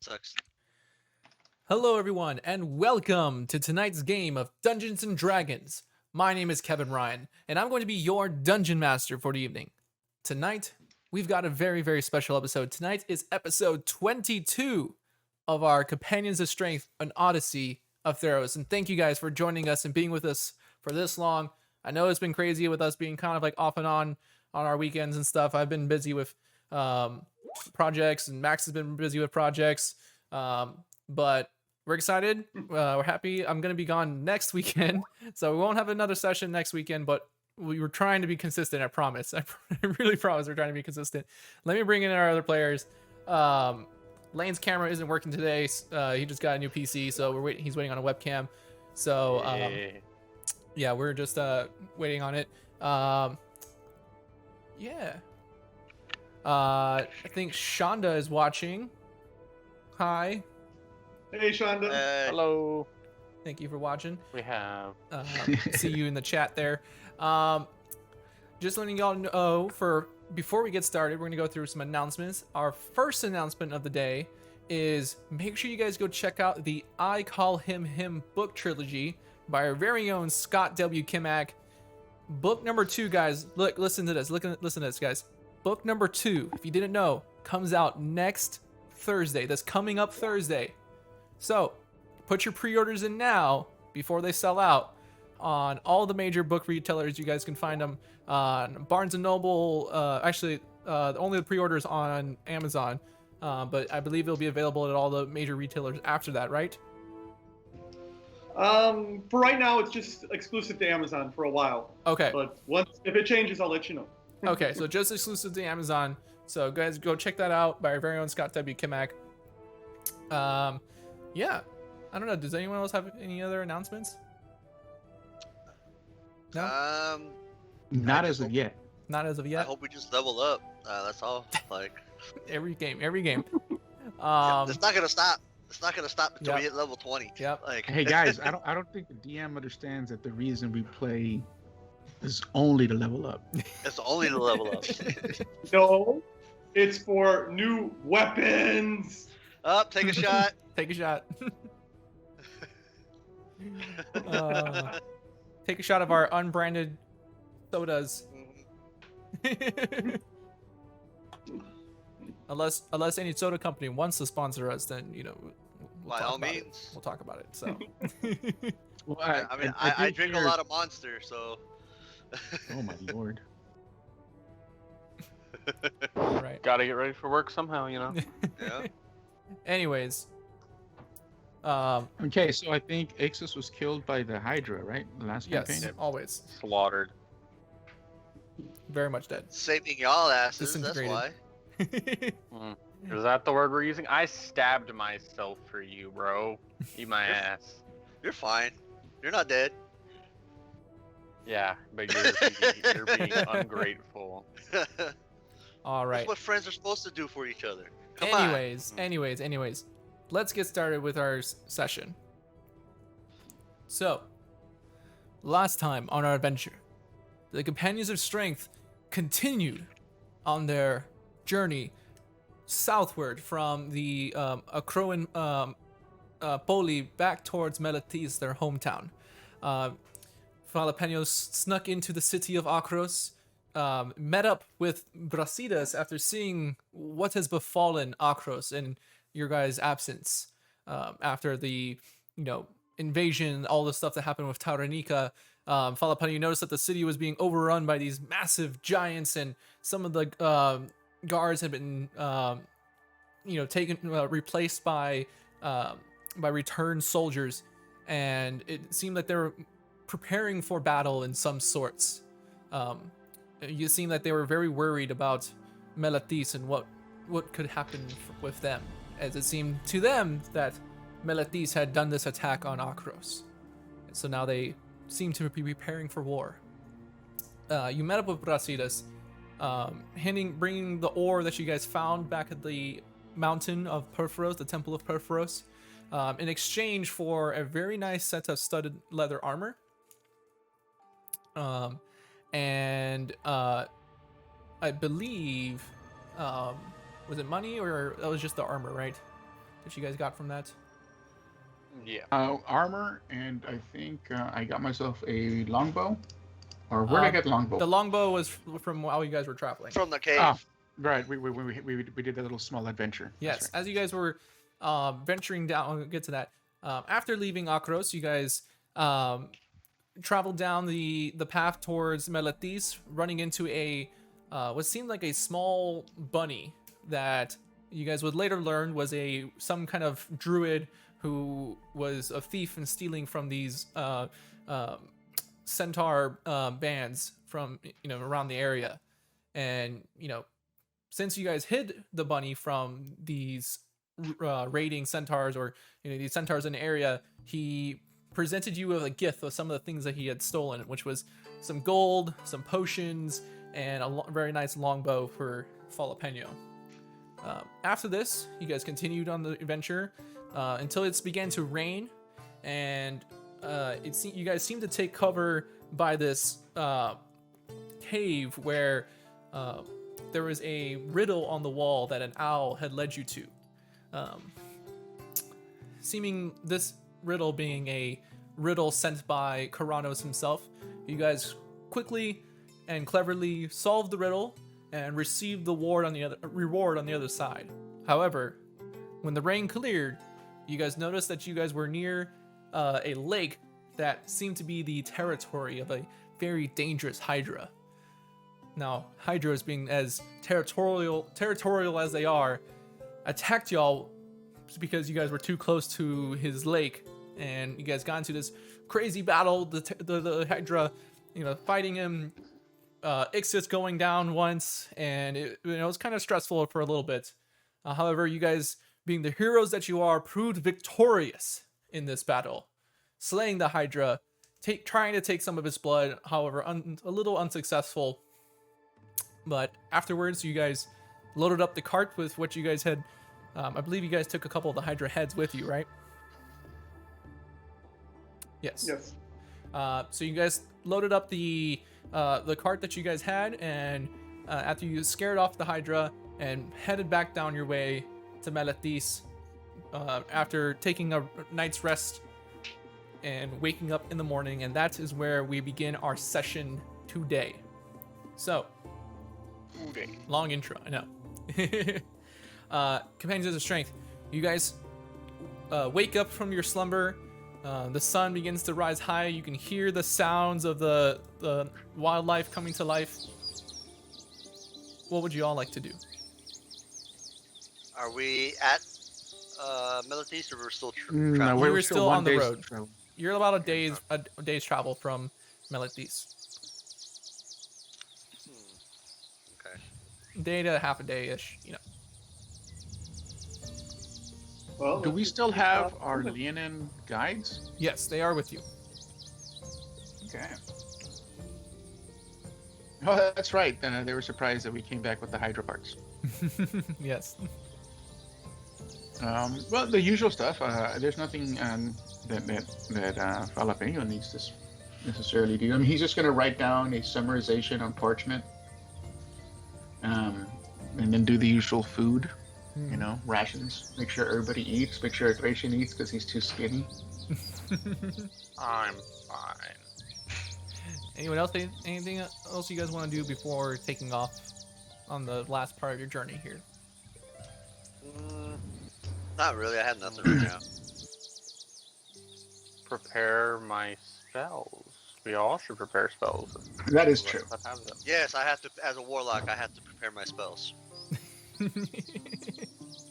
sucks. Hello, everyone, and welcome to tonight's game of Dungeons and Dragons. My name is Kevin Ryan, and I'm going to be your dungeon master for the evening. Tonight, we've got a very, very special episode. Tonight is episode 22 of our Companions of Strength, an Odyssey of Theros. And thank you guys for joining us and being with us for this long. I know it's been crazy with us being kind of like off and on our weekends and stuff. I've been busy with projects, and Max has been busy with projects. But we're excited. We're happy. I'm going to be gone next weekend, so we won't have another session next weekend, but we were trying to be consistent. I promise. I really promise we're trying to be consistent. Let me bring in our other players. Lane's camera isn't working today. He just got a new PC, so he's waiting on a webcam. So yeah, we're just waiting on it. Yeah. I think Shonda is watching. Hi. Hey, Shonda. Hello. Thank you for watching. We have. See you in the chat there. Just letting y'all know, before we get started, we're going to go through some announcements. Our first announcement of the day is make sure you guys go check out the I Call Him book trilogy by our very own Scott W. Kimack. Book number 2, guys. Listen to this. Listen to this, guys. Book number 2, if you didn't know, comes out next Thursday. That's coming up Thursday. So, put your pre-orders in now before they sell out on all the major book retailers. You guys can find them on Barnes & Noble. Only the pre-orders on Amazon, but I believe it'll be available at all the major retailers after that, right? For right now, it's just exclusive to Amazon for a while. Okay. But if it changes, I'll let you know. Okay, so just exclusive to Amazon. So guys, go check that out by our very own Scott W. Kimack. Yeah, I don't know. Does anyone else have any other announcements? No? Not as of yet. Not as of I yet. hope we just level up. That's all. Like Every game. it's not gonna stop. It's not gonna stop until we hit level 20. Yep. Like, Hey guys, I don't think the DM understands that the reason we play is only to level up. it's only to level up. No, it's for new weapons. Up, take a shot. Take a shot. Take a shot of our unbranded sodas. Unless any soda company wants to sponsor us, then we'll By talk all about it. means. We'll talk about it. So. Well, I did drink hear- a lot of Monster, so. Oh my lord. All right. Gotta get ready for work somehow, Yeah. Anyways. Okay, so I think Ixis was killed by the Hydra, right? The last Yes, campaign. always. Slaughtered. Very much dead. Saving y'all asses. That's Disintegrated. why. Is that the word we're using? I stabbed myself for you, bro. Eat my ass. You're fine. You're not dead. Yeah, but you're being ungrateful. All right. That's what friends are supposed to do for each other. Come on. Anyways, let's get started with our session. So, last time on our adventure, the Companions of Strength continued on their journey southward from the Acroan Poli back towards Meletis, their hometown. Falapenos snuck into the city of Akros, met up with Brasidas after seeing what has befallen Akros in your guys' absence. After the, invasion, all the stuff that happened with Taurenica, Falapani noticed that the city was being overrun by these massive giants, and some of the guards had been, replaced by returned soldiers, and it seemed like they were preparing for battle in some sorts. You seem that they were very worried about Meletis and what could happen with them, as it seemed to them that Meletis had done this attack on Akros. So now they seem to be preparing for war. You met up with Brasidas, bringing the ore that you guys found back at the mountain of Perforos, the Temple of Perforos, in exchange for a very nice set of studded leather armor. And I believe, was it money or that was just the armor, right? that you guys got from that? Yeah. Armor, and I think I got myself a longbow. Or where did I get longbow? The longbow was from while you guys were traveling. From the cave. Ah, right. We did a little small adventure. Yes, That's right. as you guys were venturing down, we'll get to that. After leaving Akros, you guys traveled down the path towards Meletis, running into a what seemed like a small bunny that you guys would later learn was some kind of druid who was a thief and stealing from these centaur bands from around the area. And since you guys hid the bunny from these raiding centaurs, or these centaurs in the area, he presented you with a gift of some of the things that he had stolen, which was some gold, some potions, and a very nice longbow for Falapeno. After this, you guys continued on the adventure until it began to rain, and you guys seemed to take cover by this cave where there was a riddle on the wall that an owl had led you to. Seeming this riddle being a riddle sent by Karanos himself, you guys quickly and cleverly solved the riddle and received the reward on the other side. However, when the rain cleared, you guys noticed that you guys were near a lake that seemed to be the territory of a very dangerous Hydra. Now, Hydras, being as territorial as they are, attacked y'all because you guys were too close to his lake, and you guys got into this crazy battle. The Hydra, fighting him. Ixis going down once, and it was kind of stressful for a little bit. However, you guys, being the heroes that you are, proved victorious in this battle, slaying the Hydra, trying to take some of its blood. However, a little unsuccessful. But afterwards, you guys loaded up the cart with what you guys had. I believe you guys took a couple of the Hydra heads with you, right? Yes. Yes. So you guys loaded up the cart that you guys had, and after you scared off the Hydra and headed back down your way to Meletis, after taking a night's rest and waking up in the morning, and that is where we begin our session today. So, long intro, I know. Companions of Strength, you guys wake up from your slumber. The sun begins to rise high. You can hear the sounds of the wildlife coming to life. What would you all like to do? Are we at Meletis, or we're still No, traveling? we were still on the day's road. travel. You're about a day's travel from Meletis. Okay. Day to half a day-ish, Well, Do we still have our Leonin guides? Yes, they are with you. Okay. Oh, that's right. They were surprised that we came back with the Hydra parts. Yes. Well, the usual stuff. There's nothing that Falapeno needs to necessarily do. I mean, he's just going to write down a summarization on parchment, and then do the usual food. Rations. Make sure everybody eats. Make sure Thracian eats because he's too skinny. I'm fine. Anyone else? Anything else you guys want to do before taking off on the last part of your journey here? Not really. I have nothing right now. Prepare my spells. We all should prepare spells. That is true. I have them. Yes, I have to. As a warlock, I have to prepare my spells.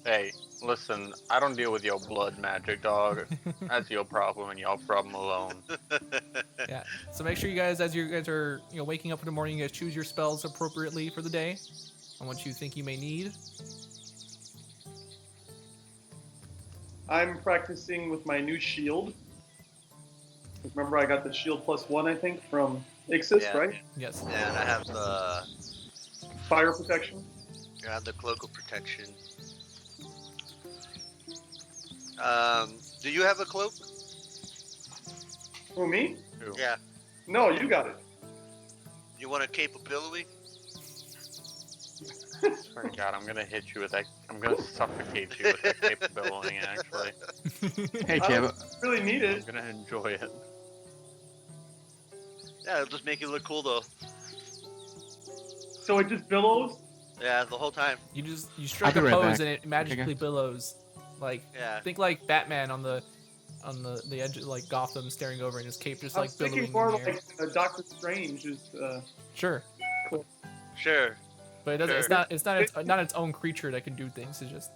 Hey, listen, I don't deal with your blood magic, dog. That's your problem and your problem alone. Yeah. So make sure you guys, as you guys are, waking up in the morning, you guys choose your spells appropriately for the day on what you think you may need. I'm practicing with my new shield. Remember, I got the shield +1, I think, from Ixis, Yeah. right? Yes. And I have the Fire protection. cloak of protection. Do you have a cloak? Who, me? Who? Yeah. No, you got it. You want a capability? Swear to God, I'm gonna hit you with that. I'm gonna suffocate you with that cape billowing. Actually, Hey, I Kev. don't really need I'm it. gonna enjoy it. Yeah, it'll just make you look cool though. So it just billows. Yeah, the whole time. You strike be a right pose back. and it magically guys. billows. Like Yeah. think like Batman on the edge of like Gotham staring over and his cape just I like was thinking billowing more in the air. like Doctor Strange is. Sure. Sure. But it doesn't. Sure. It's not its own creature that can do things. It's just.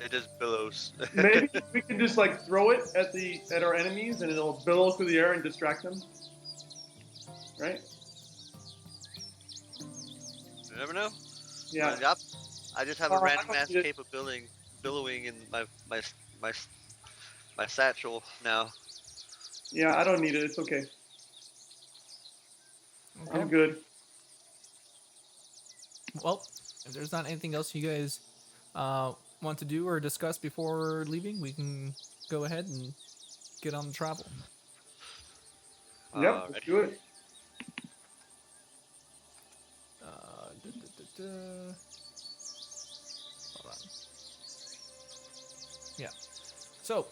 It just billows. Maybe we can just like throw it at our enemies and it'll billow through the air and distract them. Right? You never know. Yeah. Yep. I just have a I random don't ass need it. cape of billowing in my satchel now. Yeah, I don't need it. It's okay. Okay. I'm good. Well, if there's not anything else you guys want to do or discuss before leaving, we can go ahead and get on the travel. Yep, let's do it. Hold on. Yeah. So,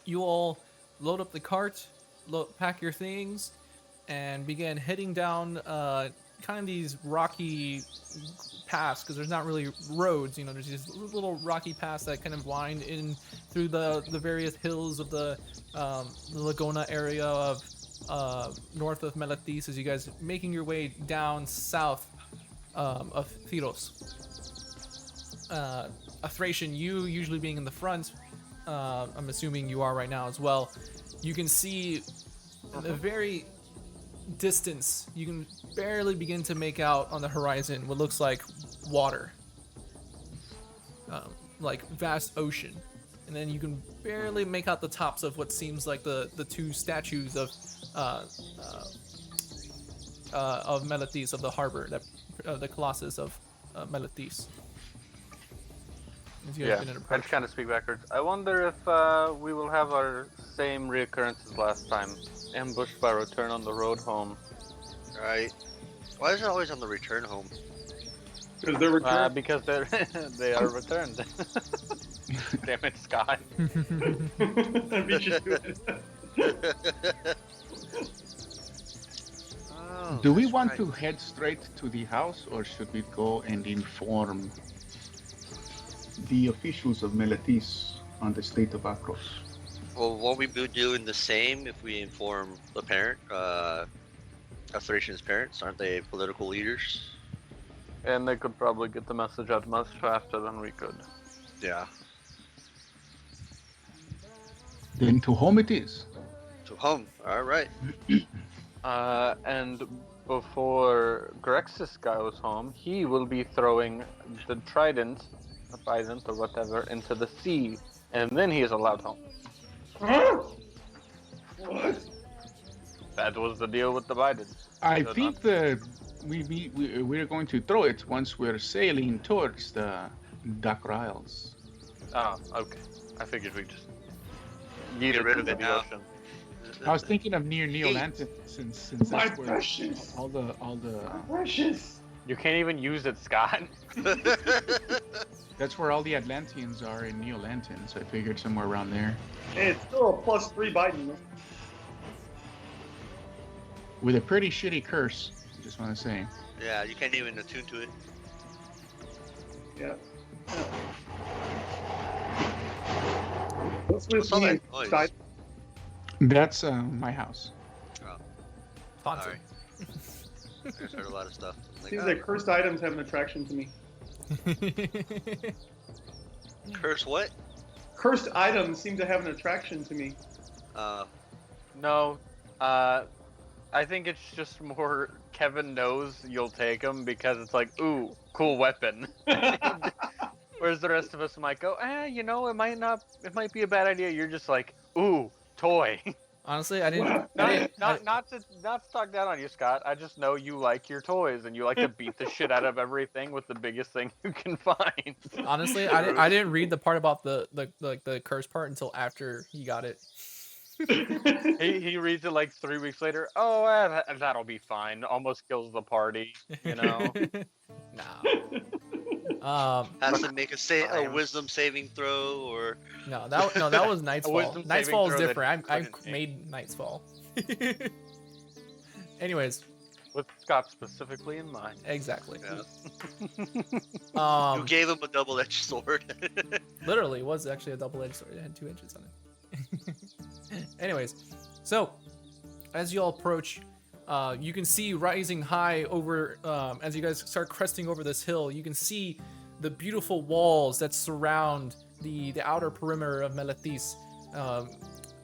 you all load up the cart, pack your things, and begin heading down kind of these rocky paths, because there's not really roads, you know, there's these little rocky paths that kind of wind in through the various hills of the Laguna area of north of Melatis, as you guys making your way down south of Theros. A Thracian, you usually being in the front, I'm assuming you are right now as well, you can see the very distance, you can barely begin to make out on the horizon what looks like water, like vast ocean, and then you can barely make out the tops of what seems like the two statues of Melatis, of the harbor, the Colossus of Melatis. Yeah, I just kind of speak backwards. I wonder if we will have our same reoccurrences last time, ambushed by return on the road home. Right. Why is it always on the return home? Because they're returned. Because they are returned. Damn it, Scott. I beat you to it. Oh, Do we that's want right. to head straight to the house, or should we go and inform the officials of Melatis on the state of Akros? Well, won't we be doing the same if we inform the parent, Thracian's parents? Aren't they political leaders? And they could probably get the message out much faster than we could. Yeah. Then to whom it is. To home. All right. And before Grexis goes home, he will be throwing the trident or whatever into the sea, and then he is allowed home. Huh? What? That was the deal with the Biden. I So think that we're going to throw it once we're sailing towards the Dakar Isles. Oh, okay. I figured we just yeet Get rid into of it the now. ocean. I was thinking of near Neolantis, since My that's where precious. all the Precious. You can't even use it, Scott. that's where all the Atlanteans are in Neolantin, so I figured somewhere around there. Hey, it's still a +3 Biden. Though. With a pretty shitty curse, I just want to say. Yeah, you can't even attune to it. Yeah. What's with What's all me? that noise? Side- That's my house. Sponsor. Alright. I just heard a lot of stuff. Like, Seems oh, like cursed items have an attraction to me. curse what? Cursed items seem to have an attraction to me. No, I think it's just more Kevin knows you'll take him because it's like, ooh, cool weapon. Whereas the rest of us might go, you know, it might be a bad idea. You're just like, ooh, toy. Honestly, I didn't. Not to talk down on you, Scott. I just know you like your toys and you like to beat the shit out of everything with the biggest thing you can find. Honestly, I didn't read the part about the curse part until after he got it. He reads it like 3 weeks later. Oh, that'll be fine. Almost kills the party, you know. Nah. Has to make a Times. wisdom saving throw, or No, that was Night's A Fall. wisdom Night's saving Fall is throw that different. I couldn't make. made Night's Fall. Anyways, With Scott specifically in mind. exactly. yeah. You gave him a double-edged sword. Literally, it was actually a double-edged sword. It had 2 edges on it. Anyways, so as you all approach, you can see rising high over, as you guys start cresting over this hill, you can see the beautiful walls that surround the outer perimeter of Melathis.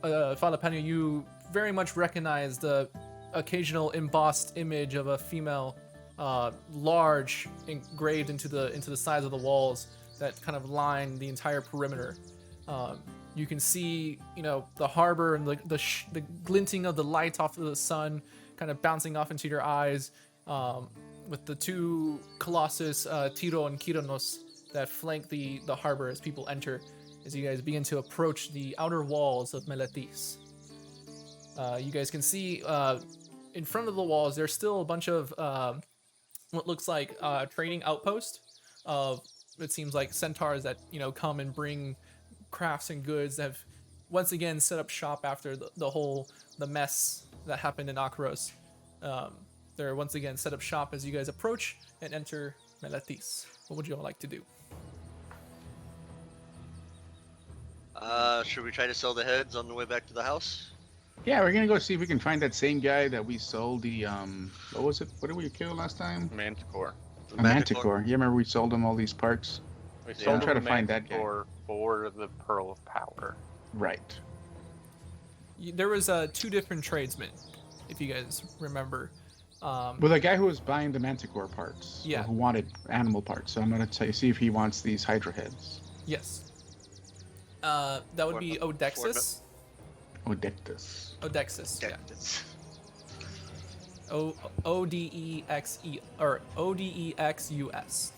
Falapenio, you very much recognize the occasional embossed image of a female, large, engraved into the sides of the walls that kind of line the entire perimeter. You can see, the harbor and the glinting of the light off of the sun kind of bouncing off into your eyes, with the 2 colossus, Tiro and Kyronos, that flank the harbor as people enter, as you guys begin to approach the outer walls of Melathis. You guys can see in front of the walls, there's still a bunch of what looks like trading outpost of, it seems like, centaurs that come and bring crafts and goods that have once again set up shop after the mess that happened in Akros. They're once again set up shop as you guys approach and enter Melathis. What would you all like to do? Should we try to sell the heads on the way back to the house? Yeah, we're gonna go see if we can find that same guy that we sold the what was it? What did we kill last time? Manticore. A manticore. Yeah, remember we sold him all these parts? We Yeah. sold Try him to the find that guy. Manticore for the Pearl of Power. Right. There was 2 different tradesmen, if you guys remember. Well, the guy who was buying the manticore parts, Yeah. or who wanted animal parts. So I'm gonna see if he wants these Hydra heads. Yes. That would be Odexus. Odectus. Odexus. Yeah. Cactus. Odexe or Odexus.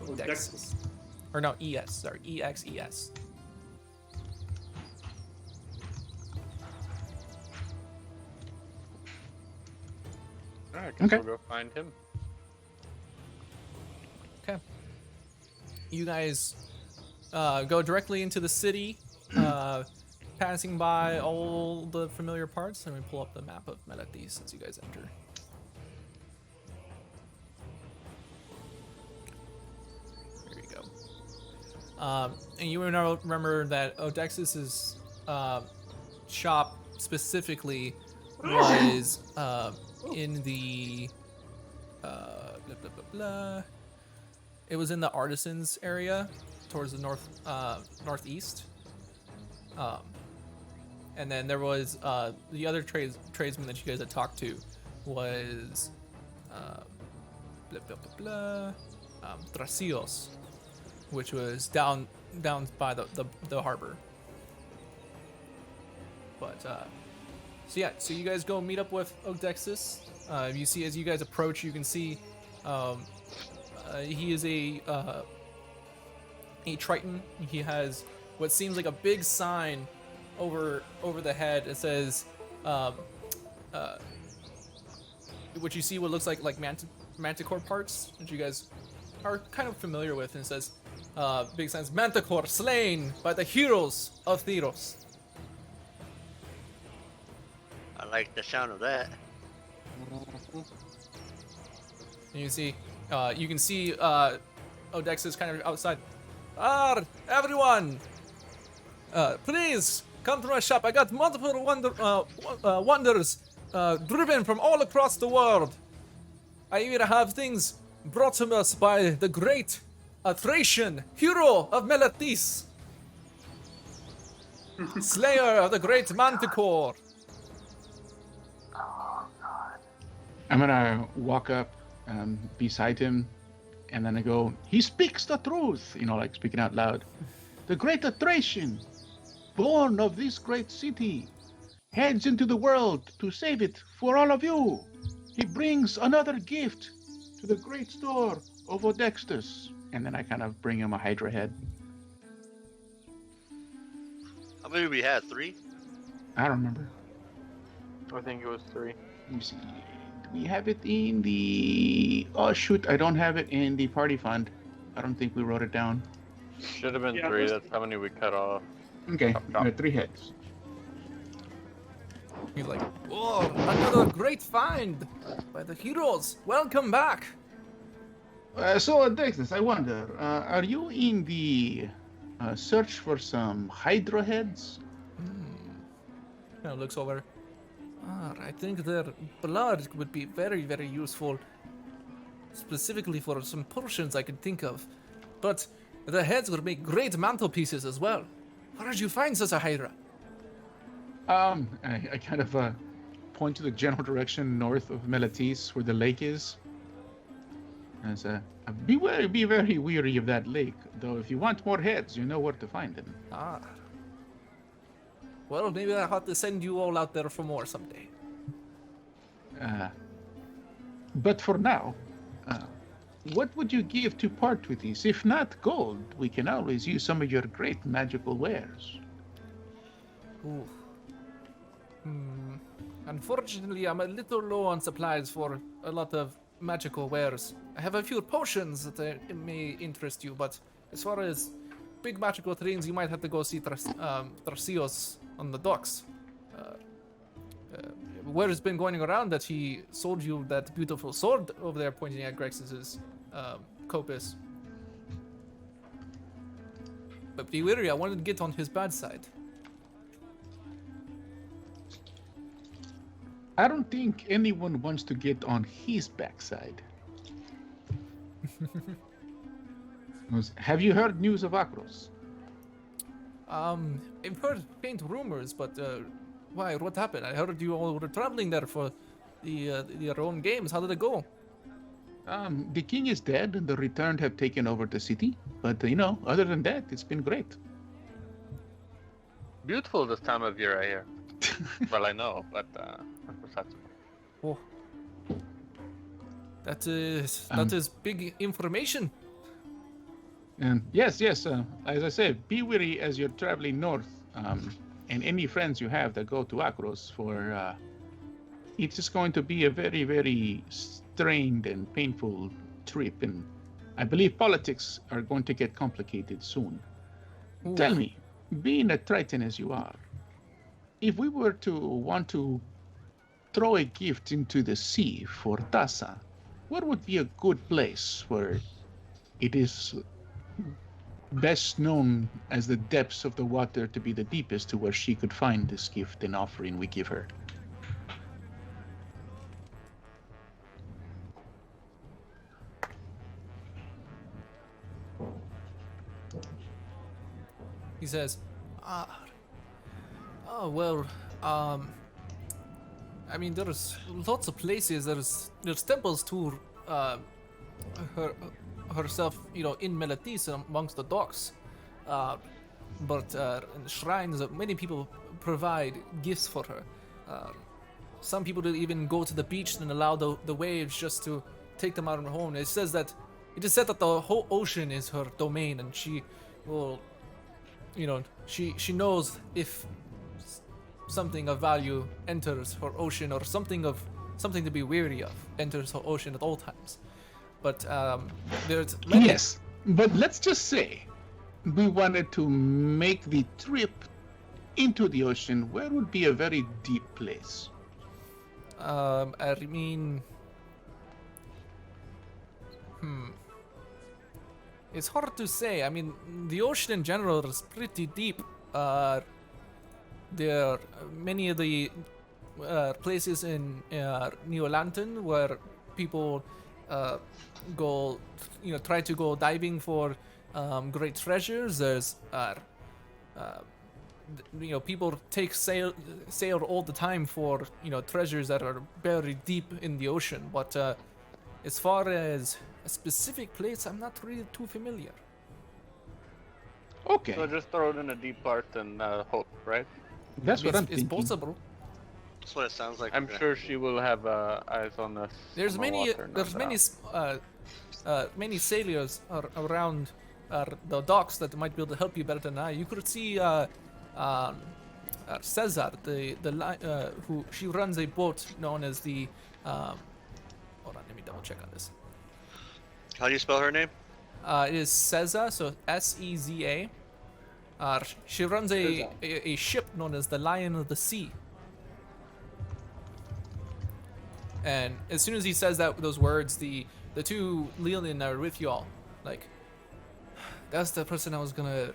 Odexus. Or no, ES. Sorry, EXES. Alright, I guess Okay. we'll go find him. Okay. You guys go directly into the city, passing by all the familiar parts. Let me pull up the map of Melathis as you guys enter. There you go. And you remember that Odexus's shop specifically was in the blah, blah, blah, blah. It was in the artisans area towards the northeast. And then there was the other tradesman that you guys had talked to was blah, blah, blah, blah, Thrasios, which was down by the harbor. But so yeah, so you guys go meet up with Odexus. You see, as you guys approach, you can see he is a Triton. He has what seems like a big sign over the head. It says, what you see, what looks like manticore parts, which you guys are kind of familiar with, and it says, big signs, Manticore slain by the heroes of Theros. I like the sound of that. And you see, you can see Odexus kind of outside. Everyone, please come to my shop. I got multiple wonders driven from all across the world. I even have things brought to us by the great Thracian hero of Melathis, slayer of the great Manticore. I'm gonna walk up beside him, and then I go, he speaks the truth, like speaking out loud. The great Thracian, born of this great city, heads into the world to save it for all of you. He brings another gift to the great store of Odextus. And then I kind of bring him a Hydra head. I'm many we had? 3? I don't remember. I think it was 3. Let me see. Do we have it in the? Oh shoot! I don't have it in the party fund. I don't think we wrote it down. Should have been Yeah, 3. there's- That's how many we cut off. Okay, Chop, chop. 3 heads. He's like, "Oh, another great find by the heroes. Welcome back." So, Dexter, I wonder, are you in the search for some Hydra heads? Kind of looks over. I think their blood would be very, very useful, specifically for some potions I could think of. But the heads would make great mantelpieces as well. Where did you find such a Hydra? I kind of point to the general direction north of Melatis, where the lake is. As be very weary of that lake. Though, if you want more heads, you know where to find them. Ah. Well, maybe I'll have to send you all out there for more someday. But for now, what would you give to part with these? If not gold, we can always use some of your great magical wares. Ooh. Unfortunately, I'm a little low on supplies for a lot of magical wares. I have a few potions that may interest you, but as far as big magical things, you might have to go see Theros on the docks. Word has been going around that he sold you that beautiful sword over there, pointing at Grex's copis. But be wary, I wanted to get on his bad side. I don't think anyone wants to get on his backside. Have you heard news of Akros? I've heard faint rumors, but why? What happened? I heard you all were traveling there for your own games. How did it go? The king is dead, and the returned have taken over the city. But other than that, it's been great. Beautiful this time of year, I hear. Well, I know, but besides. Oh, that is big information. And yes. As I said, be wary as you're traveling north. And any friends you have that go to Akros for, it's just going to be a very, very strained and painful trip. And I believe politics are going to get complicated soon. Ooh. Tell me, being a Triton as you are, if we were to want to throw a gift into the sea for Tassa, where would be a good place where it is best known as the depths of the water to be the deepest, to where she could find this gift and offering we give her? He says, oh well, I mean, there's lots of places. There's temples to herself, in Melatis amongst the docks. But in shrines, many people provide gifts for her. Some people will even go to the beach and allow the waves just to take them out of her home. It is said that the whole ocean is her domain, and she will, she knows if something of value enters her ocean, or something to be wary of enters her ocean at all times. But there's many. Yes, but let's just say we wanted to make the trip into the ocean. Where would be a very deep place? I mean, it's hard to say. I mean, the ocean in general is pretty deep. There are many of the places in Neolanton where people go, try to go diving for great treasures. There's, people take sail all the time for, treasures that are buried deep in the ocean. But as far as a specific place, I'm not really too familiar. Okay, So just throw it in a deep part and hope, right? that's what I'm It's thinking. possible. That's what it sounds like. I'm we're sure she will have eyes on us. There's on the many. water, no There's many sailors around the docks that might be able to help you better than I. You could see Cesar, who she runs a boat known as the. Hold on, let me double check on this. How do you spell her name? It is Seza, so Seza. She runs a ship known as the Lion of the Sea. And as soon as he says those words, the two Leonin are with y'all. Like, that's the person I was gonna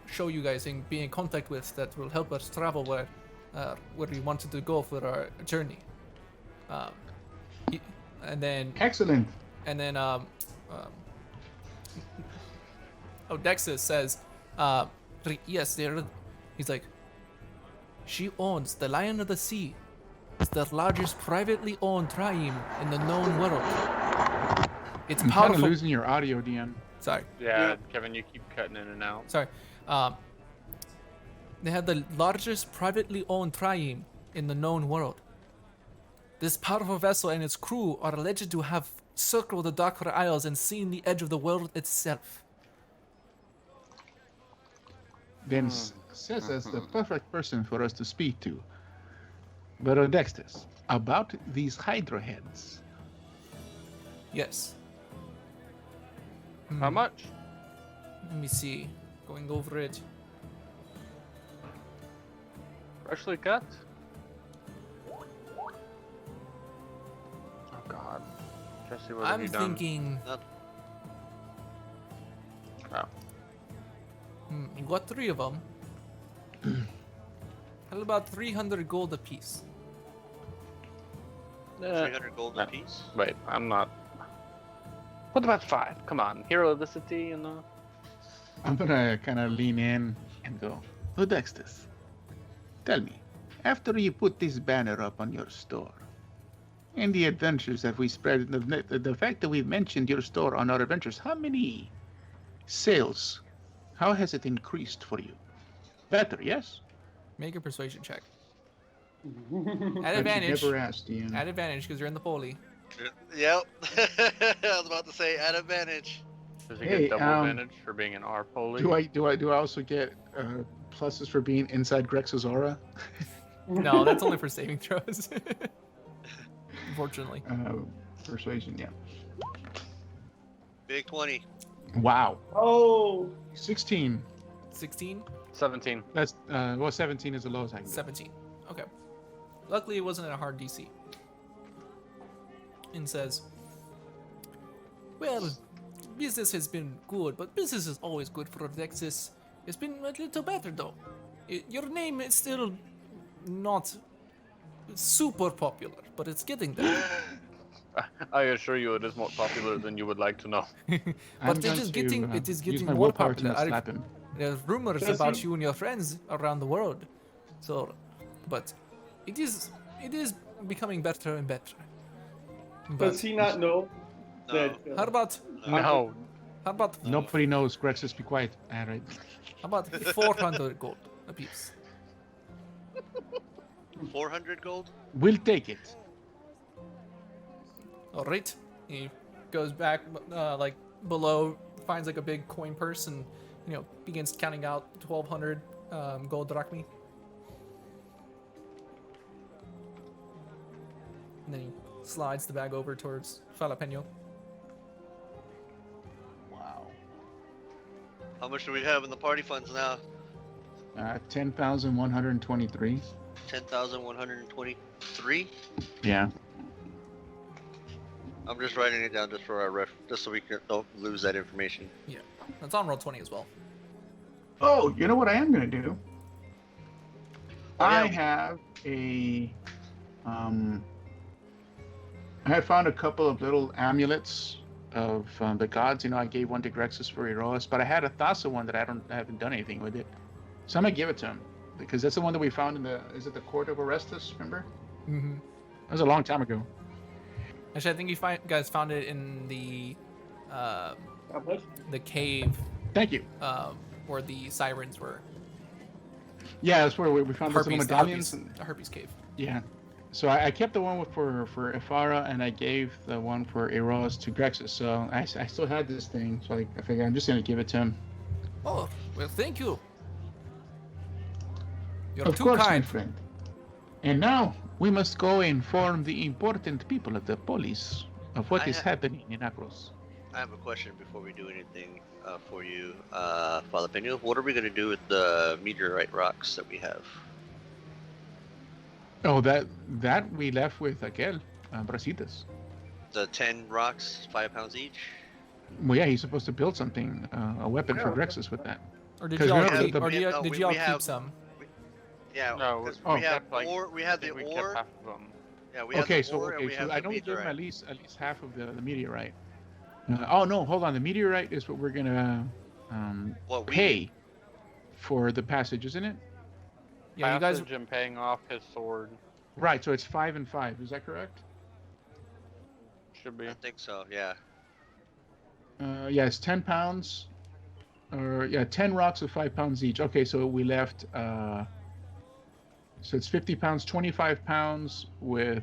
show you guys and be in contact with that will help us travel where we wanted to go for our journey. And then Excellent. Dexus says, yes, he's like, she owns the Lion of the Sea. It's the largest privately owned tribe in the known world. It's I'm kind of powerful. losing your audio, DM. Sorry. Yeah, Kevin, you keep cutting in and out. Sorry. They have the largest privately owned tribe in the known world. This powerful vessel and its crew are alleged to have circled the Darker Isles and seen the edge of the world itself. Then says that's the perfect person for us to speak to. But Odextus, about these Hydra heads. Yes. How much? Let me see. Going over it. Freshly cut? Oh god. Jesse, what have I'm you done? thinking. Oh. You got 3 of them. How about 300 gold apiece? 300 gold no. apiece. Wait, I'm not. What about 5? Come on, hero of the city, you know. I'm gonna kind of lean in and go, Odextus, tell me, after you put this banner up on your store, and the adventures that we spread, the fact that we've mentioned your store on our adventures, how many sales, how has it increased for you? Better, yes? Make a persuasion check. But At you advantage. never asked, Ian. At advantage because you're in the poli. Yep. I was about to say at advantage. Does he Hey, get double advantage for being an R poli? Do I also get pluses for being inside Grex's aura? No, that's only for saving throws. Unfortunately. Persuasion, yeah. Big 20. Wow. Oh, 16. 16? 17. That's 17 is the lowest I can get. 17. Okay. Luckily, it wasn't a hard DC. And says, well, business has been good, but business is always good for Odexus. It's been a little better, though. Your name is still not super popular, but it's getting there. I assure you, it is more popular than you would like to know. But it is getting use my more willpower to popular. not slap him. There's rumors Does about he- you and your friends around the world. So, but it is becoming better and better. But does he not know No. that? how about No. how about Nobody knows. Grexus, be quiet. All right. how about 400 gold apiece? 400 gold? We'll take it. All right. He goes back like below, finds like a big coin purse, and begins counting out 1,200 gold drachmi. And then he slides the bag over towards Jalapeno. Wow. How much do we have in the party funds now? 10,123. 10,123? Yeah. I'm just writing it down just for our just so we don't lose that information. Yeah, that's on roll 20 as well. Oh, you know what I am going to do? Oh, yeah. I have a. I had found a couple of little amulets of the gods. I gave one to Grexus for Eros, but I had a Thassa one that I haven't done anything with it. So I'm going to give it to him. Because that's the one that we found in is it the Court of Orestes, remember? Mm-hmm. That was a long time ago. Actually, I think you guys found it in the How much? cave Thank you. where the sirens were. Yeah, that's where we found those little medallions. The Herpes cave. Yeah. So I kept the one for Ifara, and I gave the one for Eros to Grexus. So I still had this thing, so I figured I'm just going to give it to him. Oh, well, thank you. You're Of too course, kind. my friend. And now we must go inform the important people of the police of what I is ha- happening in Acros. I have a question before we do anything for you, Jalapeno. What are we going to do with the meteorite rocks that we have? Oh, that we left with Aquel, Brasitas. The 10 rocks, 5 pounds each? Well, yeah, he's supposed to build something, a weapon for Yeah. Drexus with that. Or did 'Cause y'all remember keep? the- Or we- no, did we- y'all we keep have- some? Yeah, No, because Oh. we have kept, like, ore. We I have the think we ore. kept half of them. Yeah, we have Okay, the so ore and we have I the know we gave him at meteorite. least half of the meteorite. Oh no, hold on. The meteorite is what we're gonna What we pay for the passage, isn't it? Yeah, you guys. Passage and paying off his sword Right. So it's 5 and 5. Is that correct? should be. I think so. Yeah. Yeah, it's 10 pounds. Or yeah, 10 rocks of 5 pounds each. Okay, so we left. So it's 50 pounds, 25 pounds with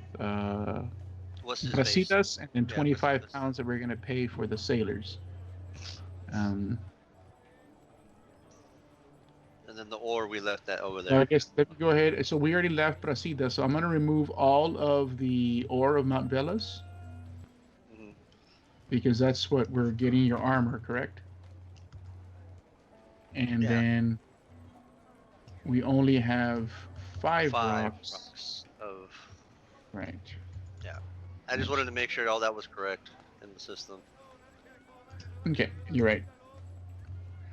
What's his face? Brasitas, and then Yeah, 25 Brasitas. pounds that we're gonna pay for the sailors. And then the ore we left that over So there. I guess let me go ahead. So we already left Brasida, so I'm gonna remove all of the ore of Mount Velas Mhm. because that's what we're getting your armor, correct? And Yeah. then we only have 5 5 rocks. rocks of. Right. I just wanted to make sure all that was correct in the system. Okay, you're right.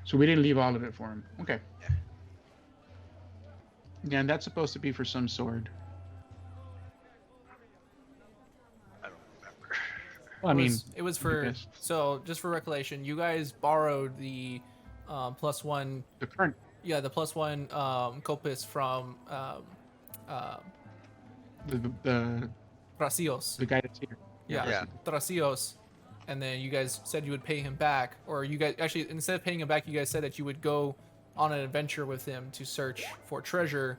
So we didn't leave all of it for him. Okay. Yeah. Yeah, and that's supposed to be for some sword. I don't remember. Well, I mean, It was for. guess. So just for recollection, you guys borrowed the +1. the current. Yeah, the +1 copis from The Tracios. guy that's here. Yeah. Yeah. Tracios. And then you guys said you would pay him back, or you guys actually instead of paying him back, you guys said that you would go on an adventure with him to search for treasure.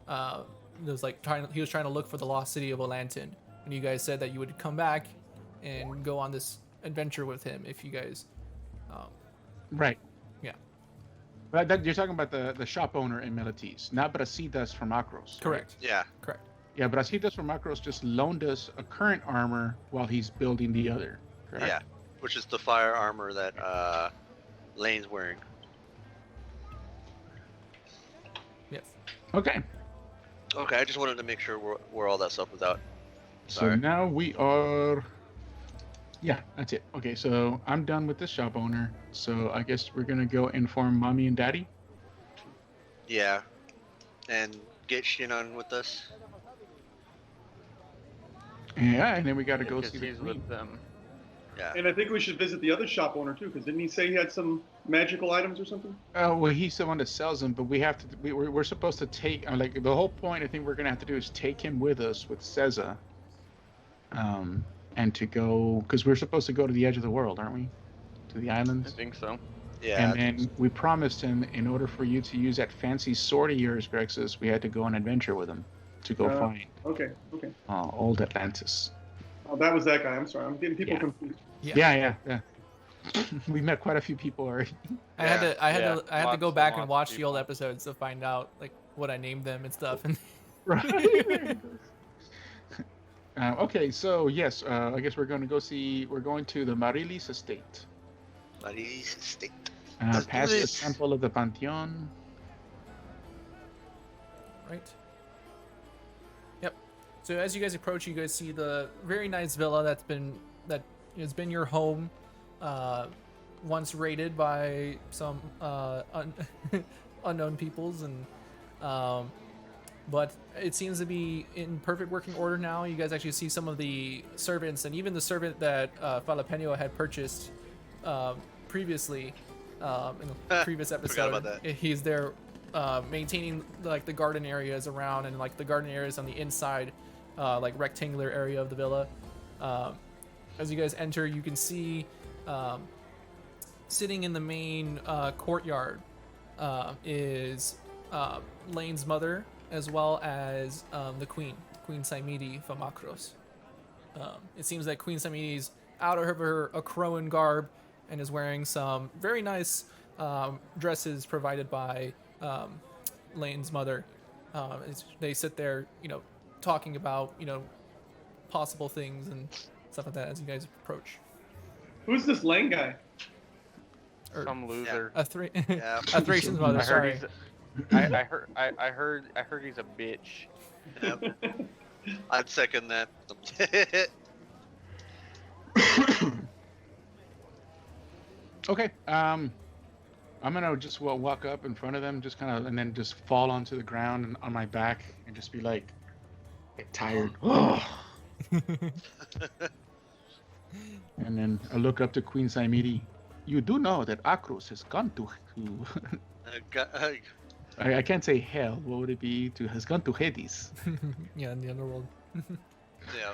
It was like he was trying to look for the lost city of Olanton, and you guys said that you would come back and go on this adventure with him if you guys. Right. Yeah. But you're talking about the shop owner in Melites, not Brasitas from Acros. Correct. Yeah. Correct. Yeah, Brasitas from Acros just loaned us a current armor while he's building the other. Correct? Yeah. Which is the fire armor that Lane's wearing. Yes. Okay. Okay, I just wanted to make sure where all that stuff was out. So Sorry. now we are. Yeah, that's it. Okay, so I'm done with the shop owner. So I guess we're gonna go inform mommy and daddy. Yeah. And get Shinon with us. Yeah, and then we gotta go Because see the he's queen. with them. Yeah. And I think we should visit the other shop owner too, because didn't he say he had some magical items or something? Well, he's the one that sells them, but we have to. We're supposed to take. Like the whole point, I think we're gonna have to do is take him with us with Ceza. And to go because we're supposed to go to the edge of the world, aren't we? To the I islands. think so. Yeah. And then we promised him, in order for you to use that fancy sword of yours, Grexus, we had to go on an adventure with him to go find Okay. old Atlantis. Oh, that was that guy. I'm sorry. I'm getting people Yeah. confused. Yeah. We met quite a few people already. I had Yeah, to go lots back and and lots watch of the old people. episodes to find out like what I named them and stuff. And Right. Okay, so yes, I guess we're going to go see. We're going to the Marilis estate. Maris State. Let's do Past the this. temple of the Pantheon. right. Yep. So as you guys approach, you guys see the very nice villa that has been your home, once raided by some unknown peoples, and but it seems to be in perfect working order now. You guys actually see some of the servants, and even the servant that Jalapeno had purchased previously in the previous episode. about that. He's there maintaining like the garden areas around, and like the garden areas on the inside, like rectangular area of the villa. As you guys enter, you can see sitting in the main courtyard is Lane's mother, as well as the Queen Saimidi from Makros. It seems that Queen Saimidi's out of her Akroan garb and is wearing some very nice dresses provided by Lane's mother. They sit there, talking about, possible things and stuff like that as you guys approach. Who's this Lang guy? Or Some loser. Yeah. a Thracian's mother. I heard Sorry. he's. I heard he's a bitch. Yep. I'd second that. Okay. I'm gonna just walk up in front of them, just kind of, and then just fall onto the ground and on my back, and just be like, tired. And then I look up to Queen Saimiri. You do know that Akros has gone to I can't say hell. What would it be? Has gone to Hades. Yeah, in the underworld. Yeah.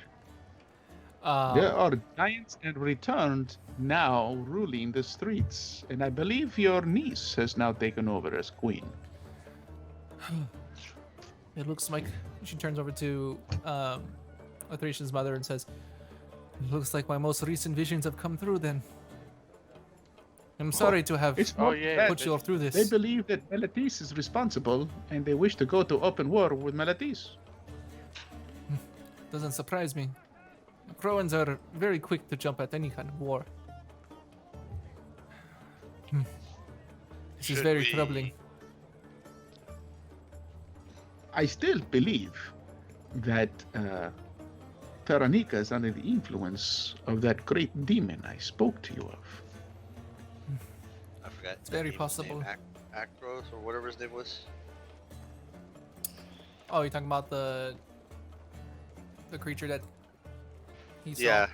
There are giants and returned now ruling the streets, and I believe your niece has now taken over as queen. It looks like she turns over to Athracian's mother and says, "Looks like my most recent visions have come through. Then I'm sorry to have It's not yeah, that put you all through this." they believe that Melatis is responsible, and they wish to go to open war with Melatis. Doesn't surprise me. Crowans are very quick to jump at any kind of war. This is Should very we- troubling. I still believe that Taranika is under the influence of that great demon I spoke to you of. I forgot. It's very the possible. name, Acros or whatever his name was. Oh, you're talking about the creature that he saw? Yeah.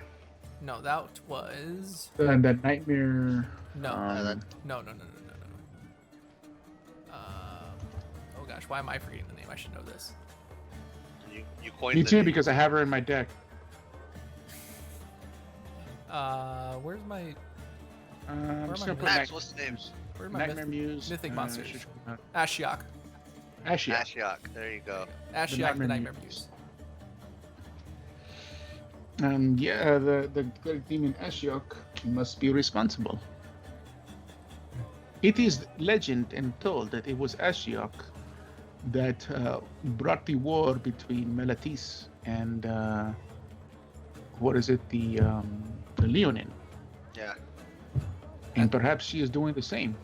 No, that was And that nightmare. no, that- no. Oh gosh, why am I forgetting the name? I should know this. You coined Me the too, name. because I have her in my deck. Where's my I'm just am I gonna put Max, what's the name? where's my Nightmare Muse. mythic monsters? should come out. Ashiok? Ashiok. Ashiok. There you go. Ashiok, the Nightmare Nightmare Muse. Muse. Yeah, the great demon Ashiok must be responsible. It is legend and told that it was Ashiok that brought the war between Melatis and what is it, the Leonin, Yeah. and perhaps she is doing the same.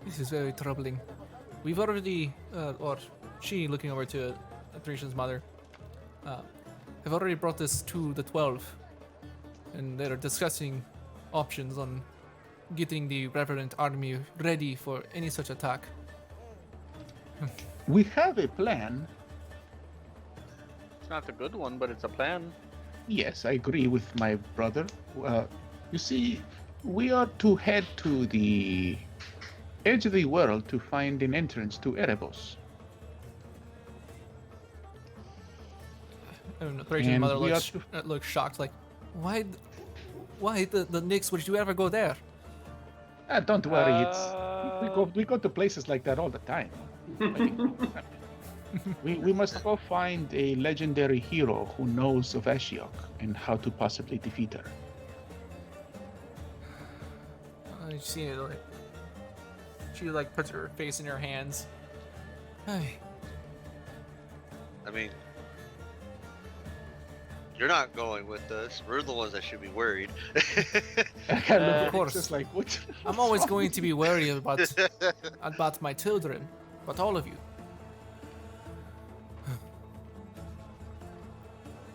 This is very troubling. We've already, or she, looking over to Thracian's mother, have already brought this to the 12, and they're discussing options on getting the Reverend army ready for any such attack. We have a plan. It's not a good one, but it's a plan. Yes, I agree with my brother. You see, we are to head to the edge of the world to find an entrance to Erebos. And Thracian's And mother we looks shocked, like, why the Knicks would you ever go there? Don't worry, we go to places like that all the time. we must go find a legendary hero who knows of Ashiok and how to possibly defeat her. You see it, like, she like puts her face in her hands. Hey, I mean, you're not going with us. We're the ones that should be worried. I kind Of of course. just like what? I'm always going to be worried about my children, but all of you.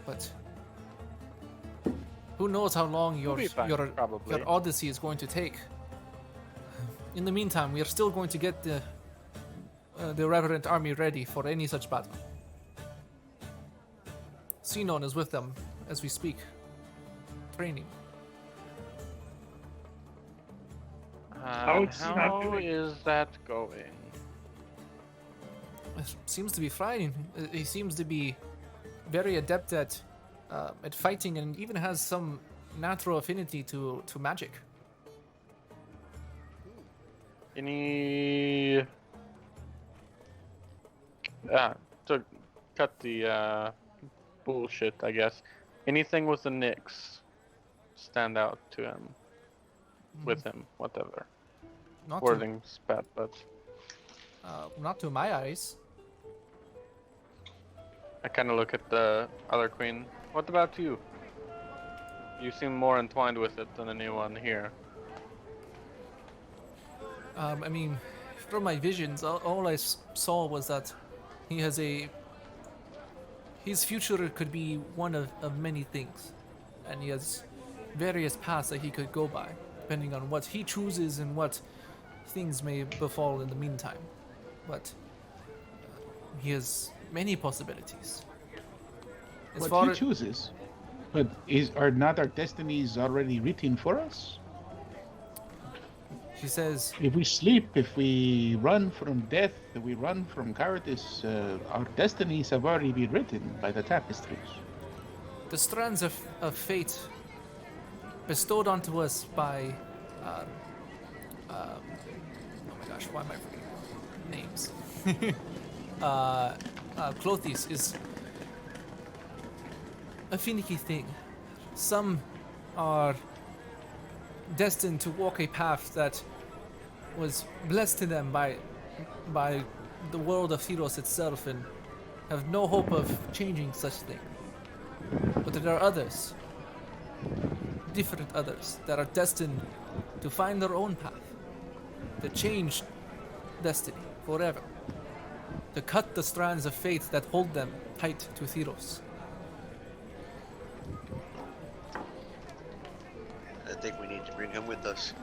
But who knows how long We'll be fine, probably. your Odyssey is going to take. In the meantime, we are still going to get the Reverend army ready for any such battle. Sinon is with them as we speak, training. How's he not How doing? is that going? It seems to be fine. He seems to be very adept at fighting, and even has some natural affinity to magic. Any to cut the bullshit, I guess. Anything with the Knicks stand out to him, with him, whatever. Not to, Wording's bad, but Not to my eyes. I kind of look at the other queen. What about you? You seem more entwined with it than anyone here. I mean, from my visions, all I saw was that he has a. His future could be one of many things, and he has various paths that he could go by, depending on what he chooses and what things may befall in the meantime. But he has many possibilities. As What far he chooses. But are not our destinies already written for us? she says, If we sleep, if we run from death, if we run from cowardice, our destinies have already been written by the tapestries. the strands of fate bestowed onto us by. Oh my gosh, why am I forgetting names? Clothes is a finicky thing. Some are destined to walk a path that was blessed to them by the world of Theros itself and have no hope of changing such thing. But there are others, different others, that are destined to find their own path, to change destiny forever, to cut the strands of fate that hold them tight to Theros. I think we need to bring him with us.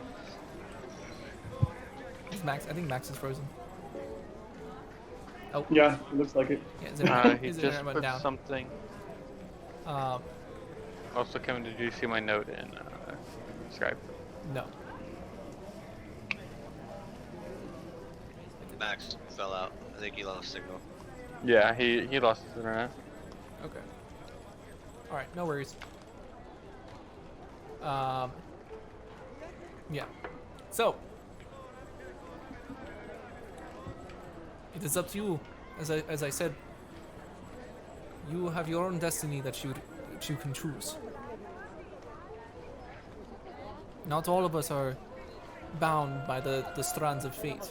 Is Max? I think Max is frozen. Oh, Yeah, it looks like it. yeah, He his just internet went put down. something. Also, Kevin, did you see my note in Skype? No. Max fell out. I think he lost signal. Yeah, he lost his internet. Okay. All right, no worries. Yeah. So, it is up to you. As I said, you have your own destiny that you can choose. Not all of us are bound by the strands of fate.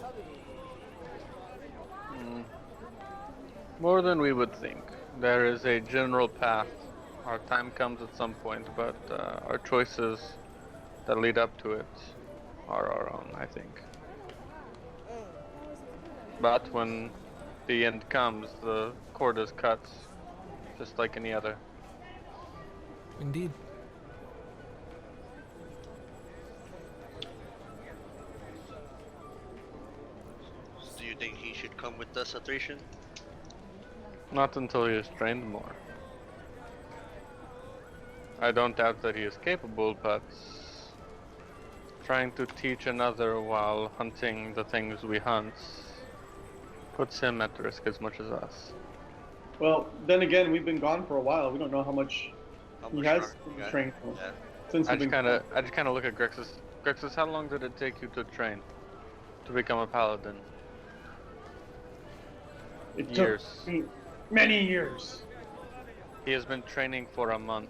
More than we would think. There is a general path. Our time comes at some point, but our choices that lead up to it are our own, I think. But when the end comes, the cord is cut, just like any other. Indeed. Do you think he should come with us, Athration? Not until he is trained more. I don't doubt that he is capable, but trying to teach another while hunting the things we hunt puts him at risk as much as us. Well, then again, we've been gone for a while. We don't know how much he has stronger you got? trained for. Yeah. Since I we've just been kind of look at Grexus. Grexus, how long did it take you to train to become a paladin? it years. took me many years. He has been training for a month.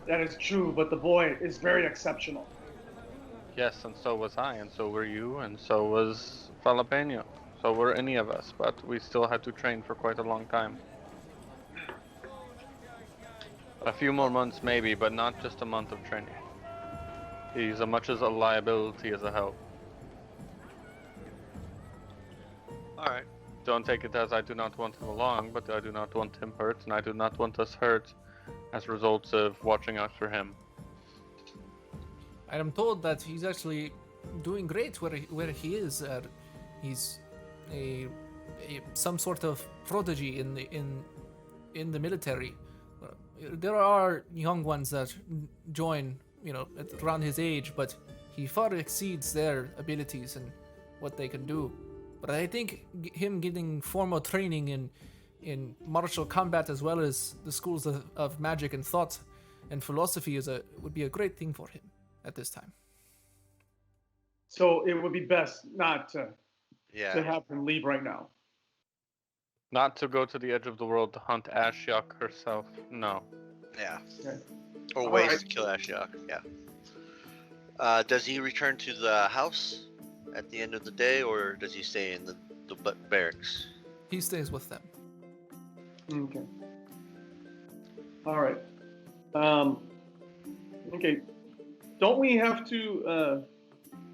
That is true, but the boy is very exceptional. Yes, and so was I, and so were you, and so was Jalapeno. So were any of us, but we still had to train for quite a long time. A few more months maybe, but not just a month of training. He's as much as a liability as a help. Alright. Don't take it as I do not want him along, but I do not want him hurt, and I do not want us hurt as results of watching out for him. I am told that he's actually doing great where he is. He's some sort of prodigy in the military. There are young ones that join, at around his age, but he far exceeds their abilities and what they can do. But I think him getting formal training in martial combat as well as the schools of magic and thought and philosophy would be a great thing for him at this time. So it would be best not to Yeah. have him leave right now. Not to go to the edge of the world to hunt Ashiok herself, no. Yeah. Okay. Or All ways right. to kill Ashiok, yeah. Does he return to the house? at the end of the day, or does he stay in the barracks? He stays with them. Okay. All right. Okay. Don't we have to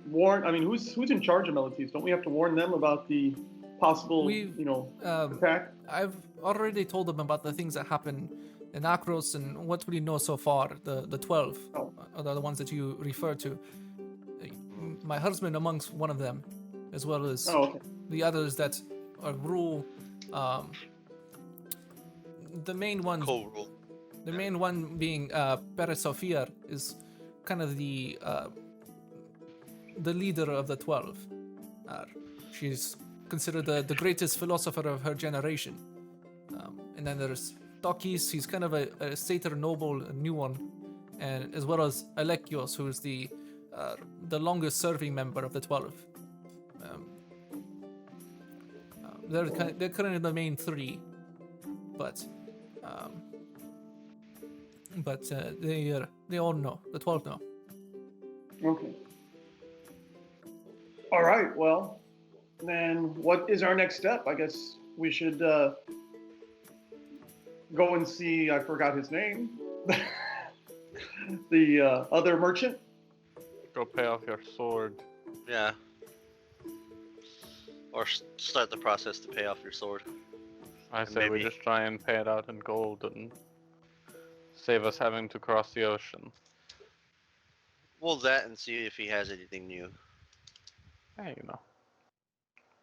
warn? I mean, who's in charge of Melitese? Don't we have to warn them about the possible, We've, attack? I've already told them about the things that happen in Akros and what we know so far. The 12 Oh. are the ones that you refer to. My husband amongst one of them, as well as Oh, okay. the others that rule. The main one, Co-rule. the main one being Peresofir, is kind of the leader of the 12. She's considered the greatest philosopher of her generation. And then there's Tokis, he's kind of a satyr noble, a new one, and as well as Alekios, who is the longest serving member of the 12. They're currently the main three, but they all know. The 12 know. Okay. All right. Well, then what is our next step? I guess we should go and see. I forgot his name. The other merchant. Go pay off your sword. Yeah. Or start the process to pay off your sword. I say we maybe- just try and pay it out in gold and save us having to cross the ocean. Well, that and see if he has anything new. Yeah, you know.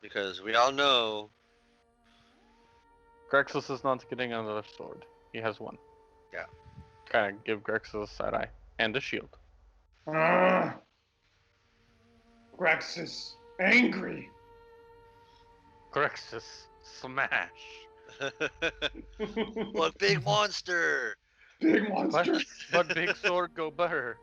Because we all know. Grexus is not getting another sword. He has one. Yeah. Kind of give Grexus a side eye and a shield. Graxus, angry. Grexus, smash! What big monster! Big monster. But big sword go better.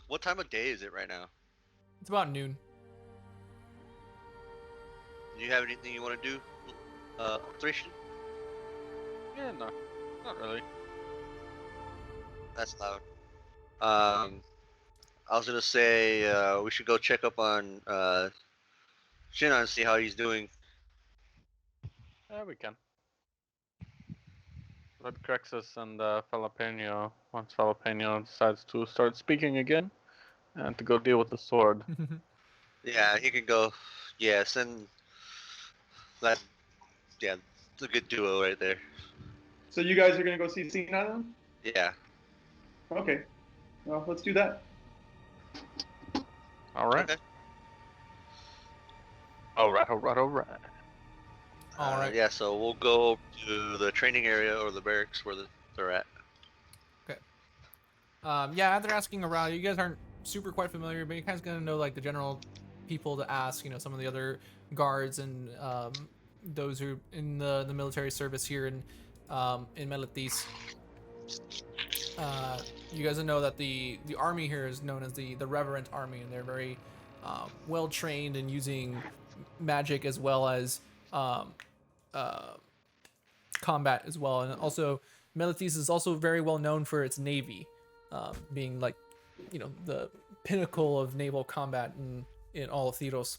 What time of day is it right now? It's about noon. Do you have anything you want to do, Thracian? Yeah, no, not really. That's loud. I was gonna say we should go check up on Shinan and see how he's doing. Yeah, we can. Let Grexus and Jalapeno, once Jalapeno decides to start speaking again, and to go deal with the sword. Yeah, he can go. Yeah, send that. Yeah, it's a good duo right there. So you guys are gonna go see Sinan? Yeah. Okay. Well, let's do that. Alright. Okay. Alright. All right. Yeah, so we'll go to the training area or the barracks where they're at. Yeah, after asking around, you guys aren't super quite familiar, but you guys gonna know like the general people to ask. You know, some of the other guards and those who are in the military service here in Melithis. You guys know that the army here is known as the Reverent Army, and they're very well trained in using magic as well as combat as well. And also, Melithis is also very well known for its navy, being like, you know, the pinnacle of naval combat in all of Theros.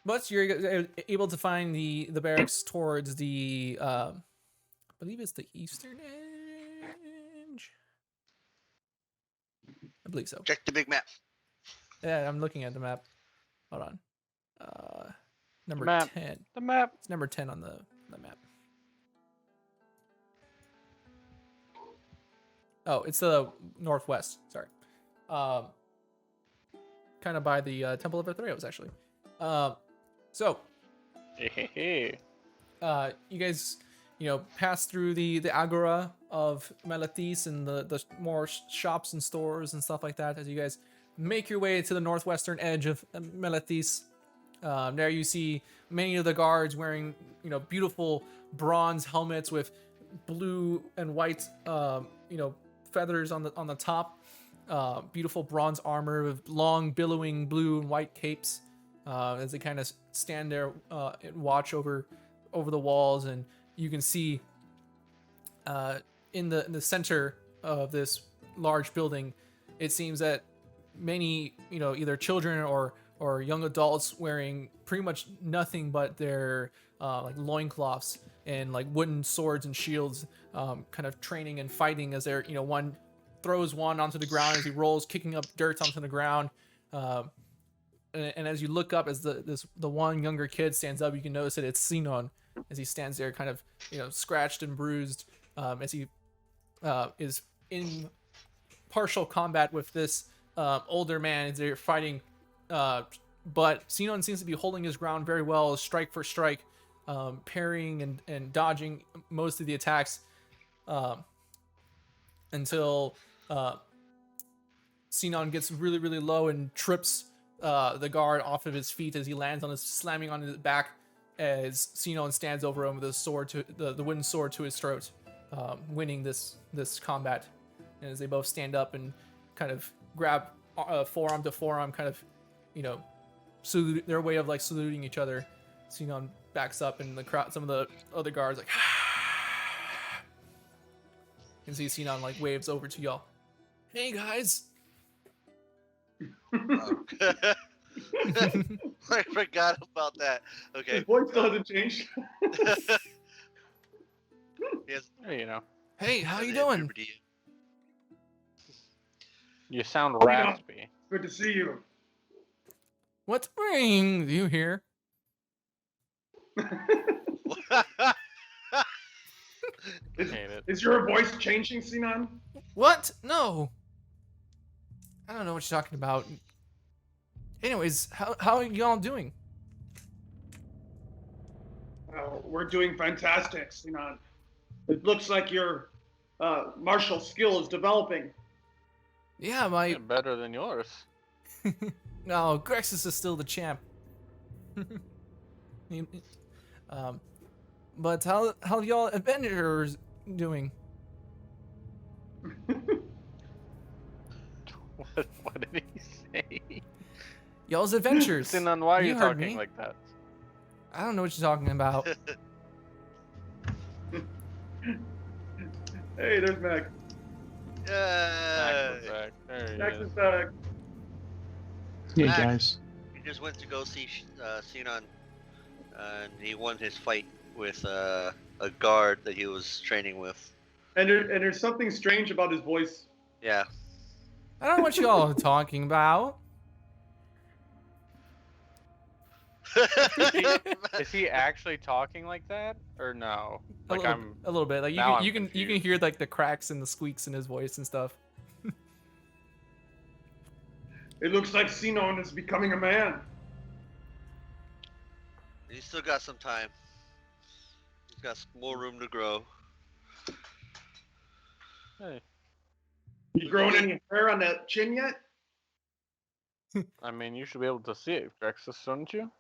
But you're able to find the barracks towards the I believe it's the eastern edge. I believe so. Check the big map. Yeah, I'm looking at the map. Hold on. Number Map. 10. The map. It's number 10 on the map. Oh, it's the northwest. Sorry. Kind of by the Temple of Theros, actually. So, Hey. you guys, you know, pass through the agora of Melithis and the more shops and stores and stuff like that as you guys make your way to the northwestern edge of Melithis. There you see many of the guards wearing, you know, beautiful bronze helmets with blue and white, you know, feathers on the top. Beautiful bronze armor with long billowing blue and white capes as they kind of stand there and watch over the walls, and you can see in the center of this large building, it seems that many, either children or young adults wearing pretty much nothing but their like loincloths and like wooden swords and shields, kind of training and fighting as they're, one throws one onto the ground as he rolls, kicking up dirt onto the ground. And as you look up, as the one younger kid stands up, you can notice that it's Sinon, as he stands there, kind of scratched and bruised, as he is in partial combat with this older man as they're fighting. But Sinon seems to be holding his ground very well, strike for strike, parrying and dodging most of the attacks, until Sinon gets really, really low and trips the guard off of his feet as he lands on his, slamming on his back, as Sinon stands over him with a sword to the wooden sword to his throat, winning this combat. And as they both stand up and kind of grab forearm to forearm, kind of, salute, their way of like saluting each other, Sinon backs up and the crowd, some of the other guards like, and see Sinon like waves over to y'all. Hey guys. I forgot about that. Okay. His voice still hasn't changed. Yes. Hey, how you doing? You sound Yeah. raspy. Good to see you. What brings you here? Is your voice changing, Sinon? What? No. I don't know what you're talking about. Anyways, how are y'all doing? We're doing fantastic, Sinon. It looks like your martial skill is developing. Yeah, my Better than yours. no, Grexus is still the champ. But how y'all Avengers doing? What did he say? Y'all's adventures. Sinon, why are you heard talking me. like that? I don't know what you're talking about. Hey, there's Mac. Yeah. Back. There he Max is. is back. Hey Max. guys. He just went to go see Sinon, and he won his fight with a guard that he was training with. And there's something strange about his voice. Yeah. I don't know what y'all are talking about. Is he actually talking like that, or no? Like a little bit. Like now I'm you can confused. hear like the cracks and the squeaks in his voice and stuff. It looks like Sinon is becoming a man. He's still got some time. He's got more room to grow. Hey, You grown any hair on that chin yet? I mean, you should be able to see it, Grexus, shouldn't you?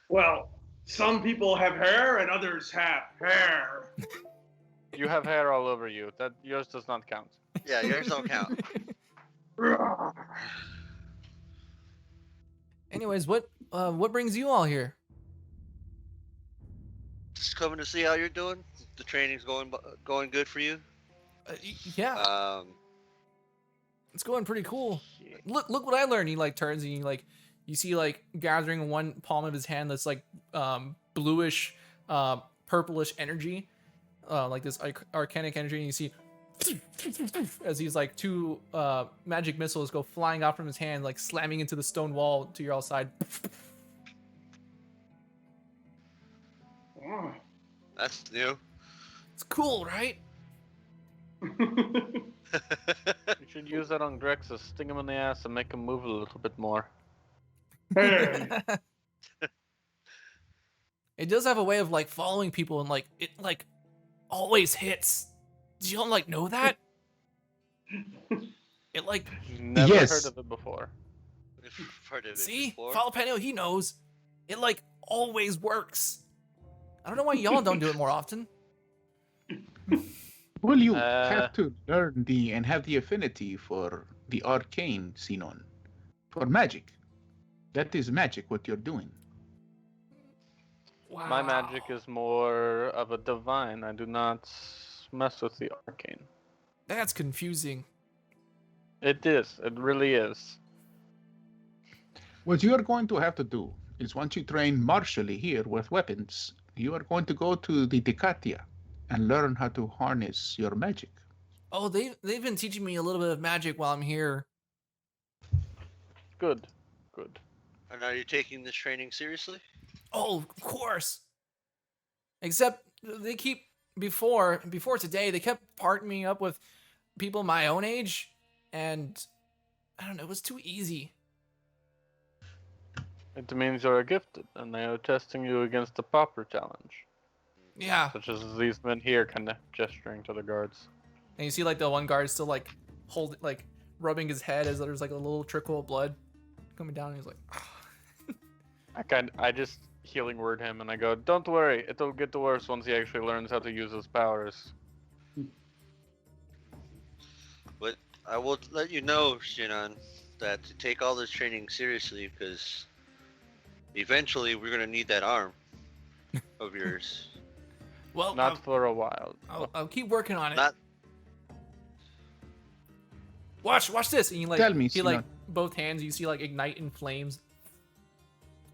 Well, some people have hair and others have hair. You have hair all over you. That yours does not count. Yeah, yours don't count. Anyways, what brings you all here? Just coming to see how you're doing. The training's going good for you. Yeah, it's going pretty cool. Look what I learned. He like turns and you see like gathering in one palm of his hand that's like bluish, purplish energy, like this arcanic energy, and you see as these like two magic missiles go flying out from his hand, like slamming into the stone wall to your all side. Oh. That's new. It's cool, right? You should use that on Grexus. Sting him in the ass and make him move a little bit more. Hey. It does have a way of like following people, and like it like always hits. Did you all like know that? It like Never Yes. heard of it before. We've heard of it see, before. Falapeno, he knows. It like always works. I don't know why y'all don't do it more often. Well, you Uh, have to learn and have the affinity for the arcane, Sinon. For magic. That is magic, what you're doing. Wow. My magic is more of a divine. I do not mess with the arcane. That's confusing. It is. It really is. What you are going to have to do is once you train martially here with weapons, you are going to go to the Decatia and learn how to harness your magic. Oh, they've been teaching me a little bit of magic while I'm here. Good. Good. And are you taking this training seriously? Oh, of course. Except they keep before today they kept parting me up with people my own age, and I don't know, it was too easy. It means you're gifted, and they are testing you against the proper challenge. Yeah. Such as these men here, kind of gesturing to the guards. And you see like the one guard still like rubbing his head as there's like a little trickle of blood coming down, and he's like, I just healing word him, and I go, "Don't worry, it'll get worse once he actually learns how to use his powers." But I will let you know, Shinan, that to take all this training seriously, because eventually we're gonna need that arm of yours. well, Not for a while. I'll keep working on it. Not Watch this, and you like Tell me, he like Sinan. both hands you see like ignite in flames.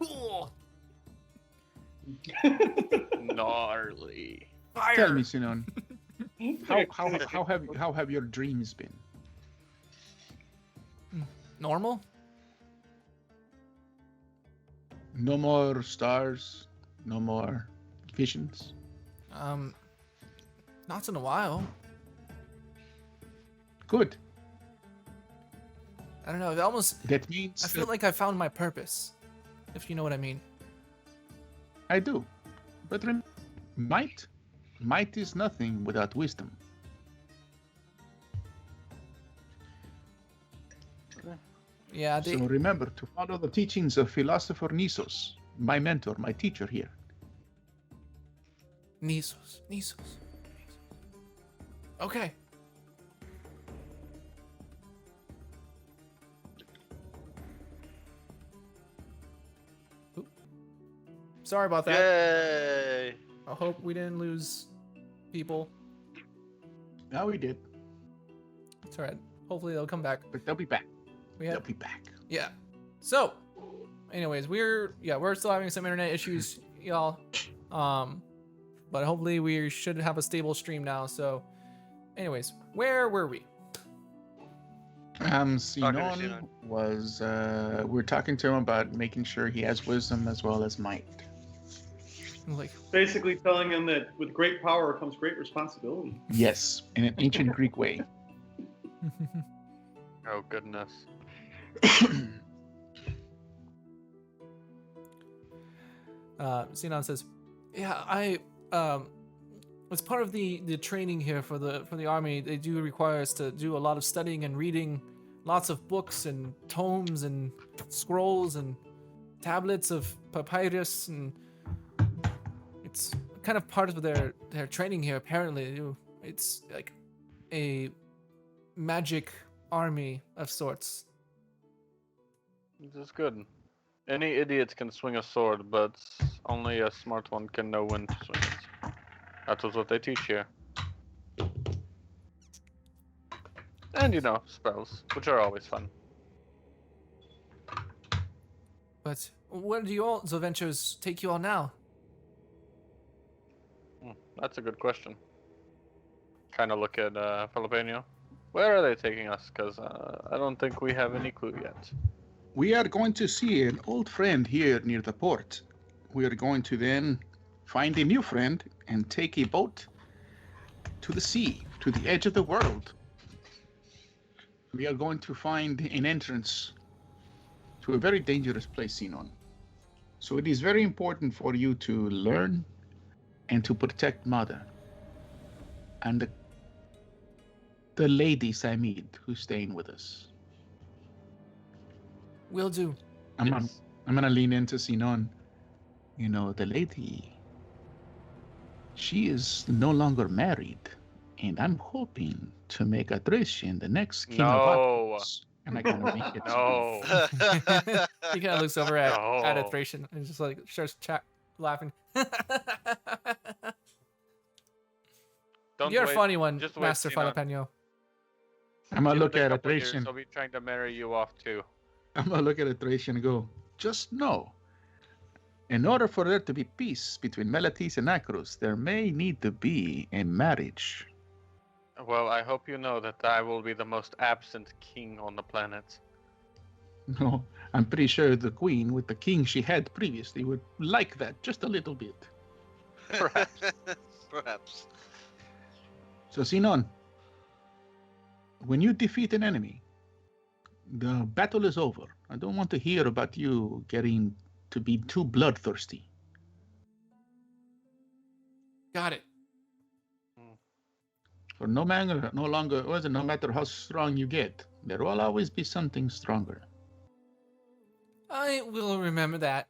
Ooh, Gnarly. fire! Tell me, Sinon, how have your dreams been? Normal? No more stars, no more visions. Not in a while. Good. I don't know. It almost. That means I feel like I found my purpose, if you know what I mean. I do. But might is nothing without wisdom. Yeah, they. So remember to follow the teachings of philosopher Nisos, my mentor, my teacher here. Nisos. Okay. Oop. Sorry about that. yay! I hope we didn't lose people. Now we did, It's alright. Hopefully they'll come back. but they'll be back. We They'll had, be back. yeah. So, anyways, we're still having some internet issues, y'all. But hopefully we should have a stable stream now. So, anyways, where were we? Sinon Sinon. was we're talking to him about making sure he has wisdom as well as might. Like, Basically telling him that with great power comes great responsibility. Yes, in an ancient Greek way. Oh goodness. Sinan says, "Yeah, I as part of the training here for the army, they do require us to do a lot of studying and reading, lots of books and tomes and scrolls and tablets of papyrus, and it's kind of part of their training here. Apparently, it's like a magic army of sorts." This is good. Any idiots can swing a sword, but only a smart one can know when to swing it. That was what they teach here. And you know, spells, which are always fun. But where do you all the ventures take you all now? That's a good question. Kind of look at Filipino. Where are they taking us? Because I don't think we have any clue yet. We are going to see an old friend here near the port. We are going to then find a new friend and take a boat to the sea, to the edge of the world. We are going to find an entrance to a very dangerous place, Sinon. So it is very important for you to learn and to protect Mother and the ladies I meet who's staying with us. Will do. I'm Yes. gonna lean into Sinon. You know, the lady, she is no longer married, and I'm hoping to make a dress in the next King of No. Aquas. And I kind of make it. No. He kind of looks over at No. Thracian and just like starts laughing. Don't You're a wait. funny one, Just wait, Master Sinan. Jalapeno. I'm gonna Give look it a at couple years, Atration. I'll be trying to marry you off too. I'm gonna look at Atration and go, just know, in order for there to be peace between Meletis and Akros, there may need to be a marriage. Well, I hope you know that I will be the most absent king on the planet. No, I'm pretty sure the queen with the king she had previously would like that just a little bit. Perhaps. Perhaps. So Sinon, when you defeat an enemy, the battle is over. I don't want to hear about you getting to be too bloodthirsty. Got it. For no matter how strong you get, there will always be something stronger. I will remember that.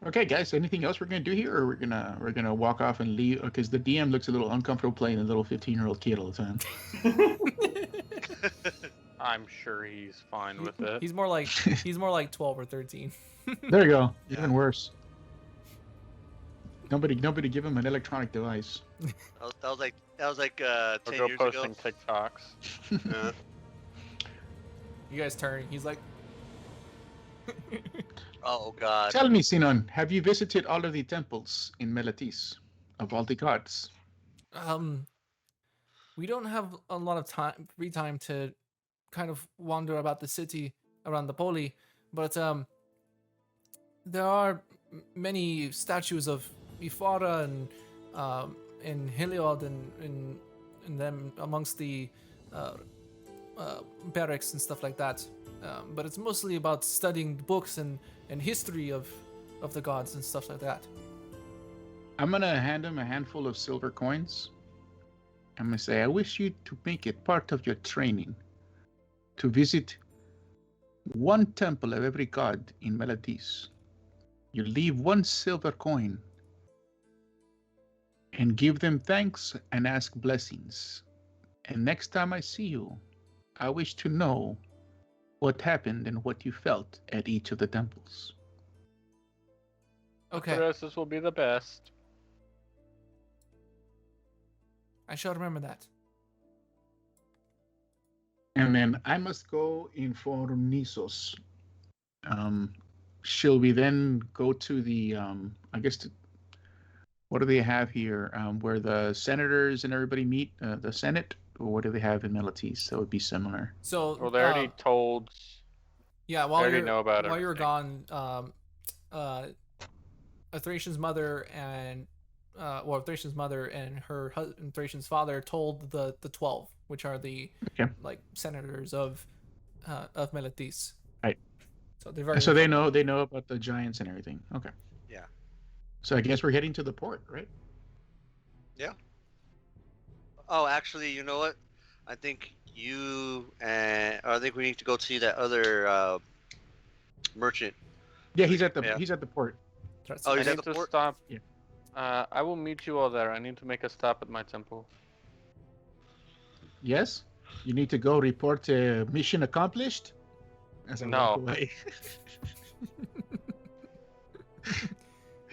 Okay, guys. Anything else we're gonna do here, or we're gonna walk off and leave? Because the DM looks a little uncomfortable playing a little 15-year-old kid all the time. I'm sure he's fine with it. He's more like 12 or 13. There you go. Yeah. Even worse. Nobody give him an electronic device. That was like I'll 10 go years ago. posting TikToks. Yeah. You guys turn. He's like, Oh god. Tell me, Sinon, have you visited all of the temples in Meletis of all the gods? we don't have a lot of free time to kind of wander about the city around the Poli, but there are many statues of Ifara and Heliod and them amongst the barracks and stuff like that. But it's mostly about studying books and history of the gods and stuff like that. I'm gonna hand him a handful of silver coins. I'm gonna say, I wish you to make it part of your training to visit one temple of every god in Meletis. You leave one silver coin and give them thanks and ask blessings. And next time I see you, I wish to know what happened and what you felt at each of the temples. Okay, This will be the best. I shall remember that. And then I must go inform Nisos. Shall we then go to the, what do they have here? Where the senators and everybody meet, the Senate? Or what do they have in Meletis? That would be similar. So, Well, they already told. yeah, I while already you're know about while you were everything. gone, Thracian's mother and Thracian's mother and her husband, Thracian's father, told the 12, which are the like senators of Meletis. Right. So they're very. So they know about the giants and everything. Okay. Yeah. So I guess we're heading to the port, right? Yeah. Oh, actually, you know what? I think I think we need to go see that other merchant. Yeah, he's at the Yeah. port. Oh, I he's at need the to port? stop. Yeah. I will meet you all there. I need to make a stop at my temple. Yes. You need to go report mission accomplished. As I walk No. away.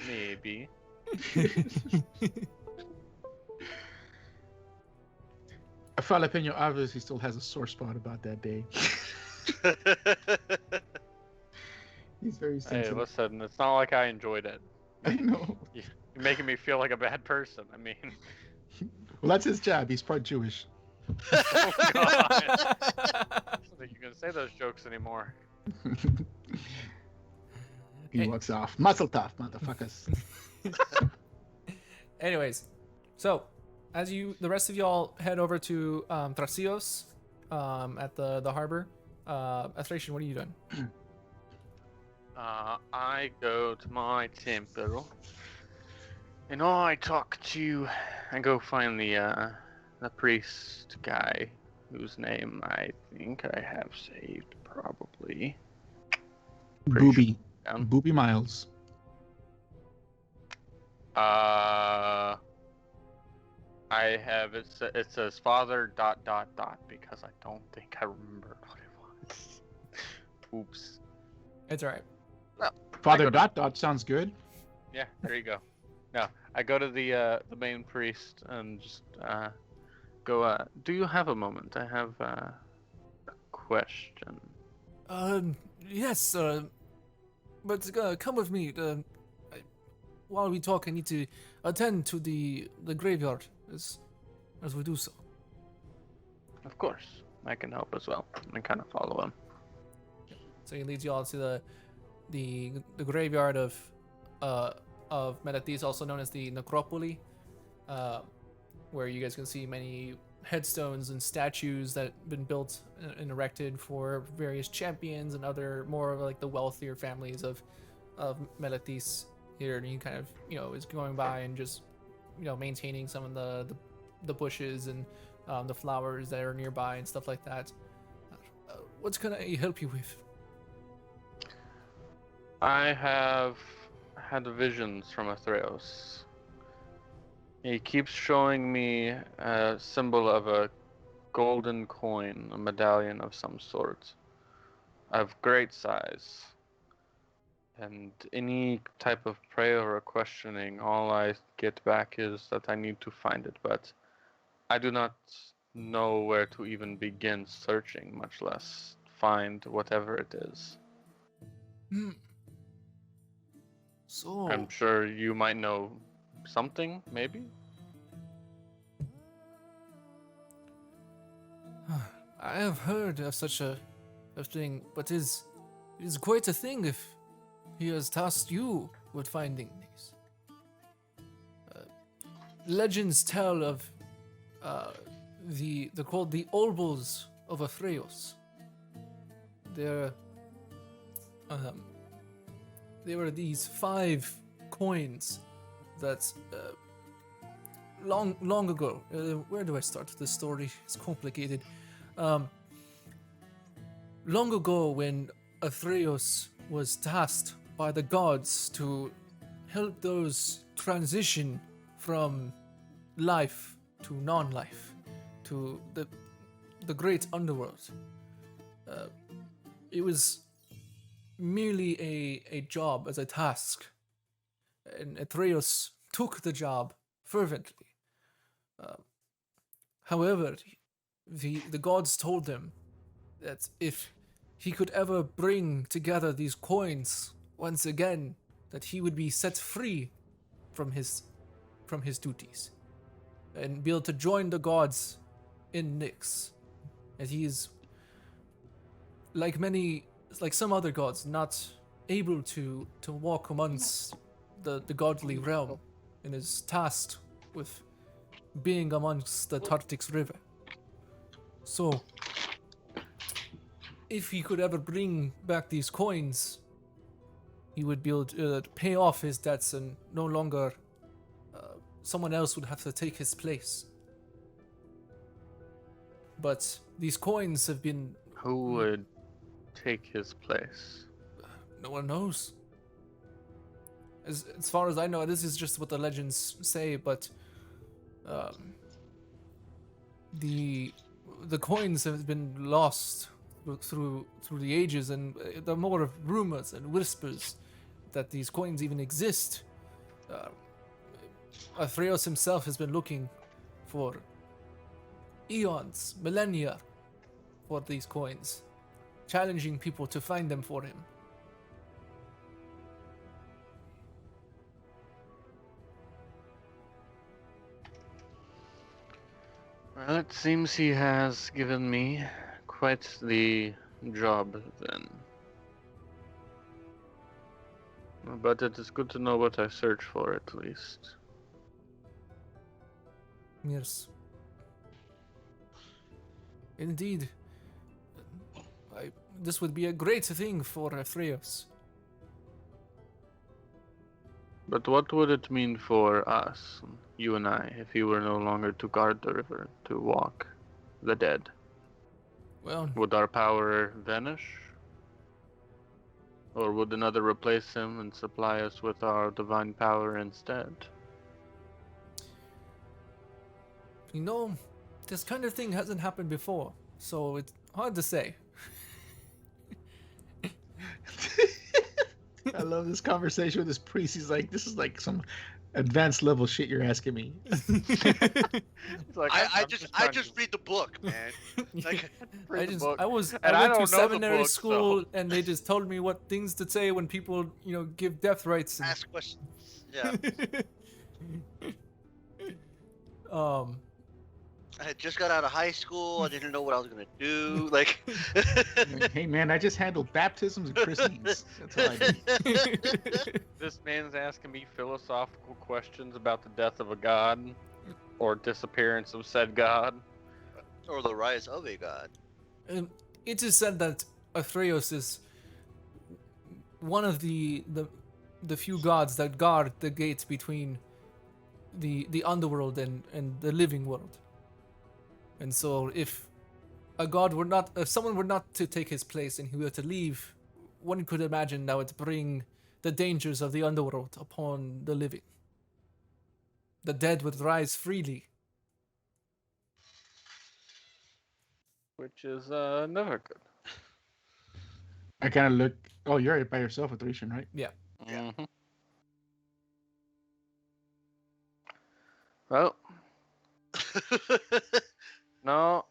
Maybe. Jalapeno obviously still has a sore spot about that day. He's very Hey, sensitive. listen, it's not like I enjoyed it. I know. You're making me feel like a bad person. I mean, Well, that's his job. He's part Jewish. oh god. I don't think you're gonna say those jokes anymore. He Hey. walks off. Muscle tough, motherfuckers. Anyways, so as the rest of y'all head over to Thrasios at the harbor, Thracian, what are you doing? I go to my temple, and I talk to, and go find the priest guy, whose name I think I have saved, probably. Pretty Booby. down. Booby Miles. I have it says father ... because I don't think I remember what it was. Oops. It's all right. Father go to- Dot Dot sounds good. Yeah, there you go. No, I go to the main priest and just go. Do you have a moment? I have a question. Yes, but come with me. While we talk, I need to attend to the graveyard as we do so. Of course, I can help as well. I kind of follow him. So he leads you all to the graveyard of Metathys, also known as the necropoli, where you guys can see many headstones and statues that have been built and erected for various champions and other more of like the wealthier families of Metathys here. And he kind of is going by and just maintaining some of the bushes and the flowers that are nearby and stuff like that. What can I help you with? I have had visions from a Theros. He keeps showing me a symbol of a golden coin, a medallion of some sort, of great size. And any type of prayer or questioning, all I get back is that I need to find it, but I do not know where to even begin searching, much less find whatever it is. So I'm sure you might know something, maybe? I have heard of such a thing, but it is quite a thing if he has tasked you with finding these. Legends tell of they're called the Orbals of Theros. They're they were these 5 coins that long ago. Where do I start this story? It's complicated. Long ago, when Theros was tasked by the gods to help those transition from life to non-life, to the great underworld. It was merely a job, as a task, and Theros took the job fervently. However, the gods told him that if he could ever bring together these coins once again, that he would be set free from his duties and be able to join the gods in Nyx. And he is, like some other gods, not able to walk amongst the godly realm, and is tasked with being amongst the Tartix River. So, if he could ever bring back these coins, he would be able to pay off his debts, and no longer someone else would have to take his place. But these coins have been... Who would take his place? No one knows. As far as I know, this is just what the legends say, but the coins have been lost through the ages, and there are more of rumors and whispers that these coins even exist. Theros himself has been looking for eons, millennia, for these coins, challenging people to find them for him. Well, it seems he has given me quite the job then. But it is good to know what I search for, at least. Yes. Indeed. This would be a great thing for Theros. But what would it mean for us, you and I, if he were no longer to guard the river, to walk the dead? Well, Would our power vanish? Or would another replace him and supply us with our divine power instead? This kind of thing hasn't happened before, so it's hard to say. I love this conversation with this priest. He's like, this is like some advanced level shit you're asking me. It's like, I I'm just trying just to read the book, man. Like, read the book. I And went I to don't know the seminary book, school so- and they just told me what things to say when people, give death rights. And... ask questions. Yeah. um, I had just got out of high school. I didn't know what I was gonna do. Like, Hey man, I just handle baptisms and christenings. That's all I do. This man's asking me philosophical questions about the death of a god or disappearance of said god. or the rise of a god. it is said that Theros is one of the few gods that guard the gates between the underworld and the living world. And so if someone were not to take his place and he were to leave, one could imagine that would bring the dangers of the underworld upon the living. The dead would rise freely. Which is never good. I kind of look. Oh, you're by yourself with Rishan, right? Yeah. Mhm. Well, no.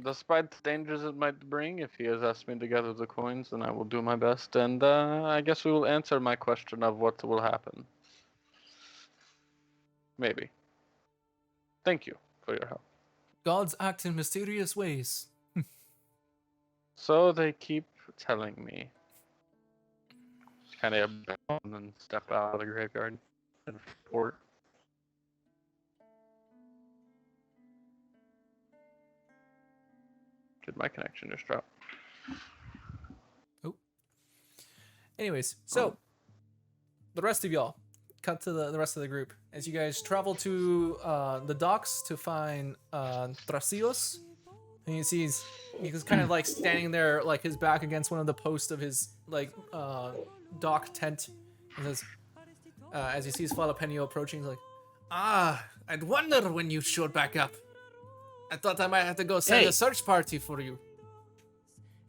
Despite the dangers it might bring, if he has asked me to gather the coins, then I will do my best, and I guess we will answer my question of what will happen. Maybe. Thank you for your help. Gods act in mysterious ways. So they keep telling me. Kind of bow and then step out of the graveyard and report. Did my connection just drop? Anyways, so the rest of y'all, cut to the rest of the group as you guys travel to the docks to find Theros. And you see he's kind of like standing there, like his back against one of the posts of his like dock tent. And says, as he sees Jalapeno approaching, he's like, I'd wonder when you showed back up. I thought I might have to go send Hey. a search party for you.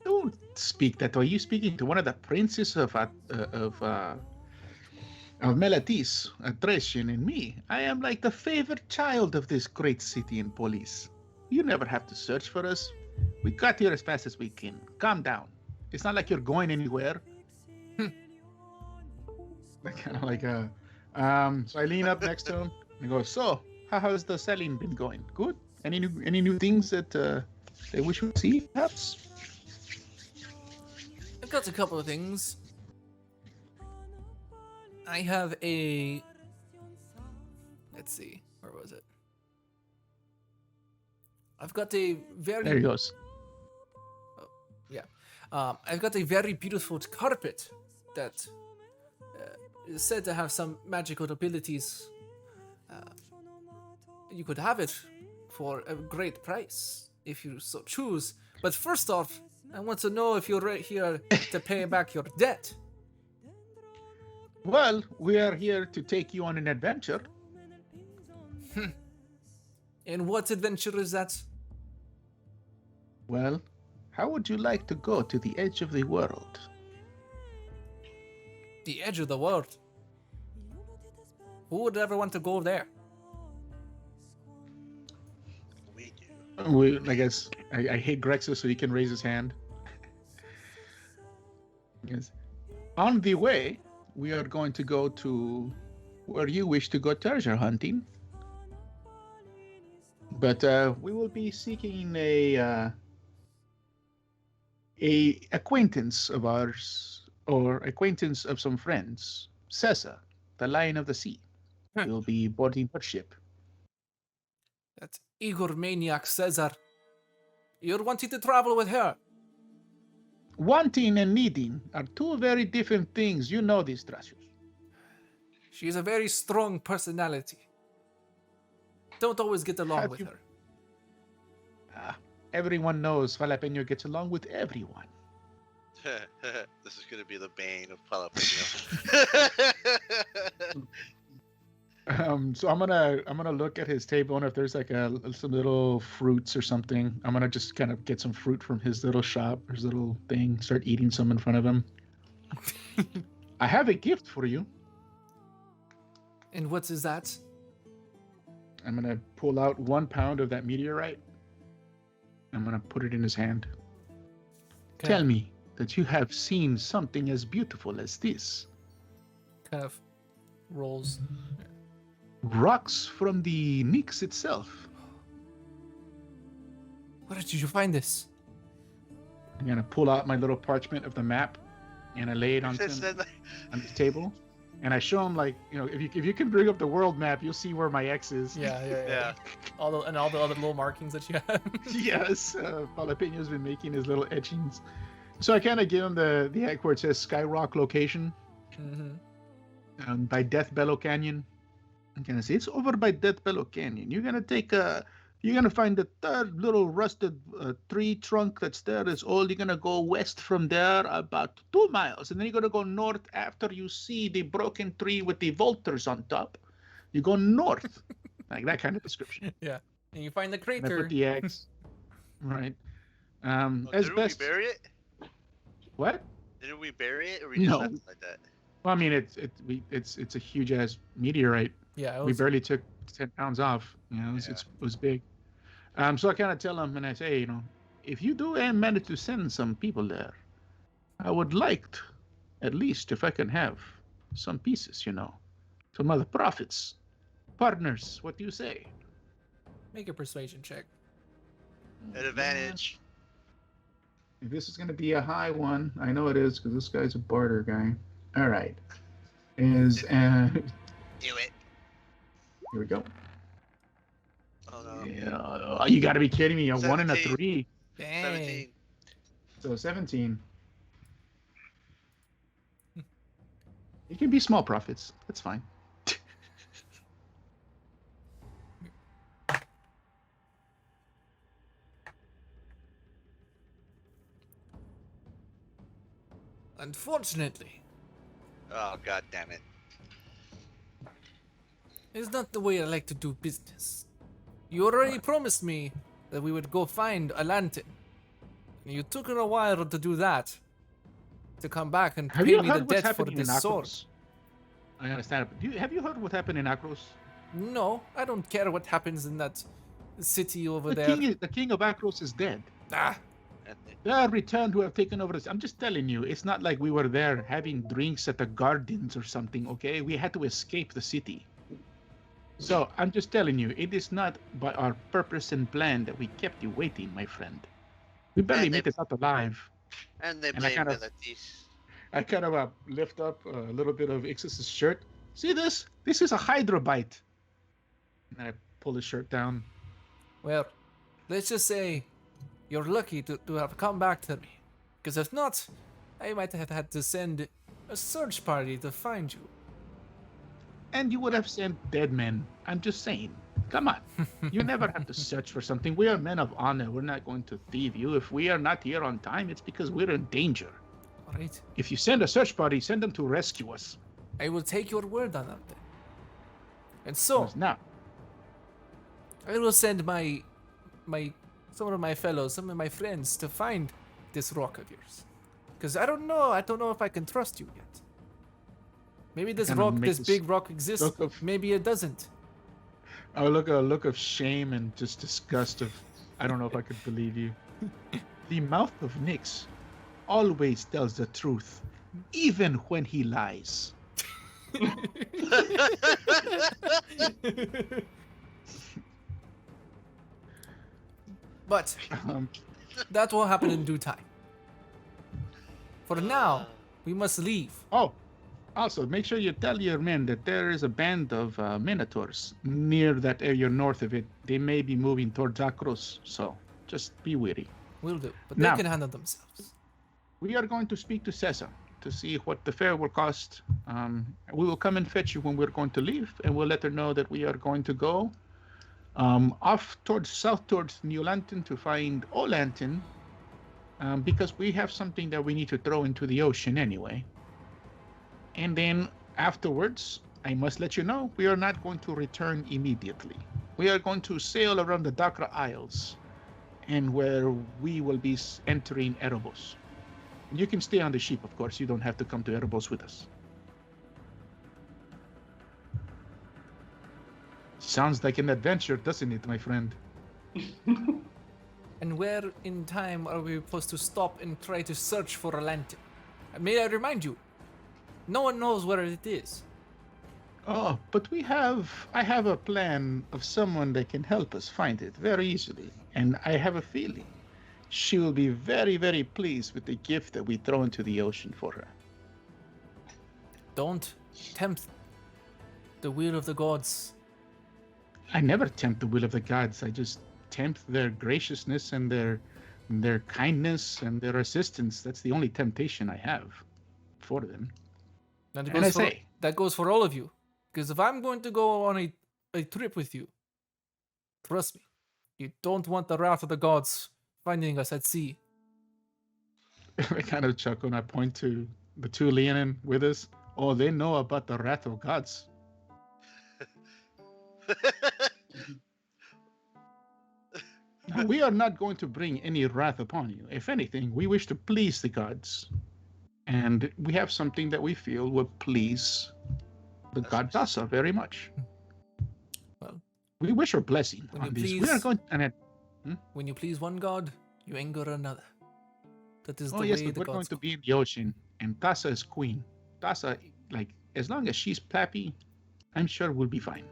Don't speak that way. You speaking to one of the princes of Melatis, Thracian, and me. I am like the favorite child of this great city and police. You never have to search for us. We got here as fast as we can. Calm down. It's not like you're going anywhere. Kind of like so I lean up next to him and go, so how's the selling been going? Good? Any new things that they wish we see, perhaps? I've got a couple of things. I have a... Let's see. Where was it? I've got a very... There he goes. I've got a very beautiful carpet that is said to have some magical abilities. You could have it for a great price if you so choose. But first off, I want to know if you're right here to pay back your debt. Well, we are here to take you on an adventure. And what adventure is that? Well, how would you like to go to the edge of the world? The edge of the world. Who would ever want to go there? We do. I guess I hate Grexus so he can raise his hand. Yes. On the way, we are going to go to where you wish to go treasure hunting. But we will be seeking a acquaintance of ours, or acquaintance of some friends. Cessa, the Lion of the Sea. We'll be boarding her ship. That Igor Maniac Caesar. You're wanting to travel with her. Wanting and needing are two very different things. You know this, Thrasius. She has a very strong personality. Don't always get along Have with you- her. Everyone knows Jalapeno gets along with everyone. This is gonna be the bane of Jalapeno. So I'm gonna look at his table, and if there's like some little fruits or something, I'm gonna just kind of get some fruit from his little shop, his little thing, start eating some in front of him. I have a gift for you. And what is that? I'm gonna pull out 1 pound of that meteorite. I'm gonna put it in his hand. Okay. Tell me that you have seen something as beautiful as this. Kind of rolls. Rocks from the Nyx itself. Where did you find this? I'm gonna pull out my little parchment of the map, and I lay it on Just said, the table, and I show him, like, you know, if you can bring up the world map, you'll see where my X is. yeah. All the other little markings that you have. Yes, Jalapeno's been making his little etchings. So I kind of give him the egg where it says Skyrock location, by Death Bellow Canyon. I'm gonna say it's over by Death Bellow Canyon. You're gonna find the third little rusted tree trunk that's there. It's old. You're gonna go west from there about 2 miles, and then you're gonna go north after you see the broken tree with the vultures on top. You go north, like that kind of description. Yeah. And you find the And I crater. put the eggs, right? Oh, As didn't best. we bury it? What? Didn't we bury it, or we just No. left it like that? Well, I mean, it's a huge ass meteorite. Yeah. It We was, barely took 10 pounds off. You know, it was big. So I kind of tell him, and I say, you know, if you do manage to send some people there, I would like, at least, if I can have some pieces, you know, some other profits, partners. What do you say? make a persuasion check. An advantage. If this is going to be a high one, I know it is because this guy's a barter guy. All right, is Do it. here we go. Oh no. Yeah, oh, you got to be kidding me! A 1 and a 17. 3, Dang. 17. so 17. It can be small profits. That's fine. Unfortunately, Oh god damn it. it's not the way I like to do business. You already promised me that we would go find a lantern. And you took a while to do that. To come back and Have pay you me the heard what's debt for happening in this sword. Akros? I understand. But have you heard what happened in Akros? No, I don't care what happens in that city over there. The king of Akros is dead. Ah, And There are returned who have taken over this. I'm just telling you, it's not like we were there having drinks at the gardens or something, okay? We had to escape the city. So I'm just telling you, it is not by our purpose and plan that we kept you waiting, my friend. We barely And they- made it out alive. And they And I blame kind of- Militis. I kind of lift up a little bit of Ixis's shirt. See this? This is a Hydra bite. And I pull his shirt down. well, let's just say you're lucky to have come back to me. Because if not, I might have had to send a search party to find you. And you would have sent dead men. I'm just saying. Come on. You never have to search for something. We are men of honor. We're not going to thieve you. If we are not here on time, it's because we're in danger. Alright? If you send a search party, send them to rescue us. I will take your word on that then. And so, Now, I will send some of my fellows, some of my friends to find this rock of yours. Because I don't know if I can trust you yet. Maybe this Kinda rock, make this this big rock exists. look of- Maybe it doesn't. a look of shame and just disgust of, I don't know if I could believe you. The mouth of Nyx always tells the truth, even when he lies. But Um, that will happen in due time. For now, we must leave. oh, also, make sure you tell your men that there is a band of minotaurs near that area north of it. They may be moving towards Akros, so just be wary. Will do. But Now- they can handle themselves. We are going to speak to Cesar to see what the fare will cost. We will come and fetch you when we're going to leave, and we'll let her know that we are going to go off south towards New Lantern to find O'Lantern, because we have something that we need to throw into the ocean anyway. And then afterwards, I must let you know, we are not going to return immediately. We are going to sail around the Dakra Isles, and where we will be entering Erebos. You can stay on the ship, of course. You don't have to come to Erebos with us. Sounds like an adventure, doesn't it, my friend? And where in time are we supposed to stop and try to search for a lantern? May I remind you, no one knows where it is. Oh, but I have a plan of someone that can help us find it very easily. And I have a feeling she will be very, very pleased with the gift that we throw into the ocean for her. Don't tempt the will of the gods. I never tempt the will of the gods. I just tempt their graciousness and their kindness and their assistance. That's the only temptation I have for them. And And I say, that goes for all of you. Because if I'm going to go on a trip with you, trust me, you don't want the wrath of the gods finding us at sea. I kind of chuckle and I point to the two Leonin with us. Oh, they know about the wrath of gods. We are not going to bring any wrath upon you. If anything, we wish to please the gods. And we have something that we feel will please the god Dasa very much. Well, we wish her blessing when on you this. please- We are going and When you please one god, you anger another. That is the oh way yes, the but we're gods going to go. be in the ocean, and Dasa is queen. Dasa, like, as long as she's Pappy, I'm sure we'll be fine.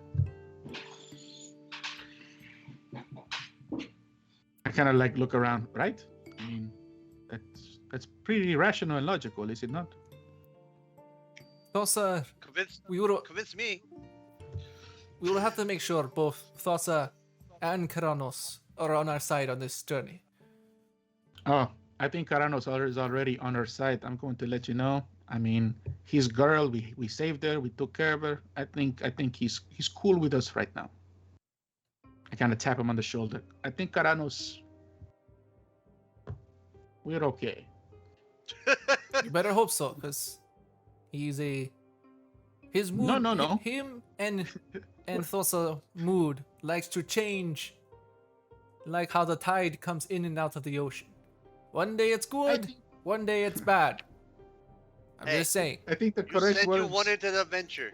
I kind of like look around, right? I mean, that's pretty rational and logical, is it not? Thosa, Convince me. we will have to make sure both Thosa and Karanos are on our side on this journey. Oh, I think Karanos is already on her side. I'm going to let you know. I mean, his girl, we saved her, we took care of her. I think he's cool with us right now. I kind of tap him on the shoulder. I think Karanos, we're okay. You better hope so, because his mood. No. Him and Thosa mood likes to change, like how the tide comes in and out of the ocean. One day it's good, one day it's bad. I'm Hey, just saying. I think the You correct said words. you wanted an adventure.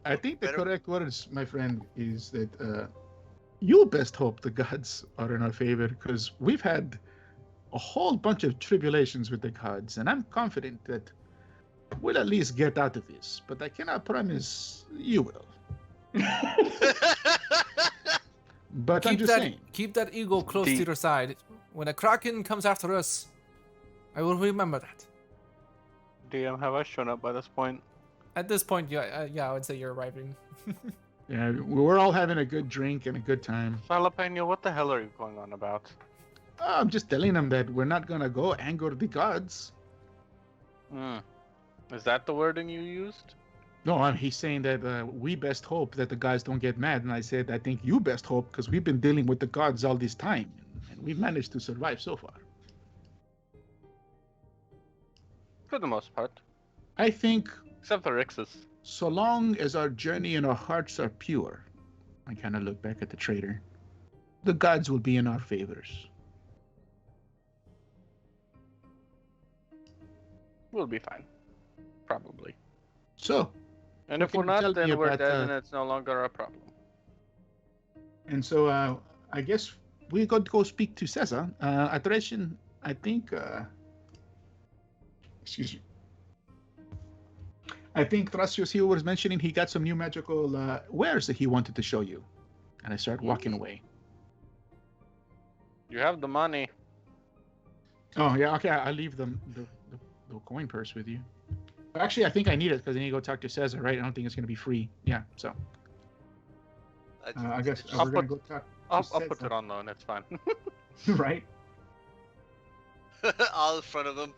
I think the Better- correct words, my friend, is that you best hope the gods are in our favor, because we've had a whole bunch of tribulations with the gods, and I'm confident that we'll at least get out of this. But I cannot promise you will. But I'm just saying. Keep that ego close to your side. When a kraken comes after us, I will remember that. DM, have I shown up by this point? At this point, yeah, I would say you're arriving. Yeah, we're all having a good drink and a good time. Jalapeno, what the hell are you going on about? I'm just telling them that we're not gonna go anger the gods. Is that the wording you used? No, he's saying that we best hope that the guys don't get mad. And I said, I think you best hope, because we've been dealing with the gods all this time. And we've managed to survive so far. For the most part. I think Except for Rix's. so long as our journey and our hearts are pure, I kind of look back at the trader, the gods will be in our favors. We'll be fine. Probably. So, And What if we're can you tell not, then me we're about, dead and it's no longer a problem. and so I guess we got to go speak to Cesar. Attrition, I think, excuse me. I think Thrasios here was mentioning he got some new magical wares that he wanted to show you. And I start walking away. You have the money. Oh, yeah, okay, I'll leave the coin purse with you. Actually, I think I need it because I need to go talk to Cesar, right? I don't think it's going to be free. Yeah, so I guess I'll we're going to go talk I'll to put Cesar. it on loan, it's fine. Right? all in front of him.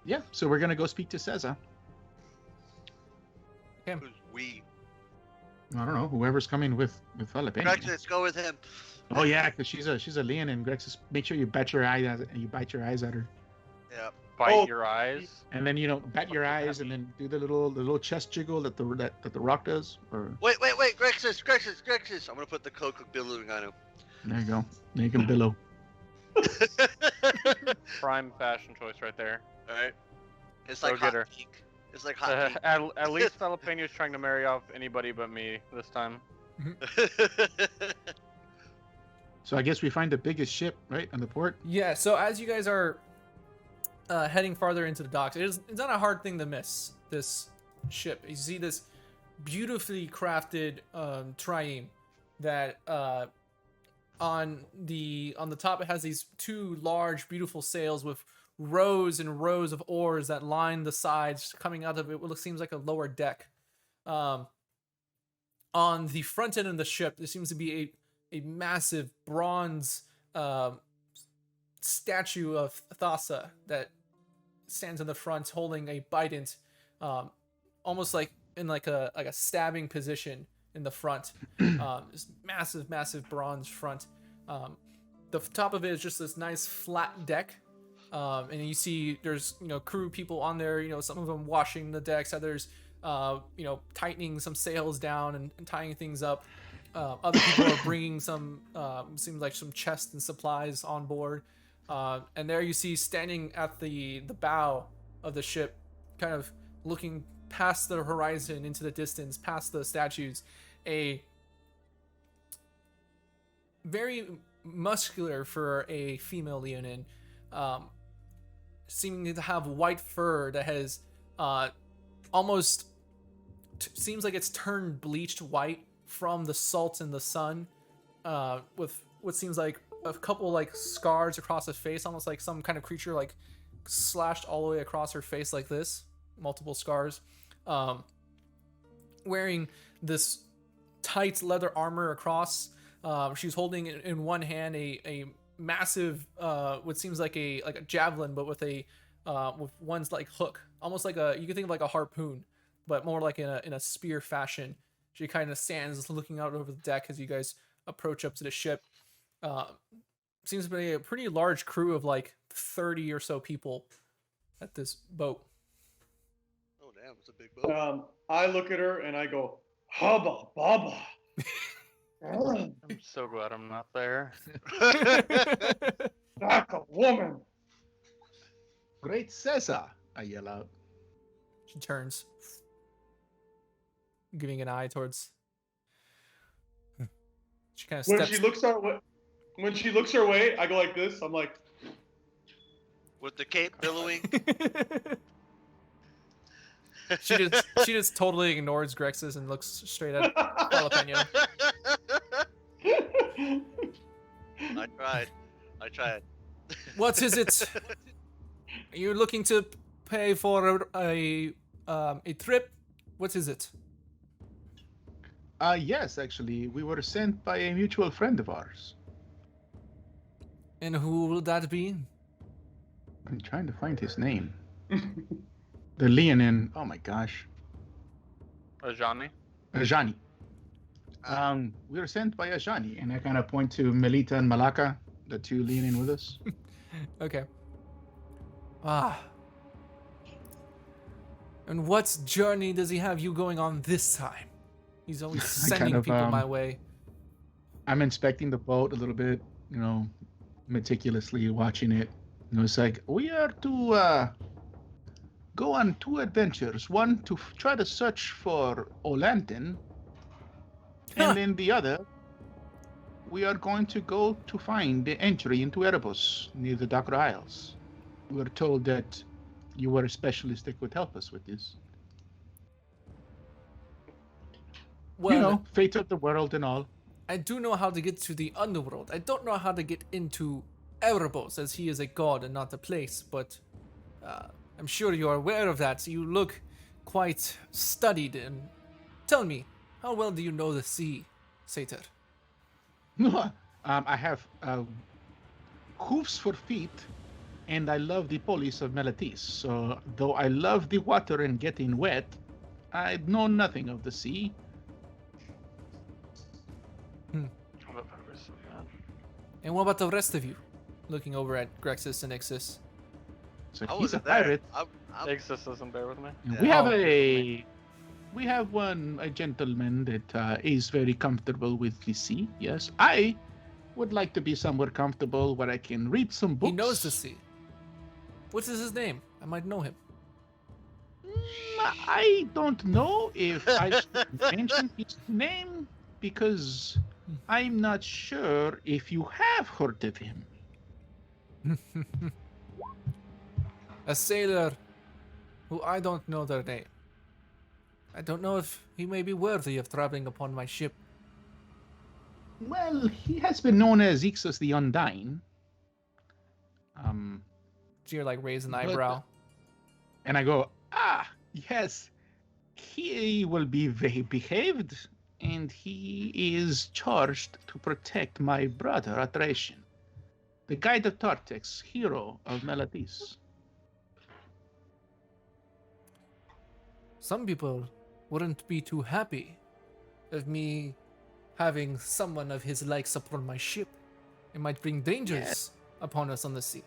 Yeah, so we're going to go speak to Cesar. Who's we? I don't know, whoever's coming with Jalapeno. Rex, let's go with him. Oh yeah, because she's a Leon, and Greg says, make sure you bat your eyes at her, Yeah. Bite your eyes. and then bat your eyes, and then do the little chest jiggle that the rock does. Or Wait, Grexus. I'm gonna put the coke billowing on him. there you go, make him billow. Prime fashion choice right there. Alright. It's Go like get hot her. pink. It's like hot pink. At least Jalapeno's trying to marry off anybody but me this time. So I guess we find the biggest ship, right, on the port. Yeah, so as you guys are heading farther into the docks, it's not a hard thing to miss this ship. You see this beautifully crafted trieme that on the top it has these two large beautiful sails with rows and rows of oars that line the sides coming out of it. What seems like a lower deck. On the front end of the ship, there seems to be a massive bronze statue of Thassa that stands in the front holding a bident, almost like in like a stabbing position in the front. This massive bronze front. The top of it is just this nice flat deck, and you see there's crew people on there. Some of them washing the decks, others tightening some sails down and tying things up. Other people are bringing some seems like some chests and supplies on board. And there you see, standing at the bow of the ship, kind of looking past the horizon into the distance, past the statues, a very muscular for a female Leonin, seeming to have white fur that has almost seems like it's turned bleached white from the salt in the sun, with what seems like a couple like scars across the face, almost like some kind of creature like slashed all the way across her face like this, multiple scars. Wearing this tight leather armor across. She's holding in one hand a massive what seems like a javelin, but with one's like hook, almost like you can think of like a harpoon, but more like in a spear fashion. She kind of stands looking out over the deck as you guys approach up to the ship. Seems to be a pretty large crew of like 30 or so people at this boat. Oh damn, it's a big boat. I look at her and I go, Hubba Bubba. I'm so glad I'm not there. That's a woman. Great Caesar, I yell out. She turns, giving an eye towards. She kind of steps. When she looks her way, I go like this. I'm like, With the cape billowing. she just totally ignores Grexus and looks straight at Jalapeno. I tried. What is it? Are you looking to pay for a trip? What is it? Yes, actually, we were sent by a mutual friend of ours. And who will that be? I'm trying to find his name. The Leonin. Oh my gosh. Ajani? Ajani. We were sent by Ajani, and I kind of point to Melita and Malaka, the two Leonin with us. Okay. And what journey does he have you going on this time? He's always sending people my way. I'm inspecting the boat a little bit, meticulously watching it. It's like, we are to go on two adventures. One to try to search for Olantin, and then the other, we are going to go to find the entry into Erebus near the Dark Isles. We were told that you were a specialist that could help us with this. Well, fate of the world and all. I do know how to get to the underworld. I don't know how to get into Erebos, as he is a god and not a place, but I'm sure you are aware of that. You look quite studied. And tell me, how well do you know the sea, Satyr? I have hoofs for feet, and I love the police of Melatis. So, though I love the water and getting wet, I know nothing of the sea. And what about the rest of you? Looking over at Grexus and Ixis. So I he's a wasn't there. pirate. Ixis isn't there with me. And we have a gentleman that is very comfortable with the sea. Yes, I would like to be somewhere comfortable where I can read some books. He knows the sea. What is his name? I might know him. I don't know if I should mention his name because I'm not sure if you have heard of him. A sailor who I don't know their name. I don't know if he may be worthy of traveling upon my ship. Well, he has been known as Ixos the Undying. So you're like raising an But- eyebrow. And I go, yes, he will be very behaved, and he is charged to protect my brother Atration, the guide of Tartex, hero of Melatis. Some people wouldn't be too happy of me having someone of his likes upon my ship. It might bring dangers upon us on the sea.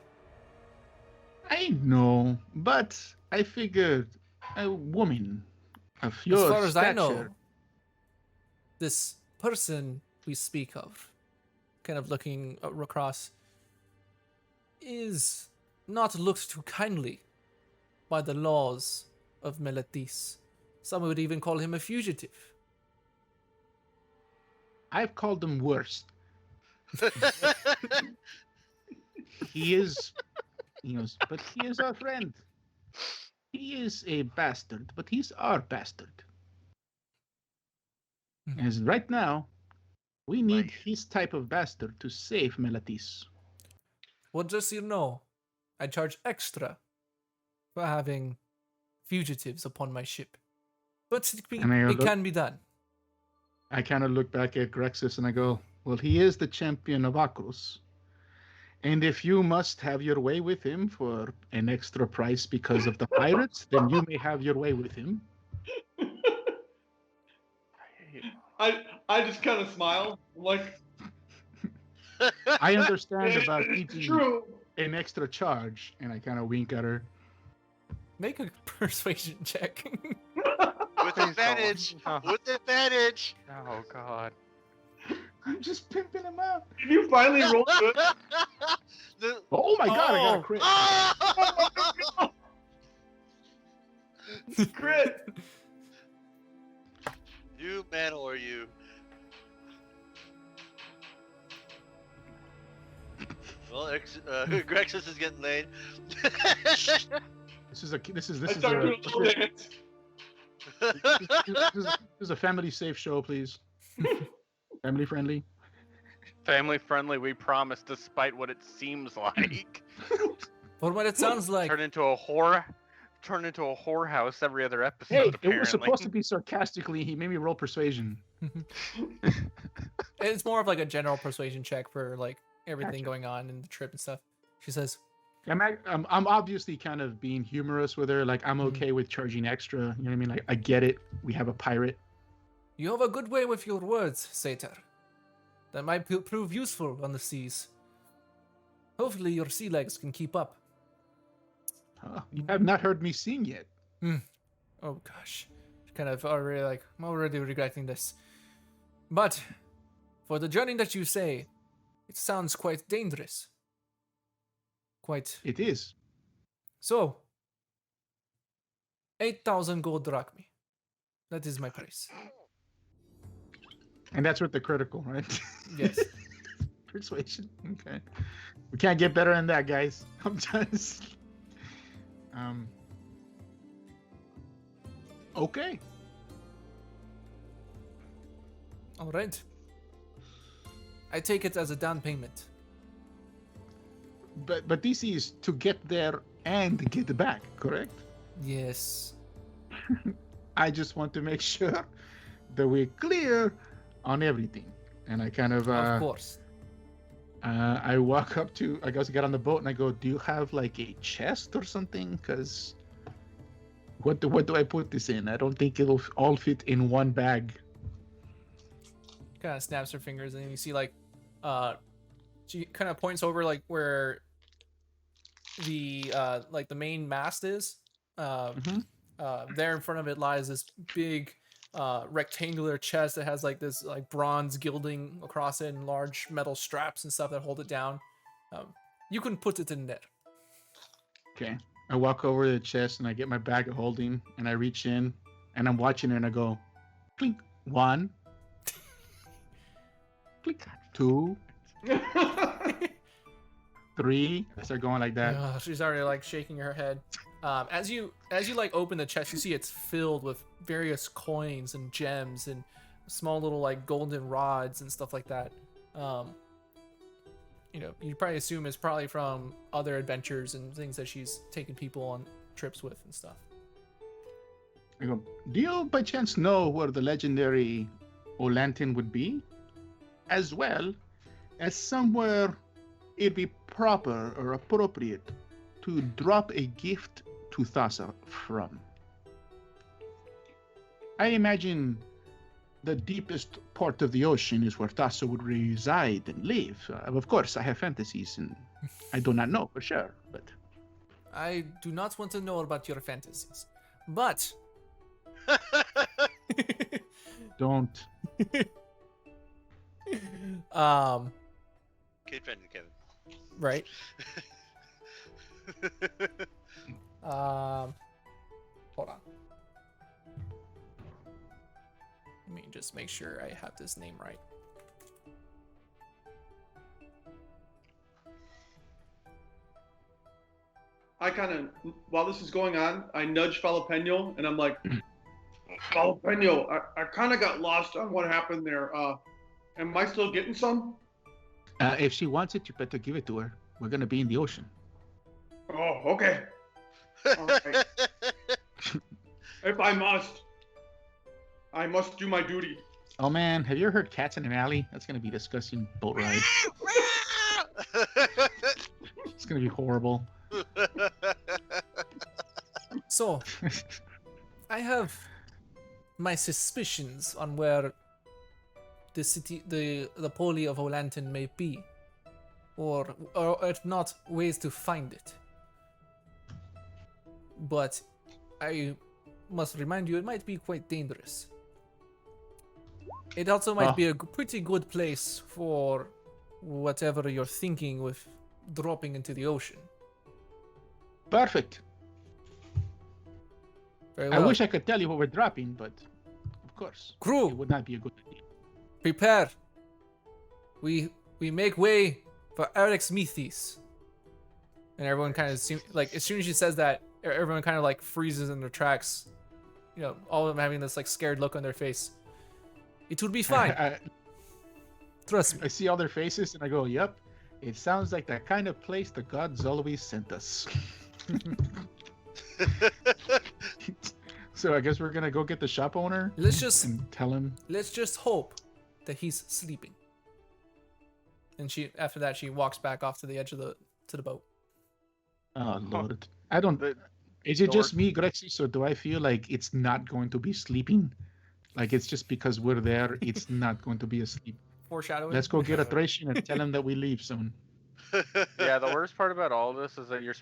I know, but I figured a woman of your As far as I know, stature- this person we speak of, kind of looking across, is not looked too kindly by the laws of Melatis. Some would even call him a fugitive. I've called him worse. He is, but he is our friend. He is a bastard, but he's our bastard. Mhm. As right now, we need Right. his type of bastard to save Melatis. Well, just so you know, I charge extra for having fugitives upon my ship. But And I it look- can be done. I kind of look back at Grexis and I go, well, he is the champion of Akrus. And if you must have your way with him for an extra price because of the pirates, then you may have your way with him. I just kind of smile, like, I understand about it's keeping true. an extra charge, and I kind of wink at her. Make a persuasion check. With advantage. With advantage. Oh god. I'm just pimping him out. Did you finally roll good? The- Oh my god, I got a Oh. crit. Oh! Crit. You man or you? Well, Grexus is getting laid. This is a I started doing a little dance. this is a family safe show, please. Family friendly. Family friendly, we promise, despite what it seems like. For what it sounds like, Turn into a whorehouse every other episode. Hey, apparently. it was supposed to be sarcastically. He made me roll persuasion. it's more of like a general persuasion check for like everything Gotcha. going on in the trip and stuff. She says, I'm obviously kind of being humorous with her. Like, I'm okay with charging extra. You know what I mean? Like, I get it. We have a pirate. "You have a good way with your words, Satyr. That might prove useful on the seas. Hopefully your sea legs can keep up." Huh, you have not heard me sing yet. Oh gosh, kind of already like I'm already regretting this. But for the journey that you say, it sounds quite dangerous. Quite It is. so. 8,000 gold drachmi. That is my price. And that's with the critical, right? Yes. Persuasion. Okay. We can't get better than that, guys. I'm just. Okay. All right. I take it as a down payment. But this is to get there and get back, correct? Yes. I just want to make sure that we're clear on everything. And I kind of Of course. I walk up to, I guess I get on the boat and I go, do you have like a chest or something? Because what do I put this in? I don't think it'll all fit in one bag. Kind of snaps her fingers, and you see like, she kind of points over like where the like the main mast is. Mhm. There in front of it lies this big rectangular chest that has like this like bronze gilding across it and large metal straps and stuff that hold it down. You can put it in there. Okay. I walk over to the chest and I get my bag of holding and I reach in and I'm watching it and I go, clink, 1, clink, 2, 3. I start going like that. She's already like shaking her head. As you like open the chest, you see it's filled with various coins and gems and small little like golden rods and stuff like that. You probably assume it's probably from other adventures and things that she's taken people on trips with and stuff. I go, do you by chance know where the legendary Olantin would be? As well as somewhere it'd be proper or appropriate to drop a gift to Thassa from. I imagine the deepest part of the ocean is where Thassa would reside and live. Of course, I have fantasies and I do not know for sure, but... I do not want to know about your fantasies, but... Don't. Kid friendly, Kevin. Right. Hold on. Let me just make sure I have this name right. I kind of, while this is going on, I nudge Jalapeno and I'm like, Jalapeno, I kind of got lost on what happened there. Am I still getting some? If she wants it, you better give it to her. We're gonna be in the ocean. Oh, okay. All right. If I must do my duty. Oh man, have you ever heard Cats in an Alley? That's gonna be a disgusting boat ride. It's gonna be horrible. So, I have my suspicions on where the city, the Poli of Olantin may be, or if not, ways to find it. But I must remind you, it might be quite dangerous. It also might be a pretty good place for whatever you're thinking with dropping into the ocean. Perfect. Very I well. wish I could tell you what we're dropping, but of course, Crew, it would not be a good idea. prepare. We make way for Eric's Methys. And everyone kind of like, as soon as she says that, everyone kind of like freezes in their tracks. You know, all of them having this like scared look on their face. It will be fine. Trust me. I see all their faces and I go, yep, it sounds like the kind of place the gods always sent us. So I guess we're gonna go get the shop owner and tell him. Let's just hope that he's sleeping. And after that she walks back off to the edge of the boat. Oh Lord, I don't. Is it just me, Grexis, or do I feel like it's not going to be sleeping? Like it's just because we're there, it's not going to be asleep. Foreshadowing. Let's go get a Thracian and tell him that we leave soon. Yeah, the worst part about all this is that you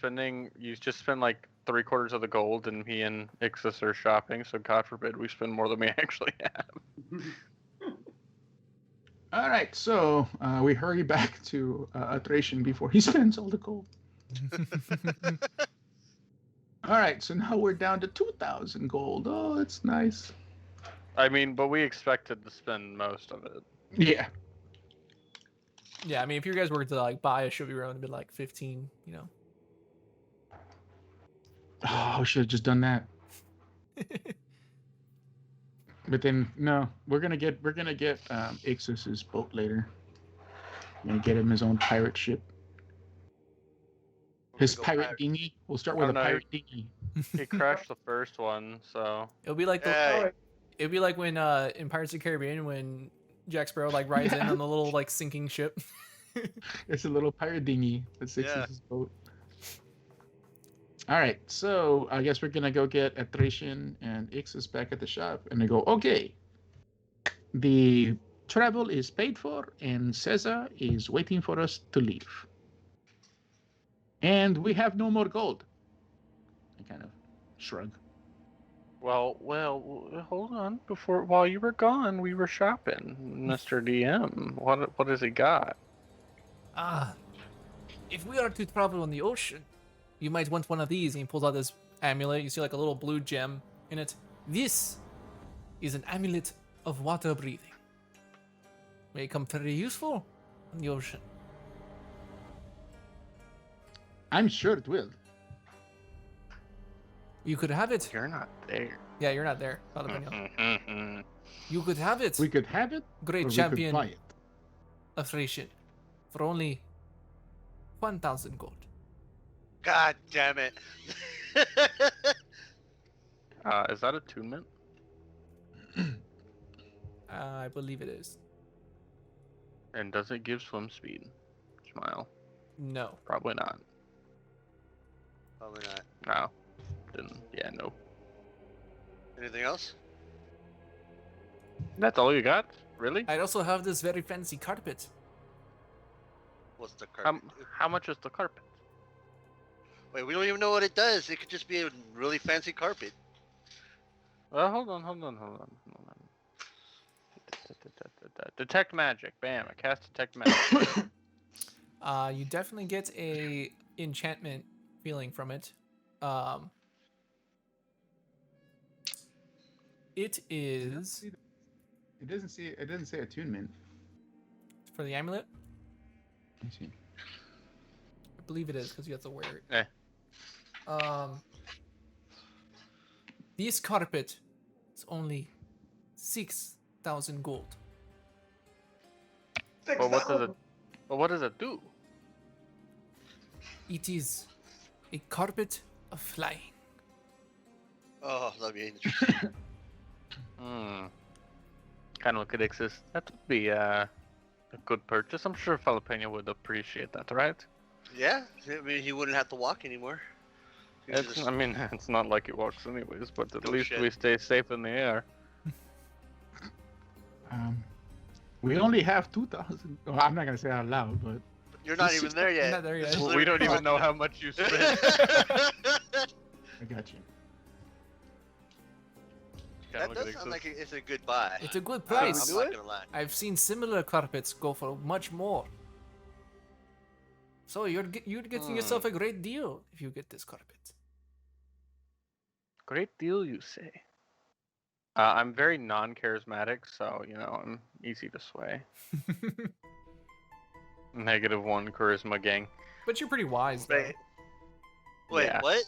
just spend like 3/4 of the gold, and me and Ixis are shopping. So God forbid we spend more than we actually have. All right, so we hurry back to a Thracian before he spends all the gold. All right, so now we're down to 2,000 gold. Oh, that's nice. I mean, but we expected to spend most of it. Yeah. Yeah, I mean, if you guys were to like buy a Shobi Road, it'd be like 15, you know. Oh, I should have just done that. But then no, we're gonna get Ixis's boat later. We're gonna get him his own pirate ship. His pirate dinghy. We'll start with a pirate dinghy. He crashed the first one, so It'll be like it'd be like when in Pirates of the Caribbean when Jack Sparrow like rides in on the little like sinking ship. It's a little pirate dinghy. That's Ixis's boat. All right, so I guess we're gonna go get a Thracian and Ixis back at the shop, and they go, okay. The travel is paid for, and Caesar is waiting for us to leave. And we have no more gold. I kind of shrug. Hold on. While you were gone, we were shopping, Mr. DM. What has he got? Ah, if we are to travel on the ocean, you might want one of these. And he pulls out this amulet. You see like a little blue gem in it. This is an amulet of water breathing. May come very useful on the ocean. I'm sure it will. You could have it. You're not there. Yeah, you're not there. Jalapeno. You could have it. We could have it, or Great we could champion buy it. of Thracian for only 1,000 gold. God damn it. Is that attunement? I believe it is. And does it give swim speed? Smile. No. Probably not. Probably not. No. Didn't. Yeah, no. Anything else? That's all you got? Really? I'd also have this very fancy carpet. What's the carpet? How much is the carpet? Wait, we don't even know what it does. It could just be a really fancy carpet. Well, hold on. Detect magic. Bam! I cast detect magic. You definitely get a enchantment feeling from it. It is It doesn't say attunement. for the amulet. Let me see. I believe it is because you have to wear it. Eh. This carpet is only 6,000 gold. Well, what does it do? It is a carpet of flying. Oh, that'd be interesting. Kind of could exist. That would be a good purchase. I'm sure Jalapeno would appreciate that, right? Yeah, I mean, he wouldn't have to walk anymore. He could just- I mean, it's not like it works anyways, but at No least shit. we stay safe in the air. We only have 2,000. Well, I'm not gonna say it out loud, but You're not even there yet. Not there yet. This is We don't literally even know how much you spent. I got you. That does sound like it's a good buy. It's a good I'm price. not gonna lie. I've seen similar carpets go for much more. So you're getting yourself a great deal if you get this carpet. Great deal, you say. I'm very non-charismatic, so I'm easy to sway. -1 charisma gang. But you're pretty wise, though. Wait, Yeah. what?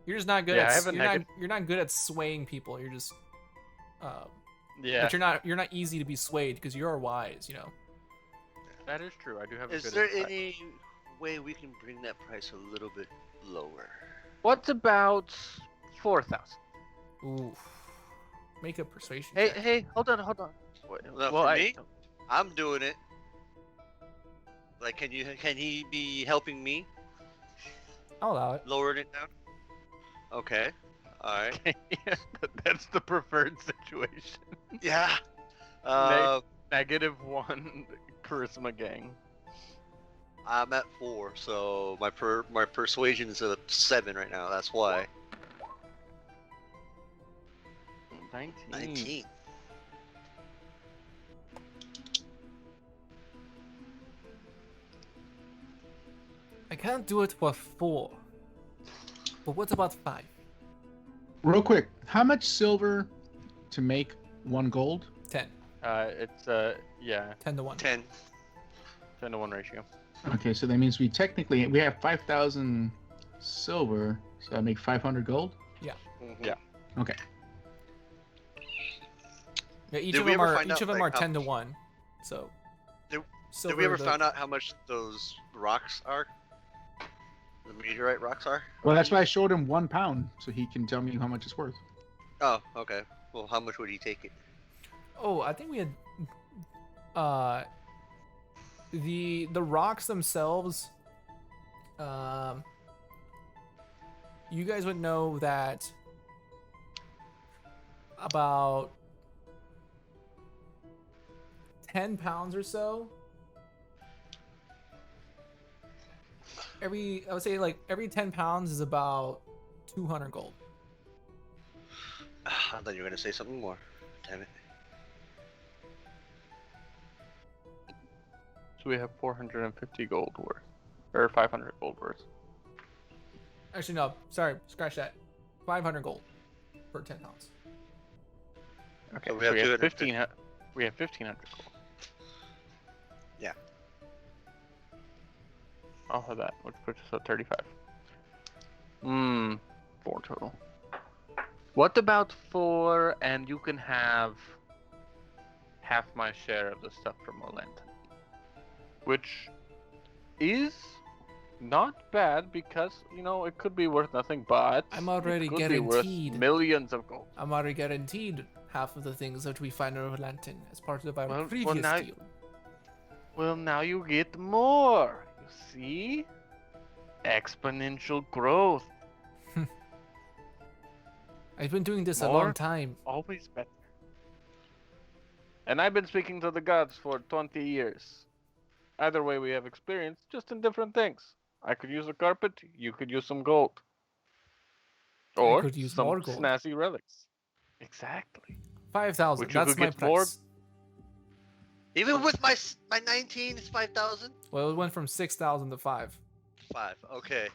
You're just not good Yeah, I at have a you're not good at swaying people. You're just Yeah, but you're not easy to be swayed because you're wise, you know. that is true. I do have a Is good there insight. any way we can bring that price a little bit lower? What's about 4,000? Ooh. Make a persuasion check. Hey, hold on. No, for me? I'm doing it. Like, can he be helping me I'll allow it. lowering it down? Okay. All right. Yeah, that's the preferred situation. Yeah. -1 charisma gang. I'm at 4, so my persuasion is a 7 right now. That's why. 19. I can't do it for 4. But what about 5? Real quick, how much silver to make 1 gold? 10. It's 10 to 1. 10. 10-to-1 ratio. Okay, so that means we have 5,000 silver, so I make 500 gold. Mhm. Yeah. Okay. Yeah, each Did of we them ever are find out, are like, 10 to 1. So Did silver, we ever the- find out how much those rocks are? The meteorite rocks are? Well, that's why I showed him 1 pound, so he can tell me how much it's worth. Oh, okay. Well, how much would he take it? Oh, I think we had the rocks themselves. You guys would know that about 10 pounds or so. I would say like every 10 pounds is about 200 gold. I thought you were gonna say something more. Damn it. So we have 450 gold worth, or 500 gold worth. Actually, no. Sorry, scratch that. 500 gold for 10 pounds. Okay, So so we have we have 250. 1500. We have 1500 gold. Yeah. Off of that, which puts us at 35. 4 total. What about 4, and you can have half my share of the stuff from Orlando, which is not bad because it could be worth nothing, but I'm already it could be worth guaranteed. millions of gold. I'm already guaranteed half of the things that we find in Orlanton as part of our Well, previous now- deal. Well, now you get more. You see, exponential growth, I've been doing this a More? long time. always better. And I've been speaking to the gods for 20 years. Either way, we have experience, just in different things. I could use a carpet, you could use some gold. Or could use some more gold. snazzy relics. Exactly. 5,000. Which you That's could my get more- price. Even with my 19, it's 5,000. Well, it went from 6,000 to 5. 5. Okay.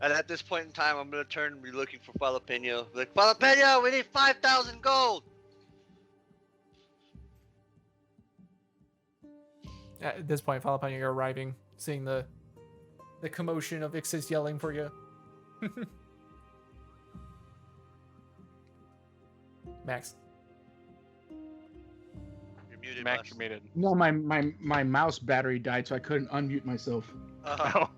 And at this point in time, I'm gonna turn and be looking for Jalapeno. Like, Jalapeno, we need 5,000 gold. At this point, Jalapeno, you're arriving, seeing the commotion of Ixis yelling for you. Max. You're muted, Max, Bus. you made it. No, my mouse battery died, so I couldn't unmute myself. Oh,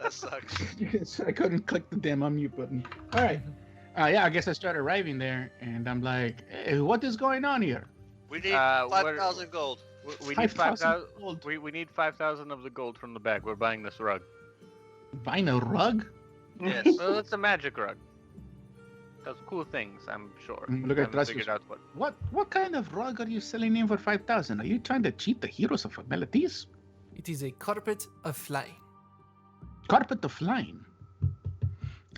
that sucks. So I couldn't click the damn unmute button. All right. Yeah, I guess I started arriving there, and I'm like, hey, what is going on here? We need what- 5,000 gold. We need 5,000. gold. We need 5,000 of the gold from the bag. We're buying this rug. Buying a rug? Yes. Well, it's a magic rug. Does cool things, I'm sure. Look at Haven't Rasmus. figured out what. What kind of rug are you selling in for 5,000? Are you trying to cheat the heroes of Melodies? It is a carpet of flying. Carpet of line.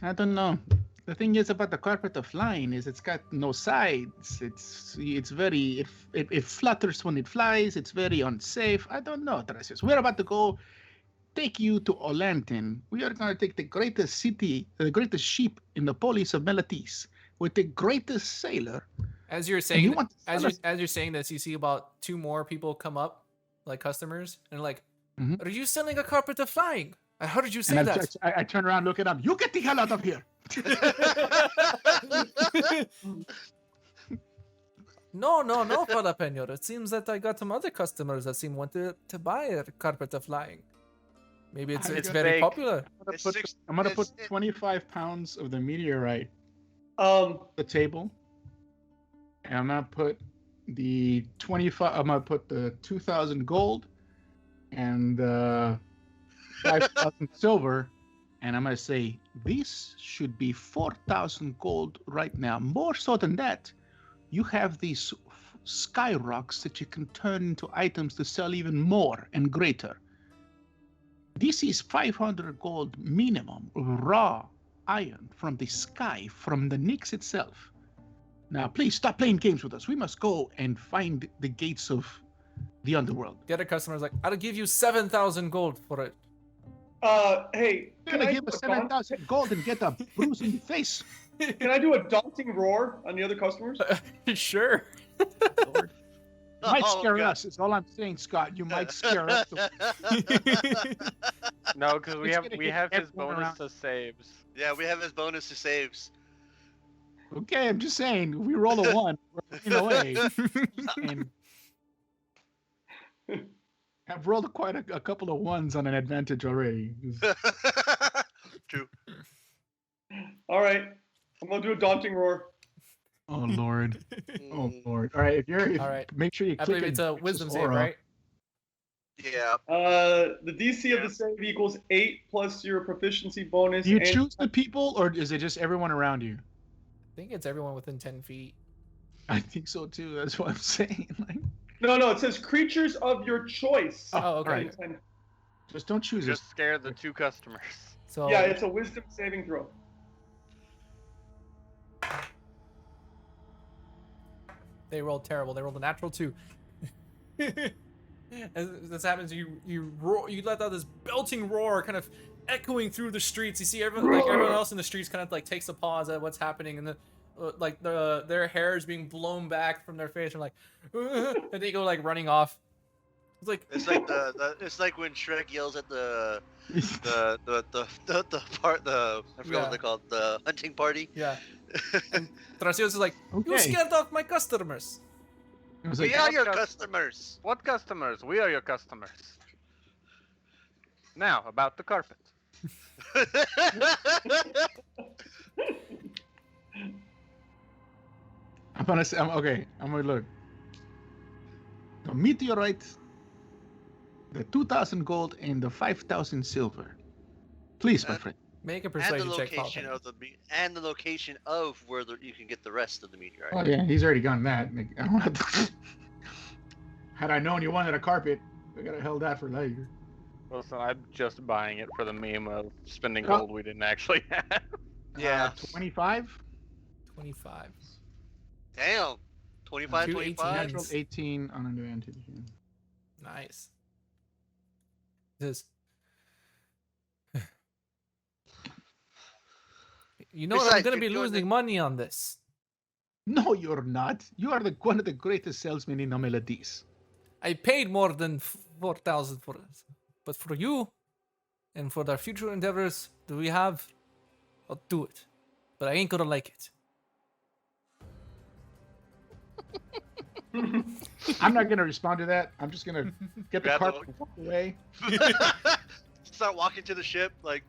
I don't know. The thing is about the carpet of line is it's got no sides. It's very it flutters when it flies. It's very unsafe. I don't know, Tarasius. We're about to go take you to Olanton. We are going to take the greatest city, the greatest ship in the polis of Melatis, with the greatest sailor. As you're And saying, you want to as sell you're saying this, you see about 2 more people come up, like customers, and like, Mhm. "Are you selling a carpet of flying? I heard you say and that." I turn around, look at him. You get the hell out of here. No, Jalapeno. It seems that I got some other customers that seem wanted to buy a carpet of flying. Maybe it's I it's got very fake. popular. It's I'm gonna put it's- 25 pounds of the meteorite Um, on the table, and I'm gonna put the 25. I'm gonna put the 2,000 gold and 5,000 silver, and I'm gonna say this should be 4,000 gold right now. More so than that, you have these sky rocks that you can turn into items to sell even more and greater. This is 500 gold minimum raw iron from the sky, from the Nyx itself. Now, please stop playing games with us. We must go and find the gates of the underworld. The other customer's like, "I'll give you 7,000 gold for it." hey, You're gonna give us 7,000 gold and get a bruise in the face. can I do a daunting roar on the other customers? Sure. Lord. You might Oh, scare God. us, is all I'm saying, Scott. You might scare us. No, because It's gonna we hit have his everyone bonus around. to saves. Yeah, we have his bonus to saves. Okay, I'm just saying, if we roll a 1, we're in a way. And I've rolled quite a couple of 1s on an advantage already. True. All right, I'm gonna do a daunting roar. Oh Lord. Oh Mm, Lord. All right, All right. make sure you I click believe it's a Nyx's wisdom save, aura. right? Yeah. The DC of the save equals 8 plus your proficiency bonus. Do you and- choose the people, or is it just everyone around you? I think it's everyone within 10 feet. I think so too. That's what I'm saying. Like, No, it says creatures of your choice. Oh, okay. right. And- just don't choose Just us. scare the 2 customers. So yeah, it's a wisdom saving throw. They rolled terrible. They rolled a natural 2. As this happens, you roar, you let out this belting roar, kind of echoing through the streets. You see everyone else in the streets kind of like takes a pause at what's happening, and their hair is being blown back from their face, and like, and they go like running off. It's like it's like when Shrek yells at the I forgot what they call it, the hunting party. Yeah. And Trasios is like, you Okay. scared off my customers. It was We like, are your What customers. What customers? We are your customers. Now, about the carpet. I'm gonna say, okay. I'm gonna look. The meteorite, the 2,000 gold, and the 5,000 silver. Please, my friend. Make a and the persuasion check. location Paul. of the location of where you can get the rest of the meteorite. Oh yeah, he's already gotten that. I don't have to... Had I known you wanted a carpet, I gotta held that for later. Listen, I'm just buying it for the meme of spending Oh. gold we didn't actually have. Yeah. 25. 25. Damn. 25, 2 25. Natural 18 on an advantage. Nice. This. You know what? I'm Besides, gonna be you're doing losing money on this. No, you're not. You are one of the greatest salesmen in Omeladis. I paid more than 4,000 for this, but for you, and for the future endeavors that we have, I'll do it. But I ain't gonna like it. I'm not gonna respond to that. I'm just gonna get the Grab the- carpet and walk away. Start walking to the ship, like.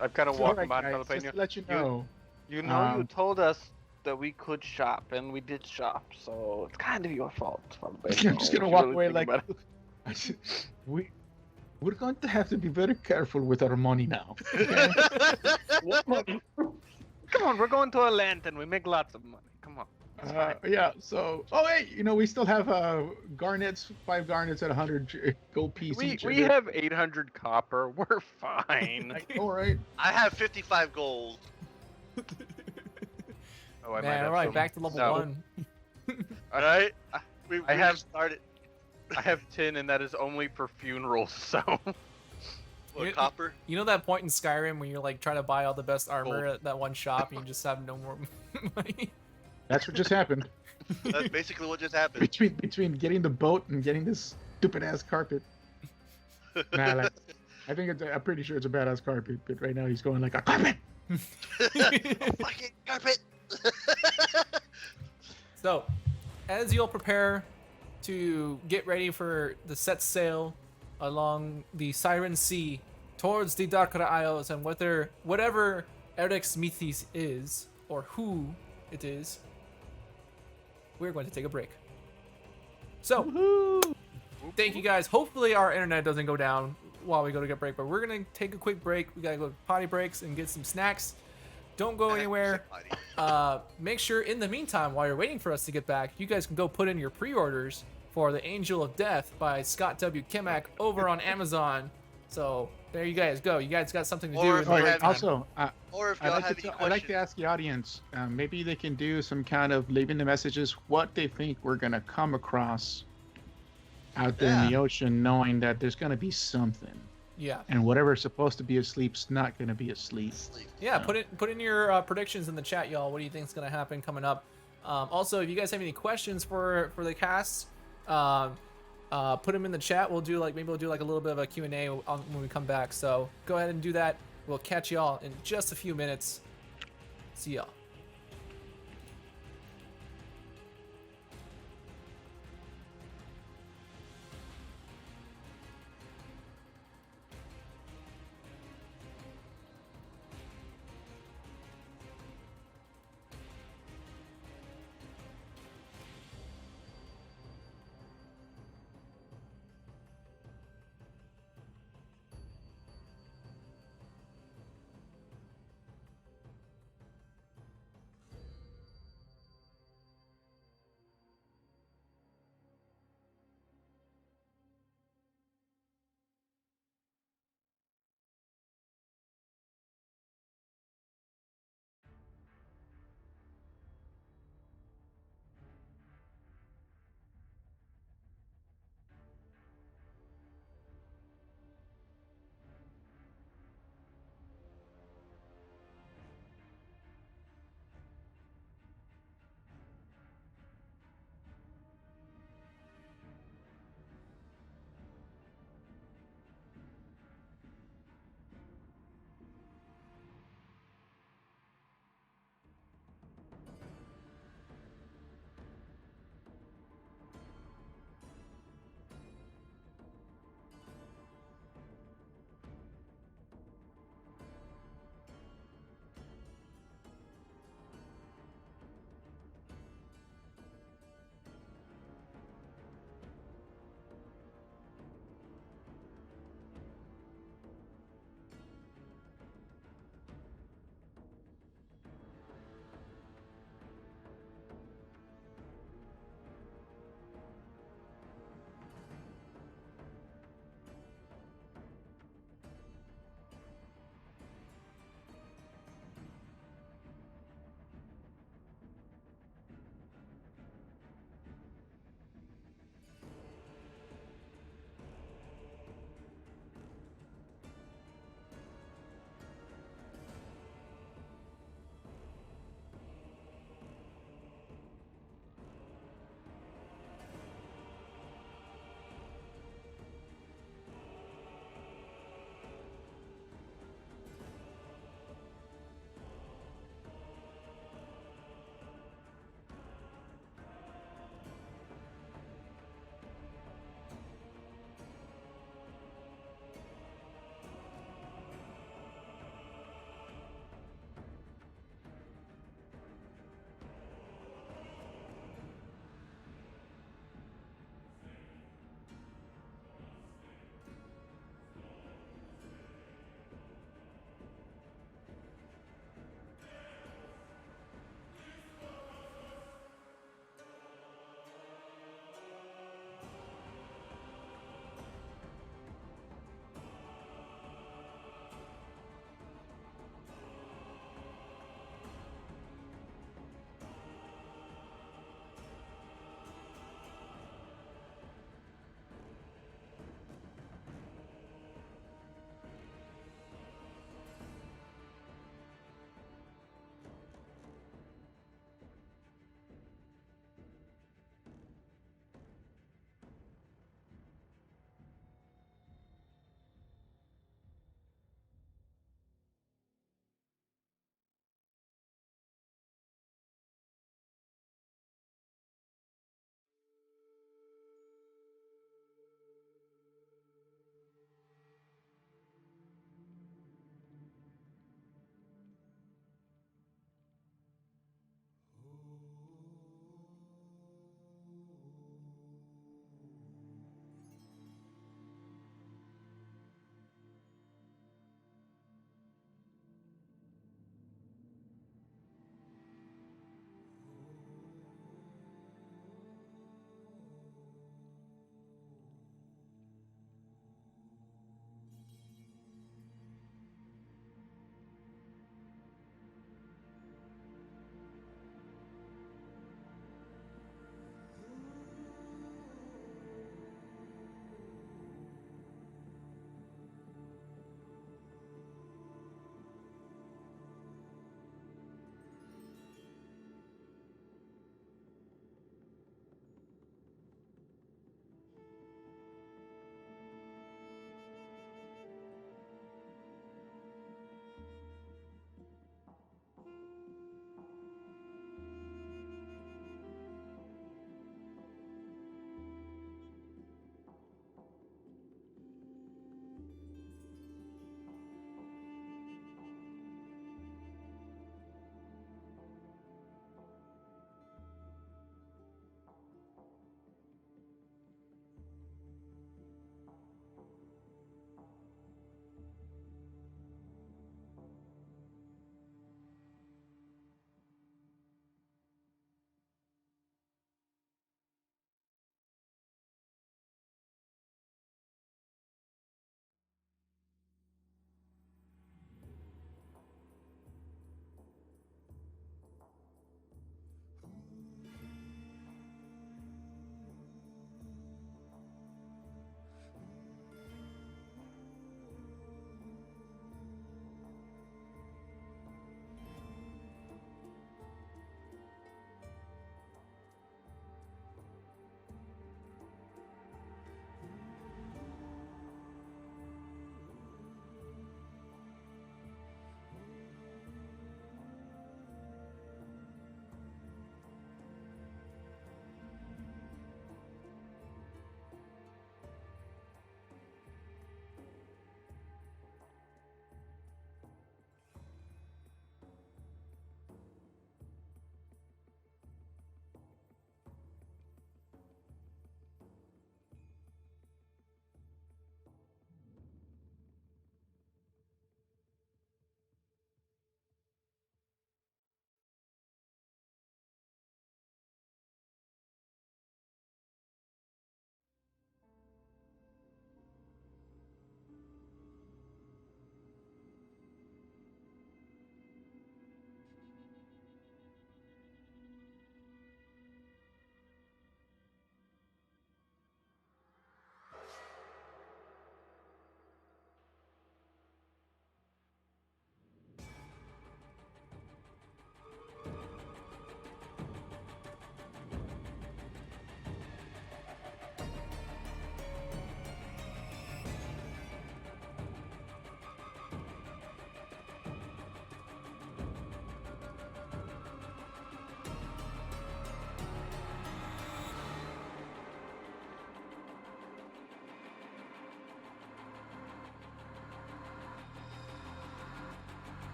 I've kind of So, walked alright, by guys, Jalapeno. just to let you know. You know, you Um, told us that we could shop, and we did shop, so it's kind of your fault. I'm just gonna walk away like we're going to have to be very careful with our money now. Okay? What money? Come on, we're going to a lantern. We make lots of money. Come on. It's fine. Yeah. So, oh hey, we still have garnets, 5 garnets at 100 gold piece We each. have 800 copper. We're fine. All right. I have 55 gold. Oh, I might Man, have alright, some- back to level no. 1. Alright? We I have- just started. I have 10, and that is only for funerals. So What, You- copper? You know that point in Skyrim when you're like trying to buy all the best armor at that one shop and you just have no more money? That's what just happened. That's basically what just happened. Between getting the boat and getting this stupid ass carpet. Nah, I think I'm pretty sure it's a badass carpet, but right now he's going like a carpet. Fucking carpet! So, as you'll prepare to get ready for the set sail along the Siren Sea towards the Darkra Isles and whatever Erex Mythis is, or who it is, we're going to take a break. So, Woohoo! thank you guys. Hopefully our internet doesn't go down while we go to get a break, but we're going to take a quick break. We got to go to potty breaks and get some snacks. Don't go anywhere. Make sure in the meantime, while you're waiting for us to get back, you guys can go put in your pre-orders for The Angel of Death by Scott W. Kimack over on Amazon. So there you guys go. You guys got something to do. Or in if the you break have- time. Also, Or if I'd y'all like, have to, any I'd like questions. to ask the audience, maybe they can do some kind of leave in the messages what they think we're going to come across out there in the ocean, knowing that there's going to be something. Yeah. And whatever's supposed to be asleep's not going to be asleep. Yeah, put in your predictions in the chat, y'all. What do you think is gonna happen coming up? Also, if you guys have any questions for the cast, put them in the chat. We'll do like a little bit of a Q&A when we come back. So go ahead and do that. We'll catch y'all in just a few minutes. See y'all.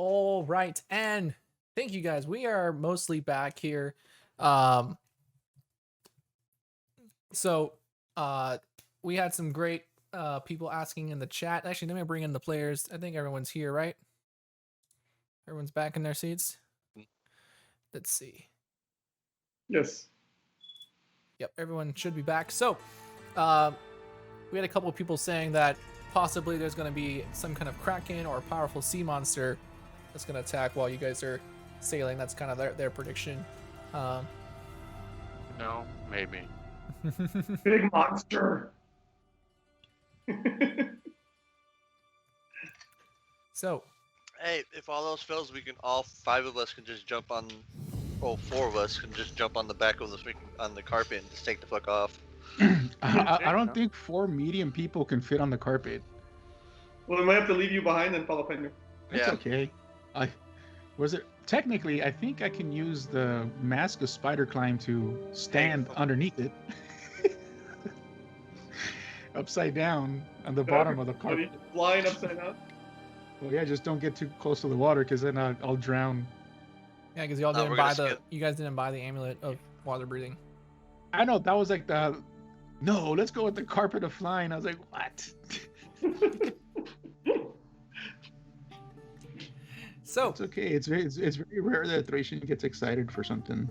All right, and thank you guys. We are mostly back here. So we had some great people asking in the chat. Actually, let me bring in the players. I think everyone's here, right? Everyone's back in their seats. Let's see. Yes. Yep, everyone should be back. So we had a couple of people saying that possibly there's going to be some kind of kraken or powerful sea monster that's going to attack while you guys are sailing. That's kind of their prediction. No, maybe. Big monster. So, Hey, if all else fails, we can all 5 of us can just jump on. Oh, 4 of us can just jump on the back of the on the carpet and just take the fuck off. I don't think 4 medium people can fit on the carpet. Well, we might have to leave you behind and Jalapeno. That's Yeah. okay. Technically, I think I can use the mask of spider climb to stand underneath it. Upside down on the bottom of the carpet. Flying upside down. Well, yeah, just don't get too close to the water because then I'll drown. yeah, because y'all No, didn't we're buy gonna skip. you guys didn't buy the amulet of water breathing. I know that was like no, let's go with the carpet of flying. I was like, what? So, It's okay. It's very rare that Thracian gets excited for something.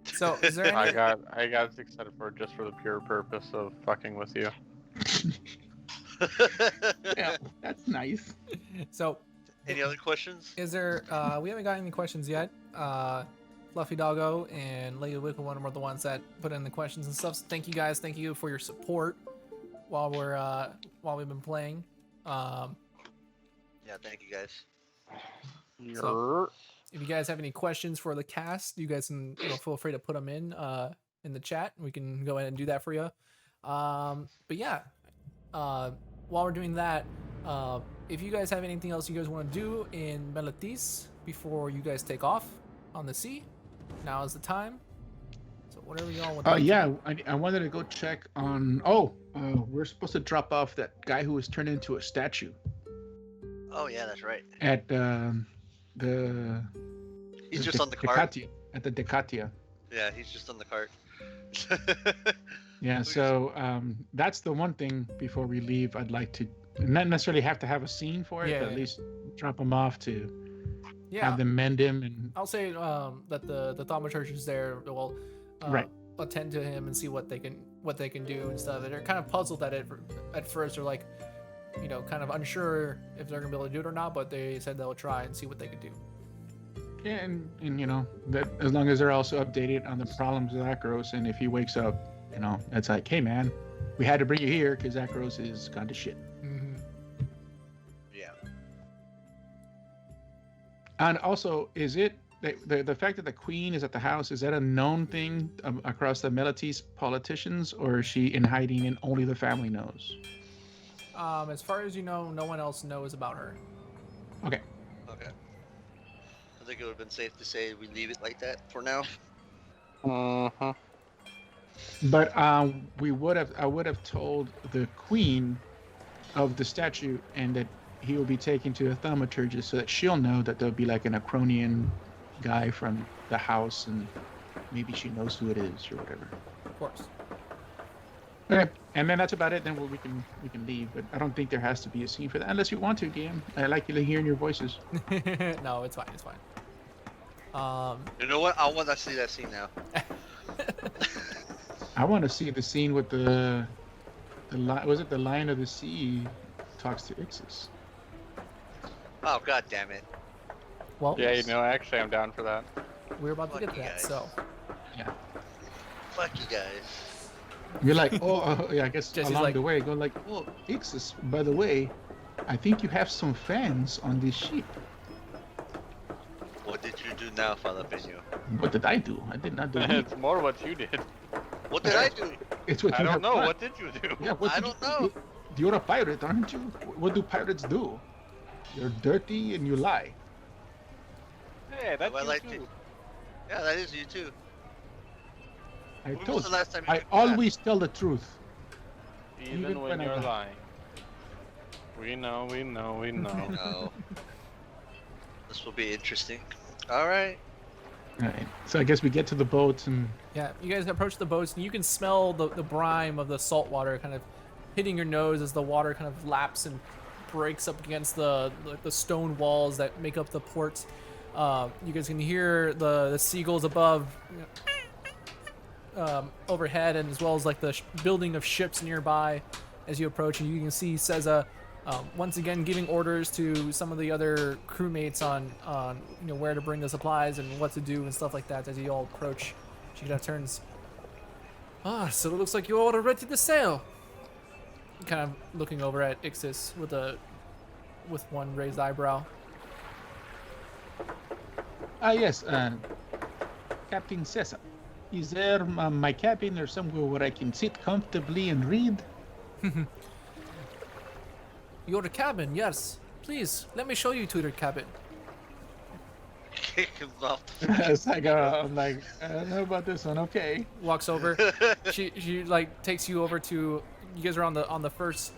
so is there I any, got excited for it just for the pure purpose of fucking with you. Yeah, that's nice. so Any other questions? is there we haven't got any questions yet. Fluffy Doggo and Lady Wickle one were the ones that put in the questions and stuff. So thank you guys. Thank you for your support while we've been playing. Yeah, thank you guys. So- If you guys have any questions for the cast, you guys can feel free to put them in the chat. We can go ahead and do that for you. But yeah, while we're doing that, if you guys have anything else you guys want to do in Meletis before you guys take off on the sea, now is the time. So whatever y'all would. Yeah, I wanted to go check on. We're supposed to drop off that guy who was turned into a statue Oh yeah, that's right. at He's just on the cart. Decatia, at the Decatia. Yeah, he's just on the cart. Yeah, so that's the one thing before we leave. I'd like to not necessarily have to have a scene for it, Yeah, but yeah. at least drop him off to Yeah, have them mend him and I'll say that the thaumaturge is there. Will Right. attend to him and see what they can do and stuff. They're kind of puzzled at it at first. They're like, kind of unsure if they're gonna be able to do it or not. But they said they'll try and see what they can do. yeah, and that as long as they're also updated on the problems of Akros, and if he wakes up, it's like, hey man, we had to bring you here because Akros is gone to shit. Mm-hmm. Yeah. And also, is it the fact that the queen is at the house? Is that a known thing across the Meletis politicians, or is she in hiding and only the family knows? As far as you know, no one else knows about her. Okay. Okay. I think it would have been safe to say we leave it like that for now. Uh-huh. But I would have told the queen of the statue, and that he will be taken to a thaumaturgist so that she'll know that there'll be like an Acronian guy from the house, and maybe she knows who it is or whatever. Of course. Okay, and then that's about it. Then we can leave. But I don't think there has to be a scene for that unless you want to, game. I like you hearing your voices. No, it's fine. It's fine. You know what? I want to see that scene now. I want to see the scene with the was it the Lion of the Sea talks to Ixis. Oh god damn it! Well, Yeah, actually, I'm down for that. we're about to Fuck get to you that. guys. So Fuck you guys. You're like, yeah, I guess Jesse's along like- the way, go like, oh, Ixis, by the way, I think you have some fans on this ship. What did you do now, Jalapeno? What did I do? I did not do anything. It's more what you did. What did I do? It's what I you don't have know. done. What did you do? Yeah, what I did don't you- know. You're a pirate, aren't you? What do pirates do? You're dirty and you lie. Hey, that's I you like too. to- Yeah, that is you too. I When was told the you. last time you I did that? always tell the truth. Even when I you're lie. lying. We know. No. This will be interesting. All right. All right. So I guess we get to the boats and Yeah, you guys approach the boats, and you can smell the brine of the salt water kind of hitting your nose as the water kind of laps and breaks up against the stone walls that make up the port. You guys can hear the seagulls above, overhead, and as well as like the building of ships nearby as you approach. And you can see Seza once again giving orders to some of the other crewmates on where to bring the supplies and what to do and stuff like that as you all approach. She kind of turns. So it looks like you're all ready to sail. Kind of looking over at Ixis with one raised eyebrow. yes, Captain Cesar. Is there my cabin or somewhere where I can sit comfortably and read? Your cabin, yes. Please, let me show you to your cabin. Kick him off. It's like, I'm like, I don't know about this one. Okay. Walks over. she like takes you over to. You guys are on the first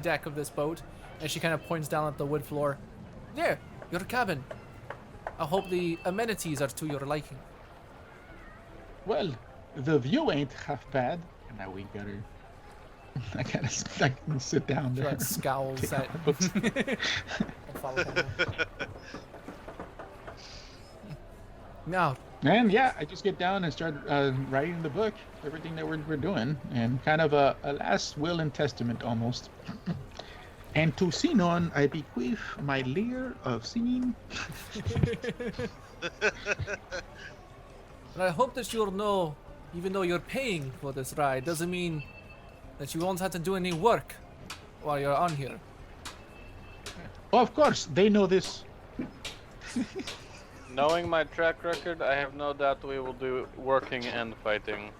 deck of this boat, and she kind of points down at the wood floor. There, your cabin. I hope the amenities are to your liking. Well, the view ain't half bad. And I wink at her. I kind of sit down She there. like scowls Take at. out my books. I'll follow her. Now, And yeah, I just get down and start writing the book, everything that we're doing, and kind of a last will and testament almost. And to Sinon, I bequeath my lyre of singing. but I hope that you'll know, even though you're paying for this ride, doesn't mean that you won't have to do any work while you're on here. Oh, of course, they know this. Knowing my track record, I have no doubt we will do working and fighting.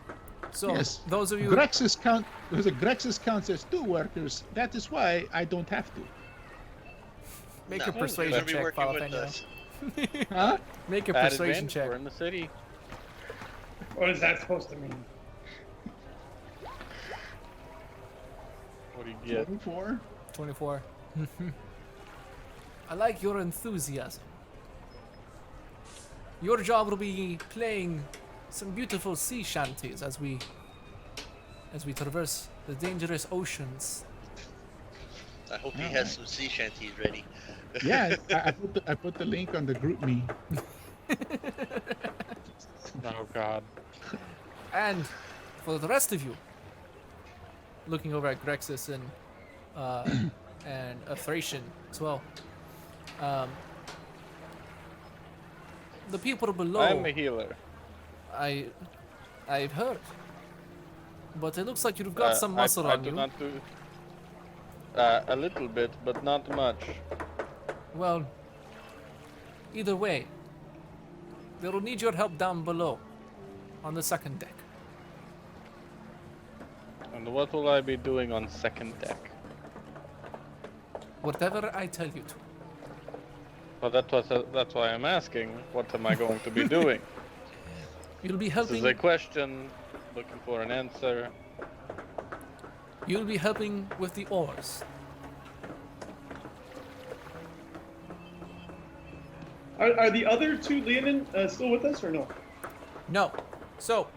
So, Yes. those of you... Grexus counts as 2 workers. That is why I don't have to. Make No, a persuasion you're gonna be check, working with Jalapeno. us. Huh? Make a Bad persuasion advantage, check. We're in the city. What is that supposed to mean? What do you get? 24. 24. I like your enthusiasm. Your job will be playing some beautiful sea shanties as we traverse the dangerous oceans. I hope he All has right. some sea shanties ready. Yeah, I put the link on the group me. Oh God. And for the rest of you, looking over at Grexis and a Thracian as well. The people below. I'm a healer. I've heard, but it looks like you've got some muscle I on do you. not do a little bit, but not much. Well, either way, they will need your help down below, on the second deck. And what will I be doing on second deck? Whatever I tell you to. Well, that's why I'm asking. What am I going to be doing? You'll be This helping. is a question. Looking for an answer. You'll be helping with the oars. Are the other 2 Leonin still with us or no? No. So,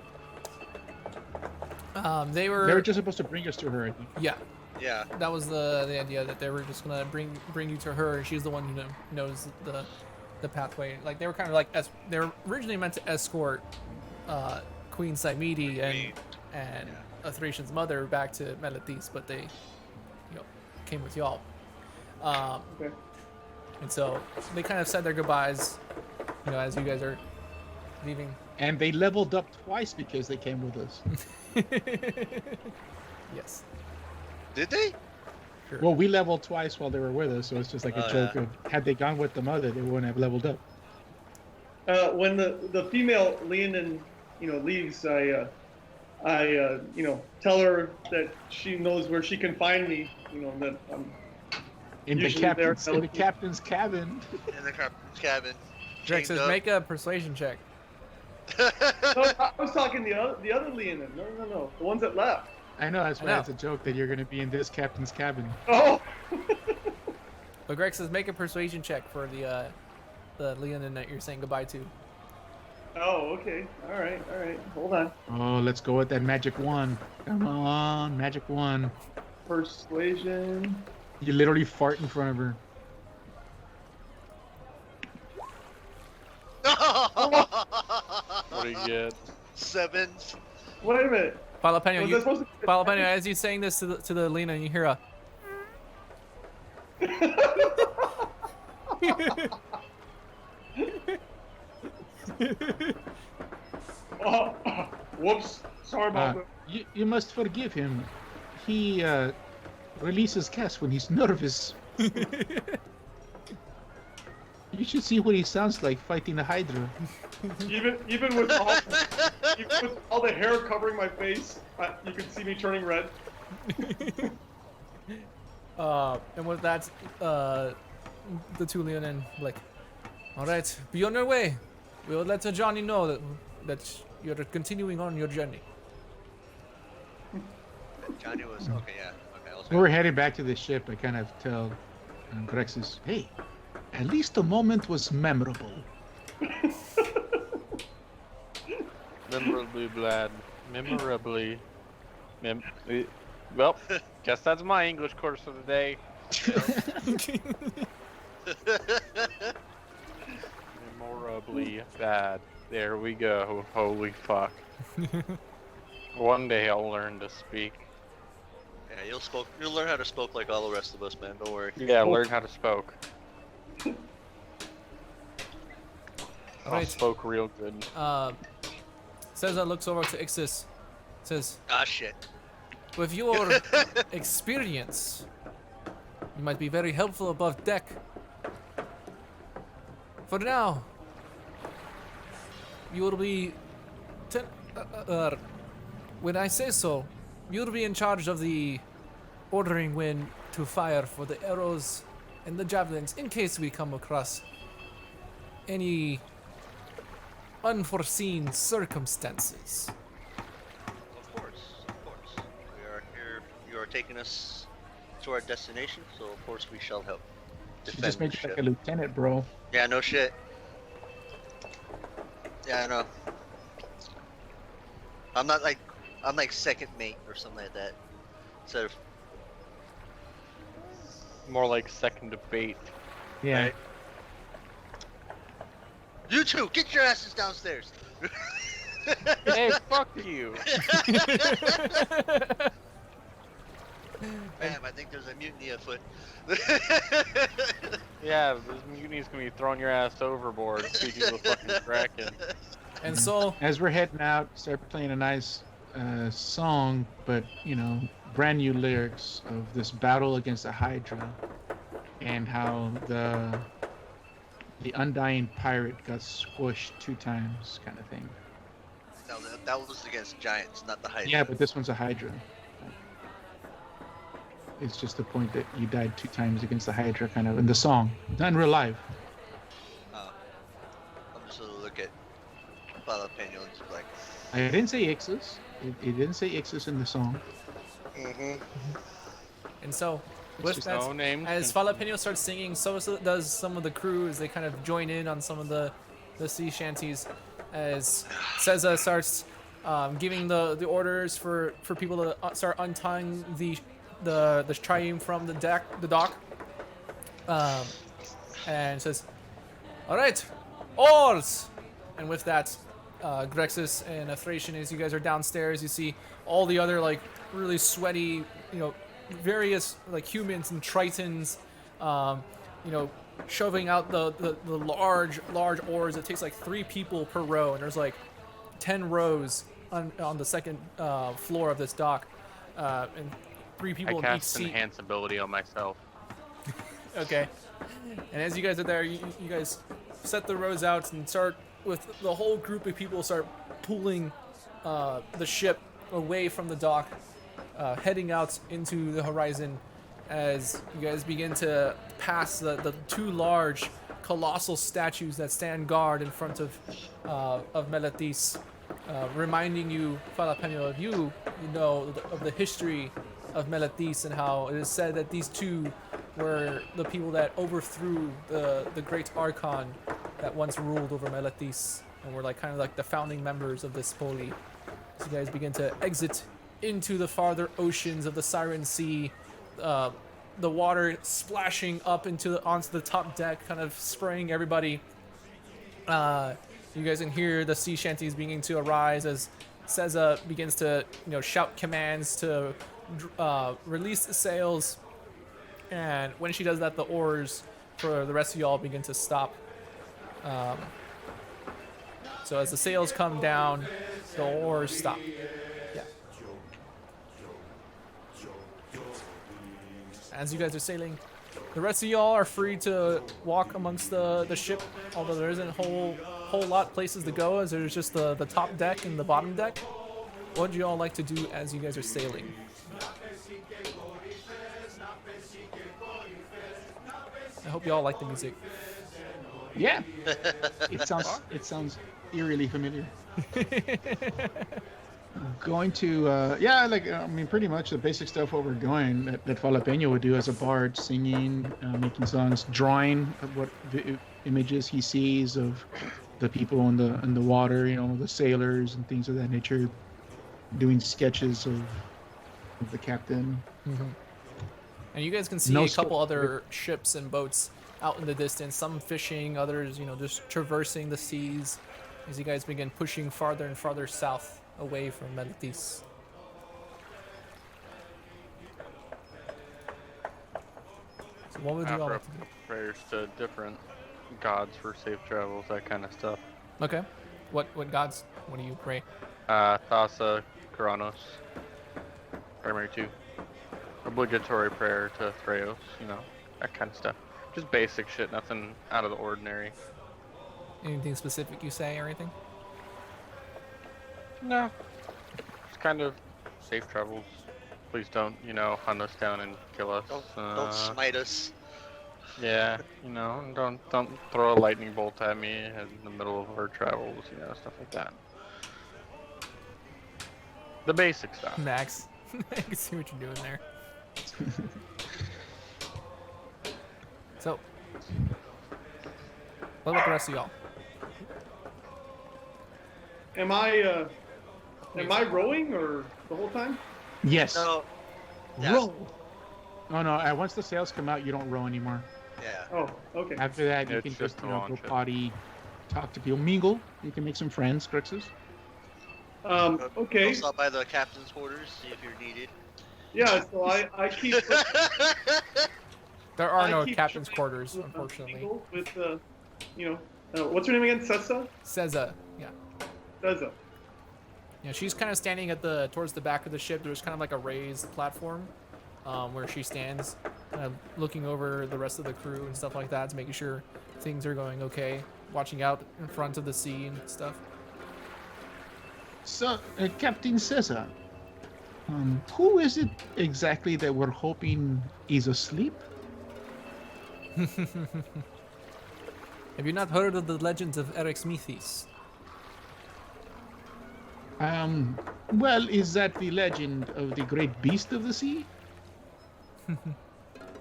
they They were. were just supposed to bring us to her, I think. Yeah, Yeah. that was the idea, that they were just gonna bring you to her. She's the one who knows the pathway. Like they were kind of like they were originally meant to escort Queen Saimidi and Thracian's mother back to Melathis, but they came with y'all. Okay. And so they kind of said their goodbyes, as you guys are leaving. And they leveled up twice because they came with us. Yes. Did they? Sure. Well, we leveled twice while they were with us, so it's just like a Oh, joke yeah. of had they gone with the mother, they wouldn't have leveled up. When the female Leonin, leaves, I tell her that she knows where she can find me. That I'm In the Usually they're captain's cabin. In the captain's cabin. Drex chained says, up. make a persuasion check. No, I was talking the other Leonin. No. The ones that left. I know, that's I why know. it's a joke that you're going to be in this captain's cabin. Oh. But Greg says, make a persuasion check for the the Leonin that you're saying goodbye to. Oh, okay. All right. Hold on. Oh, let's go with that magic one. Come on, magic one. Persuasion. You literally fart in front of her. What do you get? Sevens. Wait a minute. Jalapeno, Was that supposed to be Jalapeno, as you're saying this to the Leonin, you hear a. Oh, whoops. Sorry about that. You must forgive him. He releases gas when he's nervous. You should see what he sounds like fighting the Hydra. Even with all the hair covering my face, you can see me turning red. And with that, the two Leonin like, all right, be on your way. We'll let Johnny know that you're continuing on your journey. Johnny was okay. Yeah. Okay. I was When we're heading back to the ship, I kind of tell Grexus, hey, at least the moment was memorable. Memorably glad. Memorably. Well, guess that's my English course for the day. Memorably bad. There we go. Holy fuck. One day I'll learn to speak. Yeah, you'll learn how to spoke like all the rest of us, man. Don't worry. Yeah, learn how to spoke. I Alright. spoke real good. Cesar looks over to Ixis. Says, Ah, shit. with your experience, you might be very helpful above deck. For now, you will be. When I say so, you'll be in charge of the ordering when to fire for the arrows and the javelins in case we come across any unforeseen circumstances. Of course. We are here. You are taking us to our destination, so of course we shall help You defend just the made you ship. like a lieutenant, bro. Yeah, no shit. Yeah, I know. I'm like second mate or something like that. Instead of More like second debate. Yeah. Right. You two, get your asses downstairs. Hey, fuck you! Bam, I think there's a mutiny afoot. Yeah, this mutiny's gonna be throwing your ass overboard. Feed you the fucking kraken. And so, As we're heading out, start playing a nice song, but brand new lyrics of this battle against the Hydra, and how the undying pirate got squished 2 times, kind of thing. No, that was against giants, not the Hydra. Yeah, but this one's a Hydra. It's just the point that you died 2 times against the Hydra, kind of in the song, not in real life. I'm just gonna look at Jalapeno and just like. I didn't say Ixus. It didn't say Ixus in the song. and so, It's with just that, No names. as Jalapeno starts singing, so does some of the crew as they kind of join in on some of the sea shanties. As Cesar starts giving the orders for people to start untying the triume from the dock, and says, "All right, oars!" And with that, Grexus and Thracian, as you guys are downstairs, you see all the other like really sweaty, various like humans and tritons, shoving out the large oars. It takes like 3 people per row, and there's like 10 rows on the second floor of this dock, and 3 people I in each cast seat. enhance ability on myself. Okay. And as you guys are there, you guys set the rows out and start with the whole group of people start pulling the ship away from the dock, heading out into the horizon as you guys begin to pass the 2 large colossal statues that stand guard in front of Melathis, reminding you, Jalapeno, of the history of Melathis and how it is said that these 2 were the people that overthrew the great Archon that once ruled over Melethis, and were like kind of like the founding members of this poli. So you guys begin to exit into the farther oceans of the Siren Sea, the water splashing up onto the top deck, kind of spraying everybody. You guys can hear the sea shanties beginning to arise as Seza begins to shout commands to release the sails, and when she does that, the oars for the rest of y'all begin to stop. So as the sails come down, the oars stop. Yeah. As you guys are sailing, the rest of y'all are free to walk amongst the ship, although there isn't a whole lot of places to go, as there's just the top deck and the bottom deck. What would you all like to do as you guys are sailing? I hope you all like the music. Yeah. It sounds eerily familiar. Going to pretty much the basic stuff what we're doing that Jalapeno would do as a bard, singing, making songs, drawing what the images he sees of the people in the water, the sailors and things of that nature, doing sketches of the captain. Mm-hmm. And you guys can see a couple other ships and boats out in the distance, some fishing, others just traversing the seas as you guys begin pushing farther and farther south away from Melethis. So what would you all like to do? Prayers to different gods for safe travels, that kind of stuff. Okay. What gods? What do you pray? Thassa, Kronos, primary two. Obligatory prayer to Theros, that kind of stuff. Just basic shit, nothing out of the ordinary. Anything specific you say or anything? No. Just kind of safe travels. Please don't, hunt us down and kill us. Don't smite us. Yeah, don't throw a lightning bolt at me in the middle of our travels, stuff like that. The basic stuff. Max, I can see what you're doing there. So, what about the rest of y'all? Am I rowing or the whole time? Yes. No. Yeah. Row. Oh no! Once the sails come out, you don't row anymore. Yeah. Oh, okay. After that, you It's can just just a go launch it. potty, talk to people, mingle. You can make some friends, Crixus. Okay. Go stop by the captain's quarters, see if you're needed. Yeah, so I keep. There are I no keep captain's trying quarters, to, unfortunately. mingle with what's her name again? Sessa? Seza, yeah. Sessa. Yeah, she's kind of standing towards the back of the ship. There's kind of like a raised platform where she stands, kind of looking over the rest of the crew and stuff like that, to making sure things are going okay, watching out in front of the sea and stuff. So, Captain Caesar, who is it exactly that we're hoping is asleep? Have you not heard of the legend of Erexmethis? Well, is that the legend of the great beast of the sea?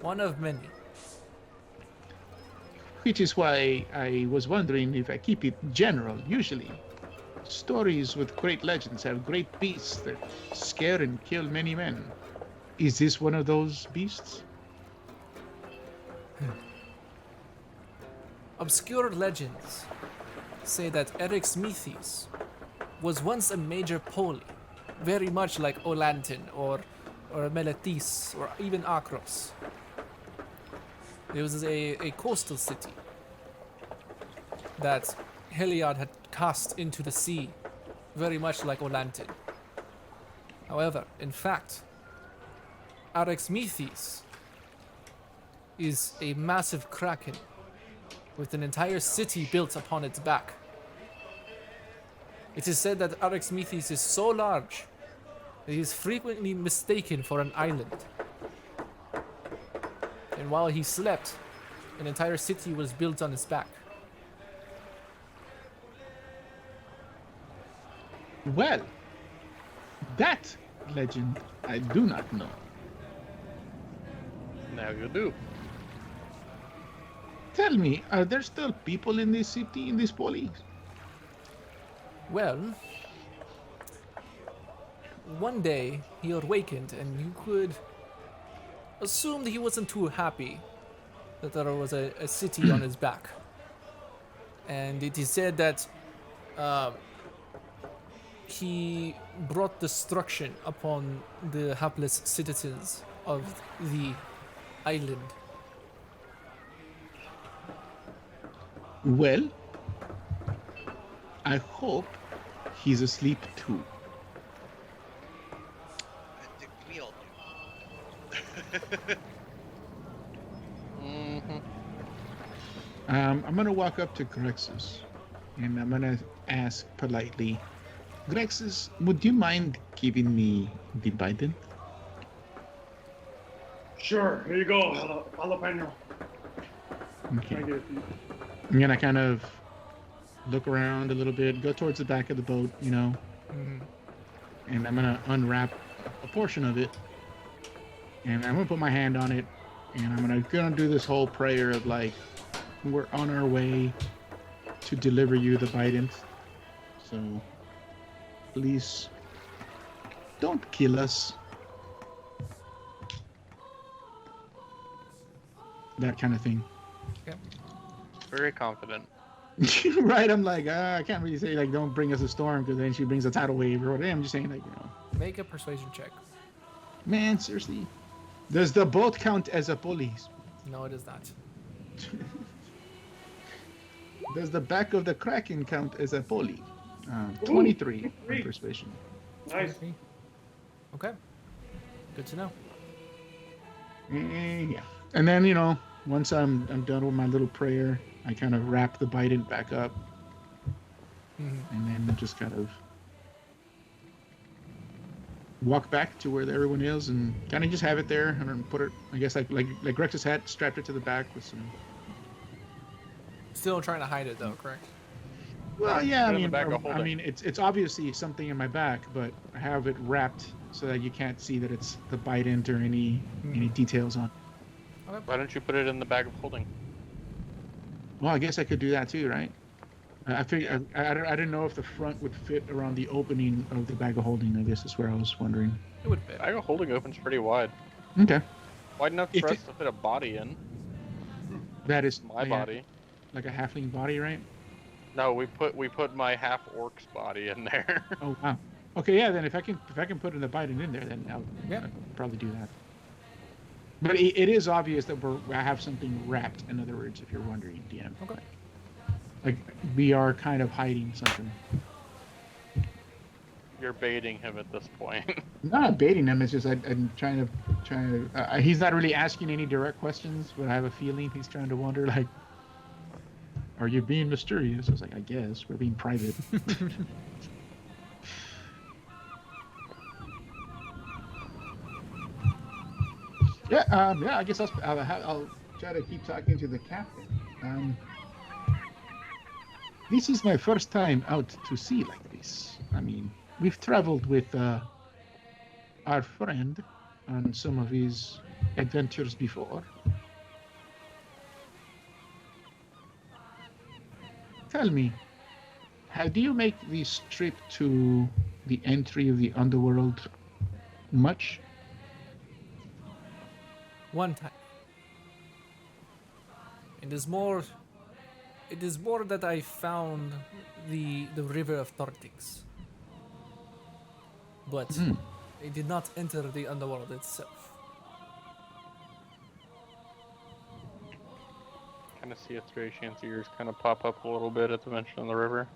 One of many. Which is why I was wondering if I keep it general. Usually, stories with great legends have great beasts that scare and kill many men. Is this one of those beasts? Obscure legends say that Erexmethis was once a major poli, very much like Olantin or Melethis or even Akros. It was a coastal city that Heliod had cast into the sea, very much like Olantin. However, in fact, Erexmethis is a massive kraken with an entire city built upon its back. It is said that Erexmethis is so large that he is frequently mistaken for an island. And while he slept, an entire city was built on his back. Well, that legend I do not know. Now you do. Tell me, are there still people in this city, in this polis? Well, one day he awakened, and you could assume that he wasn't too happy that there was a city on his back. And it is said that he brought destruction upon the hapless citizens of the island. Well, I hope he's asleep too. I think we all do. Mm-hmm. I'm gonna walk up to Grexus, and I'm gonna ask politely, Grexus, would you mind giving me the bident? Sure, here you go, jalapeno. Okay. I get it for you. I'm gonna kind of look around a little bit, go towards the back of the boat, and I'm gonna unwrap a portion of it, and I'm gonna put my hand on it, and I'm gonna do this whole prayer of like, we're on our way to deliver you the bident, so please don't kill us. That kind of thing. Very confident. Right? I'm like, I can't really say like, don't bring us a storm, because then she brings a tidal wave or whatever. I'm just saying like, Make a persuasion check. man, seriously, does the boat count as a police? No, it is not. Does the back of the Kraken count as a pulley? 23 Ooh, on persuasion. Nice. Okay. Good to know. Yeah. And then, once I'm done with my little prayer, I kind of wrap the bident back up, and then just kind of walk back to where everyone is, and kind of just have it there, and then put it, I guess, like Grex's hat, strapped it to the back with some. Still trying to hide it though, correct? Well, yeah, Put it in the bag of holding. it's obviously something in my back, but I have it wrapped so that you can't see that it's the bident or any details on. Why don't you put it in the bag of holding? Well, I guess I could do that too, right? I figured I didn't know if the front would fit around the opening of the bag of holding. I guess that's where I was wondering. It would fit. Bag of holding opens pretty wide. Okay, Wide enough If for us it- to fit a body in. that is My body. like a halfling body, right? No, we put my half orc's body in there. Oh wow. Okay, yeah. Then if I can put the bident in there, then I'll probably do that. But it is obvious that I have something wrapped. In other words, if you're wondering, DM. Okay. Like we are kind of hiding something. You're baiting him at this point. I'm not baiting him. It's just I'm trying to. He's not really asking any direct questions, but I have a feeling he's trying to wonder, like, are you being mysterious? I was like, I guess we're being private. Yeah. I guess I'll try to keep talking to the captain. This is my first time out to sea like this. I mean, we've traveled with our friend on some of his adventures before. Tell me, how do you make this trip to the entry of the underworld much? One time. It is more that I found the river of Tartix. But I did not enter the underworld itself. Kind of see a Thracian's ears kind of pop up a little bit at the mention of the river.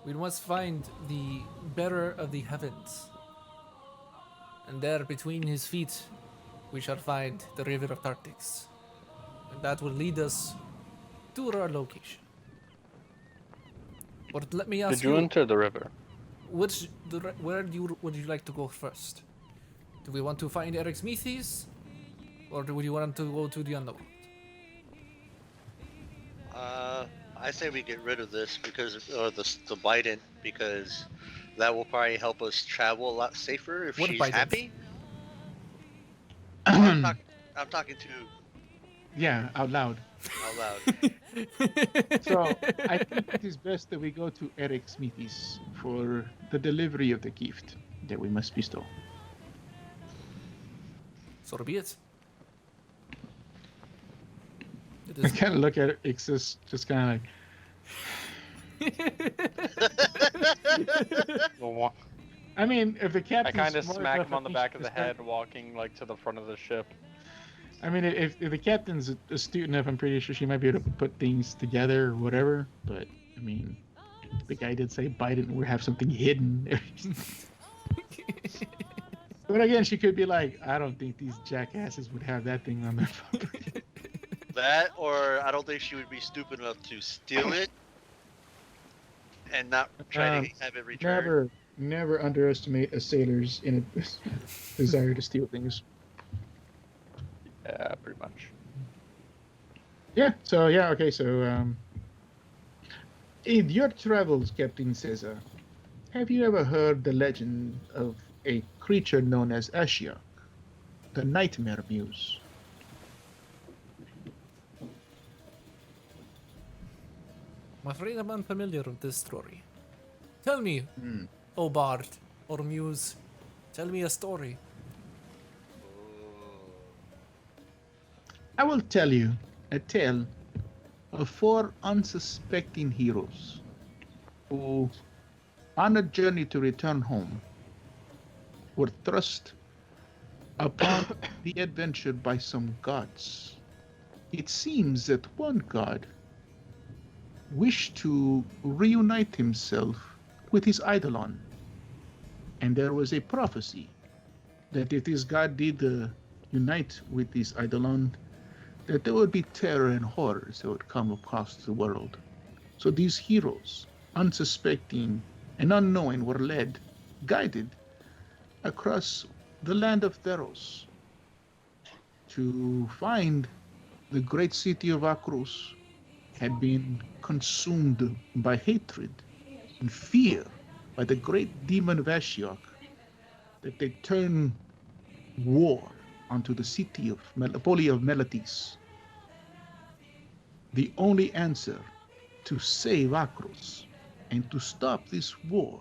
We must find the bearer of the heavens. And there between his feet we shall find the river of Tartix. And that will lead us to our location. But let me ask Did you enter the river? where would you like to go first? Do we want to find Eric's Mythes? Or do you want to go to the underworld? I say we get rid of this because the bident, because that will probably help us travel a lot safer if What she's bident? happy. I'm talking to Yeah, out loud. Out loud. So I think it is best that we go to Eric Smithy's for the delivery of the gift that we must bestow. So be it. It I is. kind of look at it, Ixus, just kind of like. I mean, if the I captain's kind of smart smack enough, him on I the think back she of the can start- head, walking like to the front of the ship. I mean, if the captain's astute enough, I'm pretty sure she might be able to put things together or whatever. But I mean, the guy did say Biden would have something hidden. But again, she could be like, I don't think these jackasses would have that thing on their property. That, or I don't think she would be stupid enough to steal it and not try to have it returned. Never underestimate a sailor's in a desire to steal things. Yeah, pretty much. Yeah. So okay. So in your travels, Captain Caesar, have you ever heard the legend of a creature known as Ashiok, the Nightmare Muse? I'm afraid I'm unfamiliar with this story. Tell me, Hmm. O Bard or Muse, tell me a story. I will tell you a tale of 4 unsuspecting heroes who, on a journey to return home, were thrust upon the adventure by some gods. It seems that one god wished to reunite himself with his eidolon, and there was a prophecy that if this god did unite with this eidolon, that there would be terror and horrors that would come across the world. So these heroes, unsuspecting and unknowing, were led, guided across the land of Theros to find the great city of Akrus had been consumed by hatred and fear by the great demon of Ashiok, that they turn war onto the city of Poly of Melatis. The only answer to save Akros and to stop this war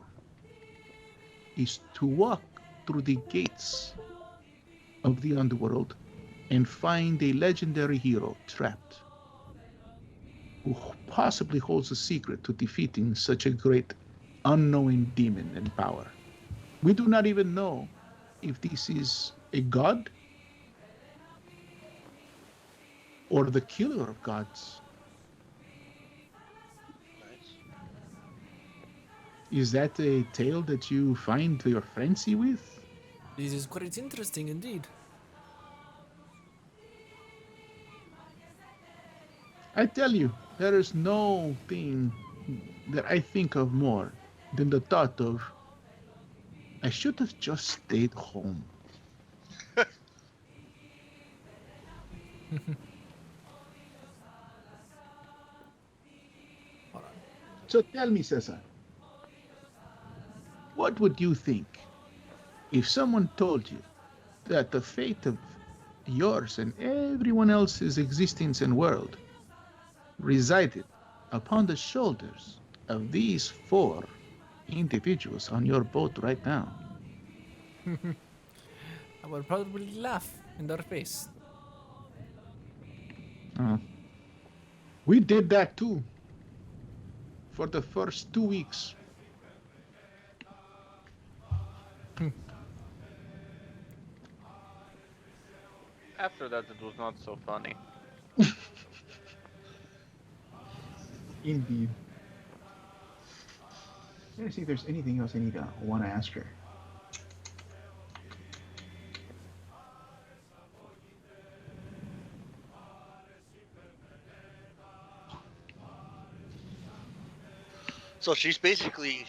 is to walk through the gates of the underworld and find a legendary hero trapped who possibly holds a secret to defeating such a great unknowing demon and power. We do not even know if this is a god or the killer of gods. Nice. Is that a tale that you find your fancy with? This is quite interesting indeed. I tell you, there is no thing that I think of more than the thought of, I should have just stayed home. Hold on. So tell me, Cesar, what would you think if someone told you that the fate of yours and everyone else's existence and world resided upon the shoulders of these 4 individuals on your boat right now? I would probably laugh in their face. We did that too for the first 2 weeks. After that, it was not so funny. Indeed. Let me see if there's anything else I want to ask her. So she's basically,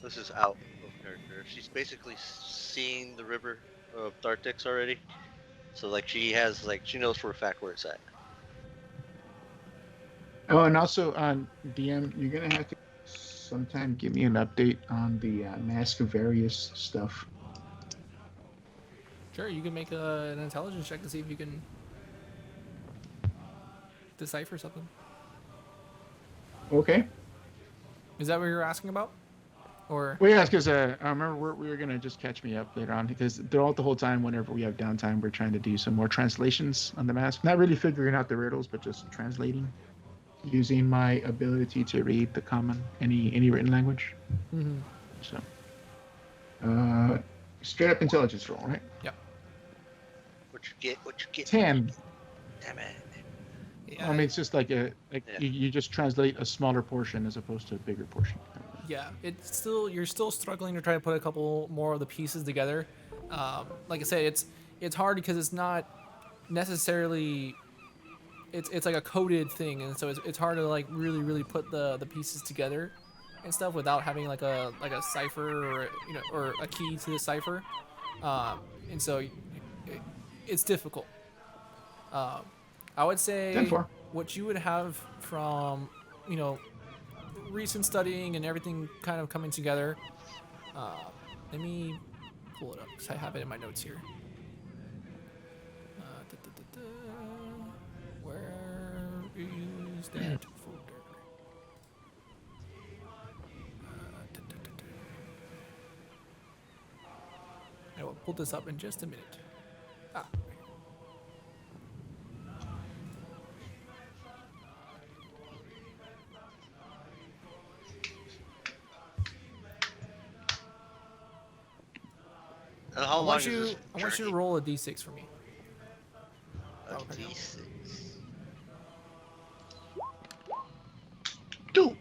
this is out of character. She's basically seeing the river of Dartix already. So like she has she knows for a fact where it's at. Oh, and also on DM, you're gonna have to sometime give me an update on the Mask of Various stuff. Sure, you can make an intelligence check to see if you can decipher something. Okay. Is that what you're asking about? Or Well, yeah, because I remember we were gonna just catch me up later on because throughout the whole time, whenever we have downtime, we're trying to do some more translations on the mask. Not really figuring out the riddles, but just translating, using my ability to read the common any written language. mm-hmm. So, straight up intelligence roll, right? What you get? What you get? 10. Damn it. Yeah, I mean, it's just like Yeah. you just translate a smaller portion as opposed to a bigger portion. yeah, it's still you're still struggling to try to put a couple more of the pieces together. Like I said, it's hard because it's not necessarily it's like a coded thing, and so it's hard to like really put the pieces together and stuff without having like a cipher or or a key to the cipher. And so it's difficult. I would say 10-4. what you would have from recent studying and everything kind of coming together. Let me pull it up because I have it in my notes here. Where is that folder? I will pull this up in just a minute. Ah. And how long is this I want you to journey? roll a d6 for me. A Okay. D6. 2.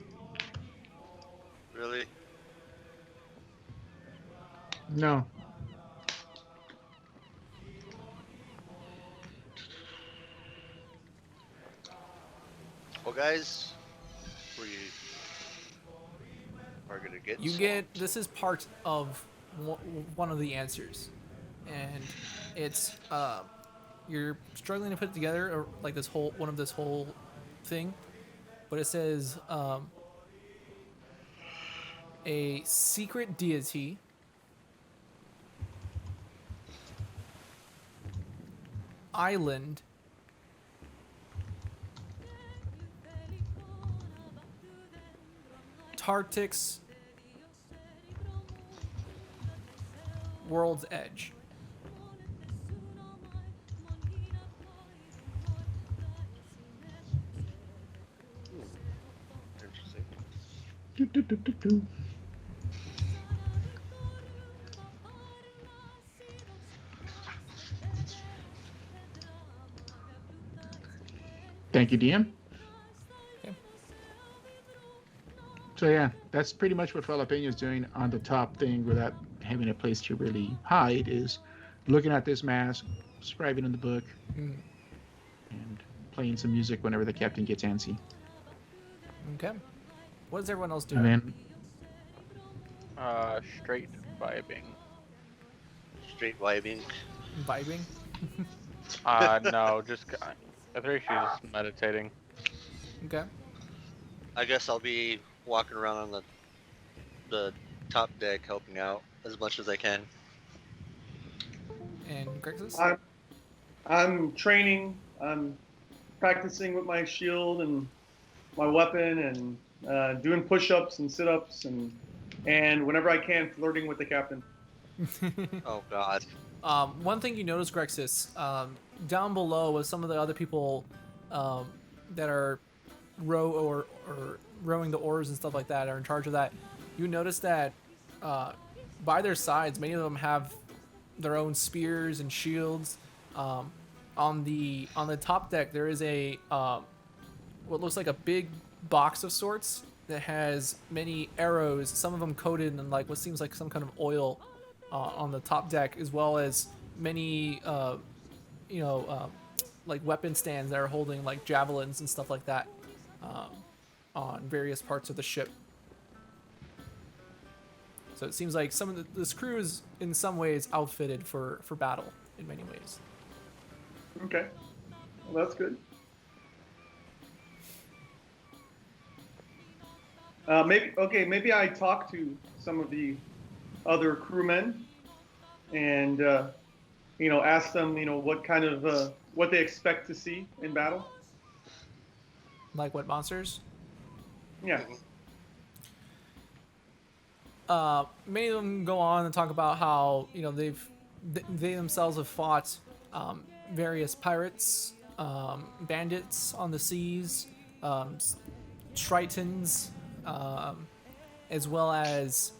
Really? No. Well, guys, we are gonna get. You get this is part of one of the answers, and it's you're struggling to put it together or like this whole thing, but it says a secret deity island Tartix World's Edge. Interesting. Do, do, do, do, do. Thank you, DM. Okay. So yeah, that's pretty much what Jalapeno's doing on the top thing without having a place to really hide is looking at this mask, scribing in the book, Mm. and playing some music whenever the captain gets antsy. Okay. What is everyone else And doing? then Straight vibing. Straight vibing. Vibing. No, just I think she's meditating. Okay. I guess I'll be walking around on the top deck helping out as much as I can. And Grexus? I'm training. I'm practicing with my shield and my weapon, and doing push-ups and sit-ups, and whenever I can, flirting with the captain. Oh God. One thing you notice, Grexus, down below with some of the other people that are or rowing the oars and stuff like that are in charge of that. You notice that by their sides, many of them have their own spears and shields. On the top deck, there is a what looks like a big box of sorts that has many arrows. Some of them coated in like what seems like some kind of oil on the top deck, as well as many like weapon stands that are holding like javelins and stuff like that on various parts of the ship. So it seems like some of this crew is in some ways outfitted for battle in many ways. Okay, well, that's good. Maybe I talk to some of the other crewmen and ask them what kind of what they expect to see in battle. Like what monsters? Yeah. Many of them go on and talk about how they themselves have fought various pirates, bandits on the seas, tritons, as well as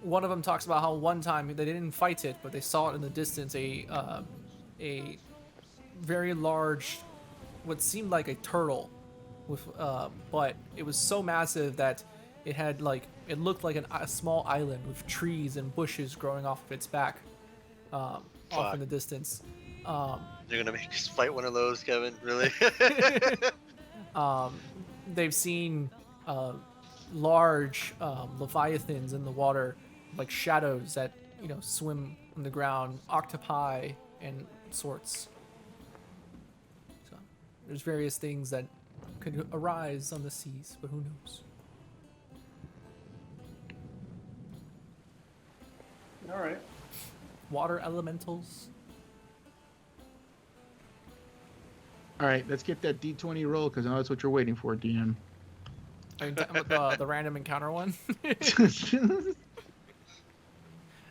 one of them talks about how one time they didn't fight it, but they saw it in the distance, a very large, what seemed like a turtle, with but it was so massive that it had it looked like a small island with trees and bushes growing off of its back, off Fuck. in the distance. You're gonna make us fight one of those, Kevin? Really? They've seen large leviathans in the water, like shadows that swim on the ground, octopi and sorts. So there's various things that could arise on the seas, but who knows? All right. Water elementals. All right, let's get that D20 roll because I know that's what you're waiting for, DM. Are you talking about the random encounter one?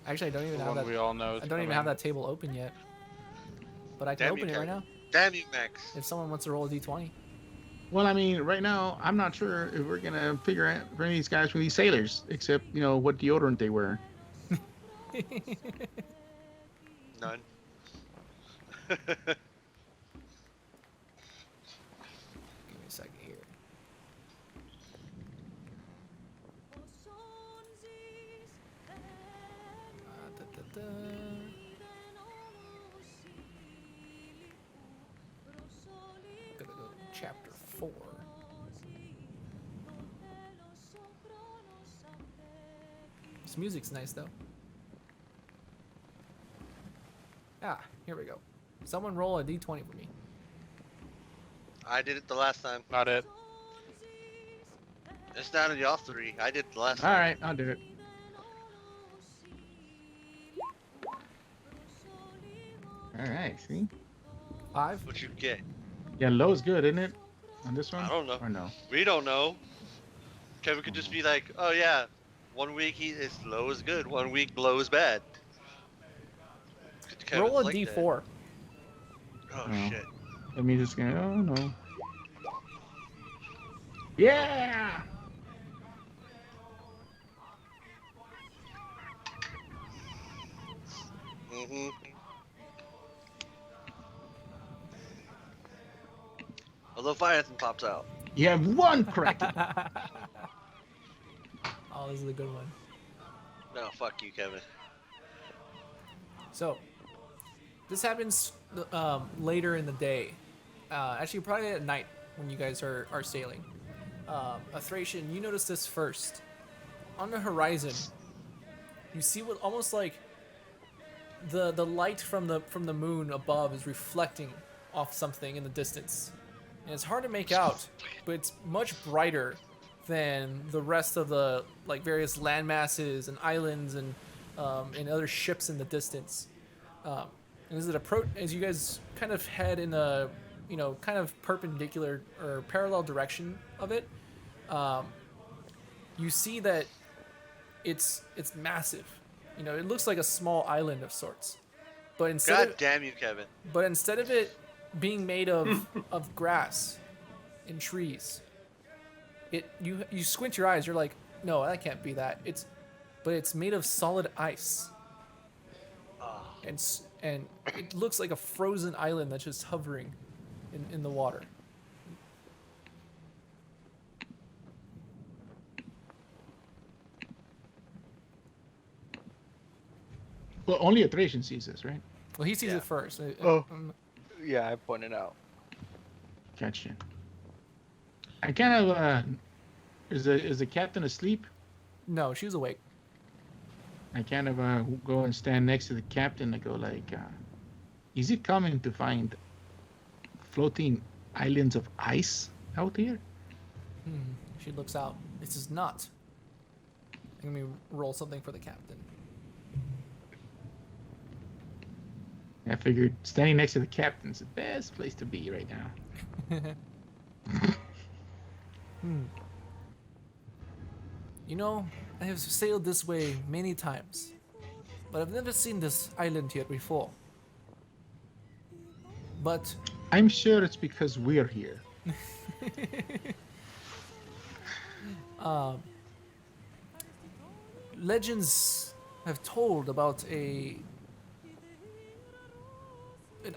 Actually, I don't even The have one that. we all know. I don't even have that table open yet. But I can Damn you, open it right Kevin. now Damn you, Max. if someone wants to roll a d20. Well, I mean, right now, I'm not sure if we're going to figure out for any of these guys from these sailors, except, what deodorant they wear. None. Give me a second here. Da, da, da. Gonna go to chapter 4. This music's nice though. Ah, here we go. Someone roll a d20 for me. I did it the last time. Not it. It's down to y'all three. I did it the last All time. right, I'll do it. All right, see? 5. What you get? Yeah, low's good, isn't it? On this one? I don't know. Or no? We don't know. Kevin could just be like, oh yeah, 1 week his low is good, 1 week blow is bad. Kevin's Roll a like d4. that. Oh Oh. shit. That means it's going to... Oh, no. Yeah! Mm-hmm. A Leviathan pops out. You have one correct. Oh, this is a good one. No, fuck you, Kevin. So, this happens later in the day. Actually, probably at night when you guys are sailing. A Thracian, you notice this first. On the horizon, you see what almost like the light from the moon above is reflecting off something in the distance. And it's hard to make out, but it's much brighter than the rest of the various land masses and islands and other ships in the distance. And as you guys kind of head in a kind of perpendicular or parallel direction of it, you see that it's massive. It looks like a small island of sorts, but God damn you, Kevin. instead of it being made of grass and trees, you squint your eyes. You're like, no, that can't be that. But it's made of solid ice, Oh, and it looks like a frozen island that's just hovering in the water. Well, only a Thracian sees this, right? Well, he sees Yeah. it first. Oh. Yeah, I pointed out. Gotcha. I kind of, is the captain asleep? No, she was awake. I kind of go and stand next to the captain and go like, is it common to find floating islands of ice out here? She looks out. This is not. Let me roll something for the captain. I figured standing next to the captain's the best place to be right now. You know, I have sailed this way many times, but I've never seen this island here before. But I'm sure it's because we're here. legends have told about an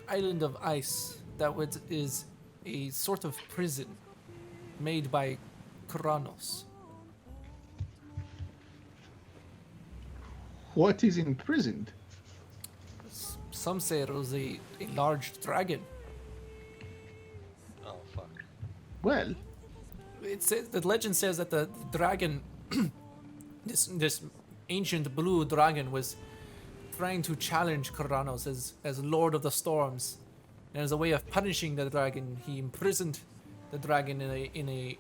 island of ice that is a sort of prison made by Kronos. What is imprisoned? Some say it was a large dragon. Oh fuck. Well, It says the legend says that the dragon, this ancient blue dragon, was trying to challenge Kronos as Lord of the Storms, and as a way of punishing the dragon, he imprisoned the dragon in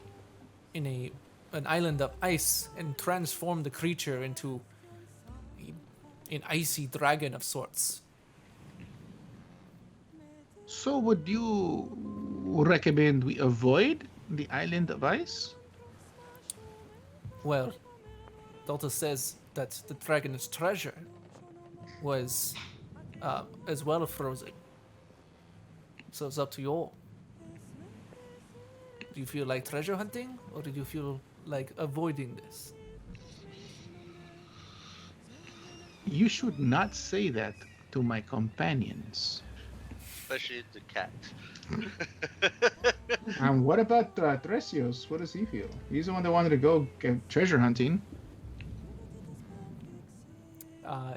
an island of ice and transformed the creature into an icy dragon of sorts. so would you recommend we avoid the island of ice? Well, Delta says that the dragon's treasure was as well frozen. So it's up to you all. Do you feel like treasure hunting, or do you feel like avoiding this? You should not say that to my companions. Especially the cat. What about Tresios? What does he feel? He's the one that wanted to go get treasure hunting.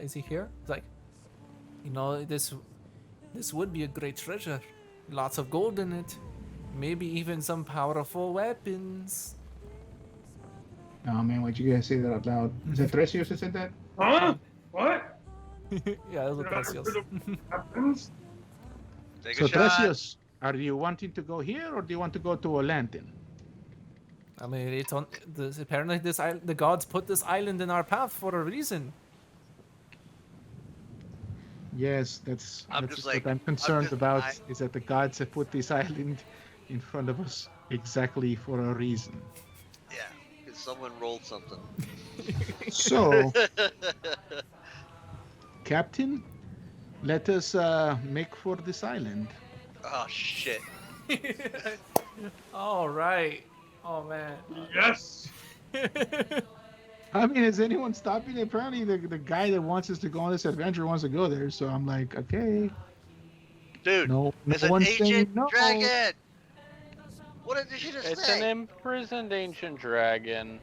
Is he here? It's like, this would be a great treasure. Lots of gold in it. Maybe even some powerful weapons. Oh man, why'd you guys say that out loud? Is that Tresios that said that? Huh? What? Yeah, it was Gracias. Happens? Take So a shot. Tresios, are you wanting to go here or do you want to go to Olantin? I mean, apparently the gods put this island in our path for a reason. Yes, that's I'm just like- what I'm concerned about, I- is that the gods have put this island in front of us exactly for a reason. Yeah, because someone rolled something. So, Captain, let us make for this island. Oh shit. All right. Oh man. Yes. I mean, is anyone stopping? Apparently, the guy that wants us to go on this adventure wants to go there. So I'm like, okay, Dude, no it's an one's saying ancient no. dragon! What did she just It's say? an imprisoned ancient dragon.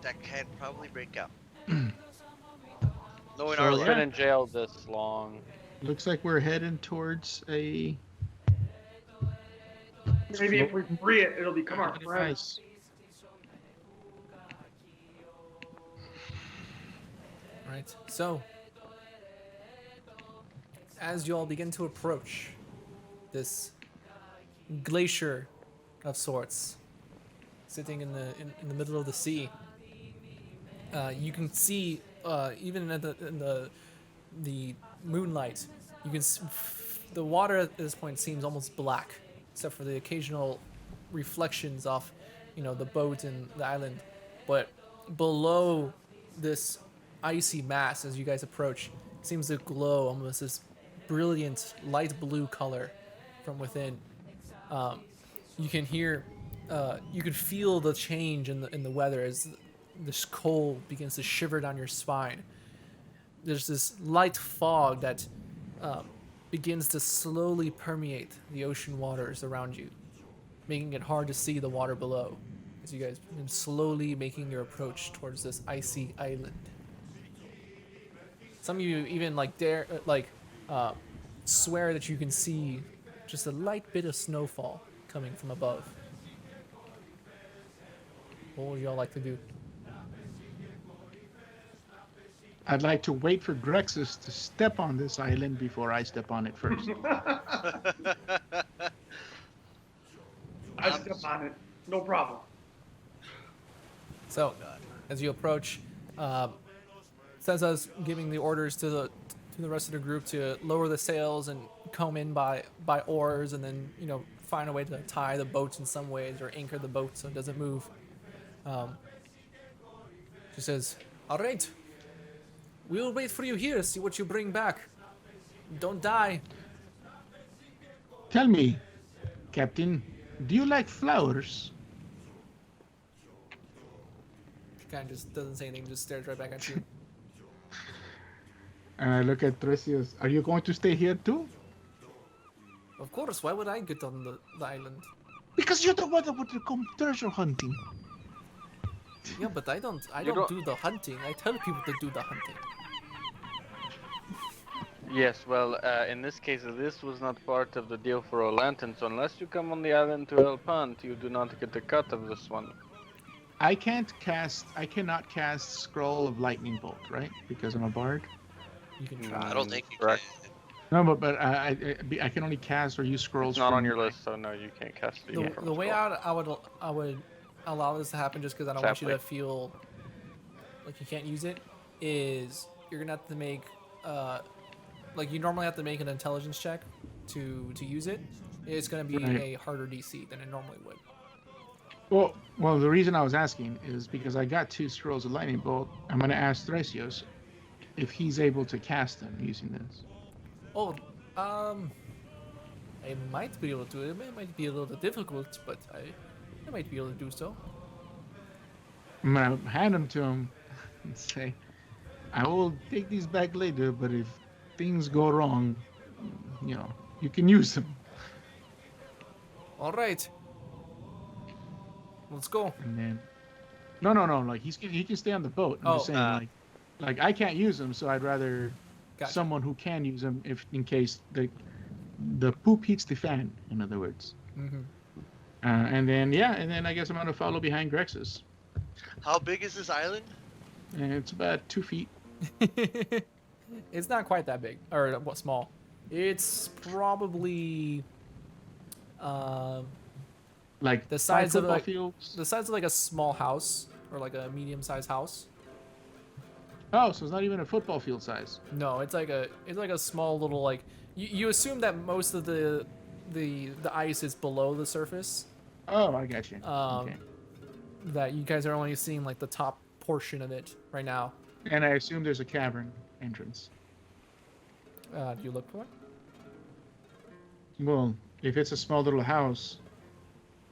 That can probably break out. Knowing So, our He's luck. been in jail this long. Looks like we're heading towards a. Maybe if we free it, it'll become our friend. Nice. Right. So, as you all begin to approach this glacier of sorts, sitting in the middle of the sea, you can see even in the moonlight, you can the water at this point seems almost black, except for the occasional reflections off, the boat and the island. But below this icy mass, as you guys approach, seems to glow almost this brilliant light blue color from within. You can hear, you can feel the change in the weather as this cold begins to shiver down your spine. There's this light fog that begins to slowly permeate the ocean waters around you, making it hard to see the water below as you guys begin slowly making your approach towards this icy island. Some of you even swear that you can see just a light bit of snowfall coming from above. What would y'all like to do? I'd like to wait for Grexus to step on this island before I step on it first. I step on it. No problem. So, as you approach, Senza's giving the orders to the rest of the group to lower the sails and come in by oars, and then find a way to tie the boats in some ways or anchor the boat so it doesn't move. She says, "All right, we will wait for you here. See what you bring back. Don't die." Tell me, Captain, do you like flowers? She kind of just doesn't say anything, just stares right back at you. And I look at Theros. Are you going to stay here too? Of course. Why would I get on the island? Because you're the one that would come treasure hunting. Yeah, but I don't don't- do the hunting. I tell people to do the hunting. Yes, well, in this case, this was not part of the deal for O'Lantern, so unless you come on the island to help hunt, you do not get a cut of this one. I cannot cast Scroll of Lightning Bolt, right? Because I'm a bard. You can No. try. I don't think you Correct. can. No, but I can only cast or use scrolls. It's not from- on your list, so no, you can't cast it. The way I would allow this to happen just because I don't want you to feel like you can't use it is you're gonna have to make like you normally have to make an intelligence check to use it. It's gonna be Right. a harder DC than it normally would. Well, the reason I was asking is because I got 2 scrolls of lightning bolt. I'm gonna ask Theros if he's able to cast them using this. Oh, I might be able to. It might be a little difficult, but I might be able to do so. I'm gonna hand them to him and say, "I will take these back later, but if things go wrong, you know, you can use them." All right, let's go. And then, no, like he can stay on the boat. I'm just Oh, saying, like I can't use them, so I'd rather Gotcha. someone who can use them if in case the poop hits the fan. In other words. Mm-hmm. And then I guess I'm gonna follow behind Grexus. How big is this island? And it's about 2 feet. It's not quite that big or what small. It's probably Like The 5 size of football like fields. the size of like a small house or like a medium-sized house. Oh, so it's not even a football field size. No, it's like a small little like you assume that most of the ice is below the surface. Oh, I got you. Okay. That you guys are only seeing like the top portion of it right now. And I assume there's a cavern entrance. Do you look for it? Well, if it's a small little house,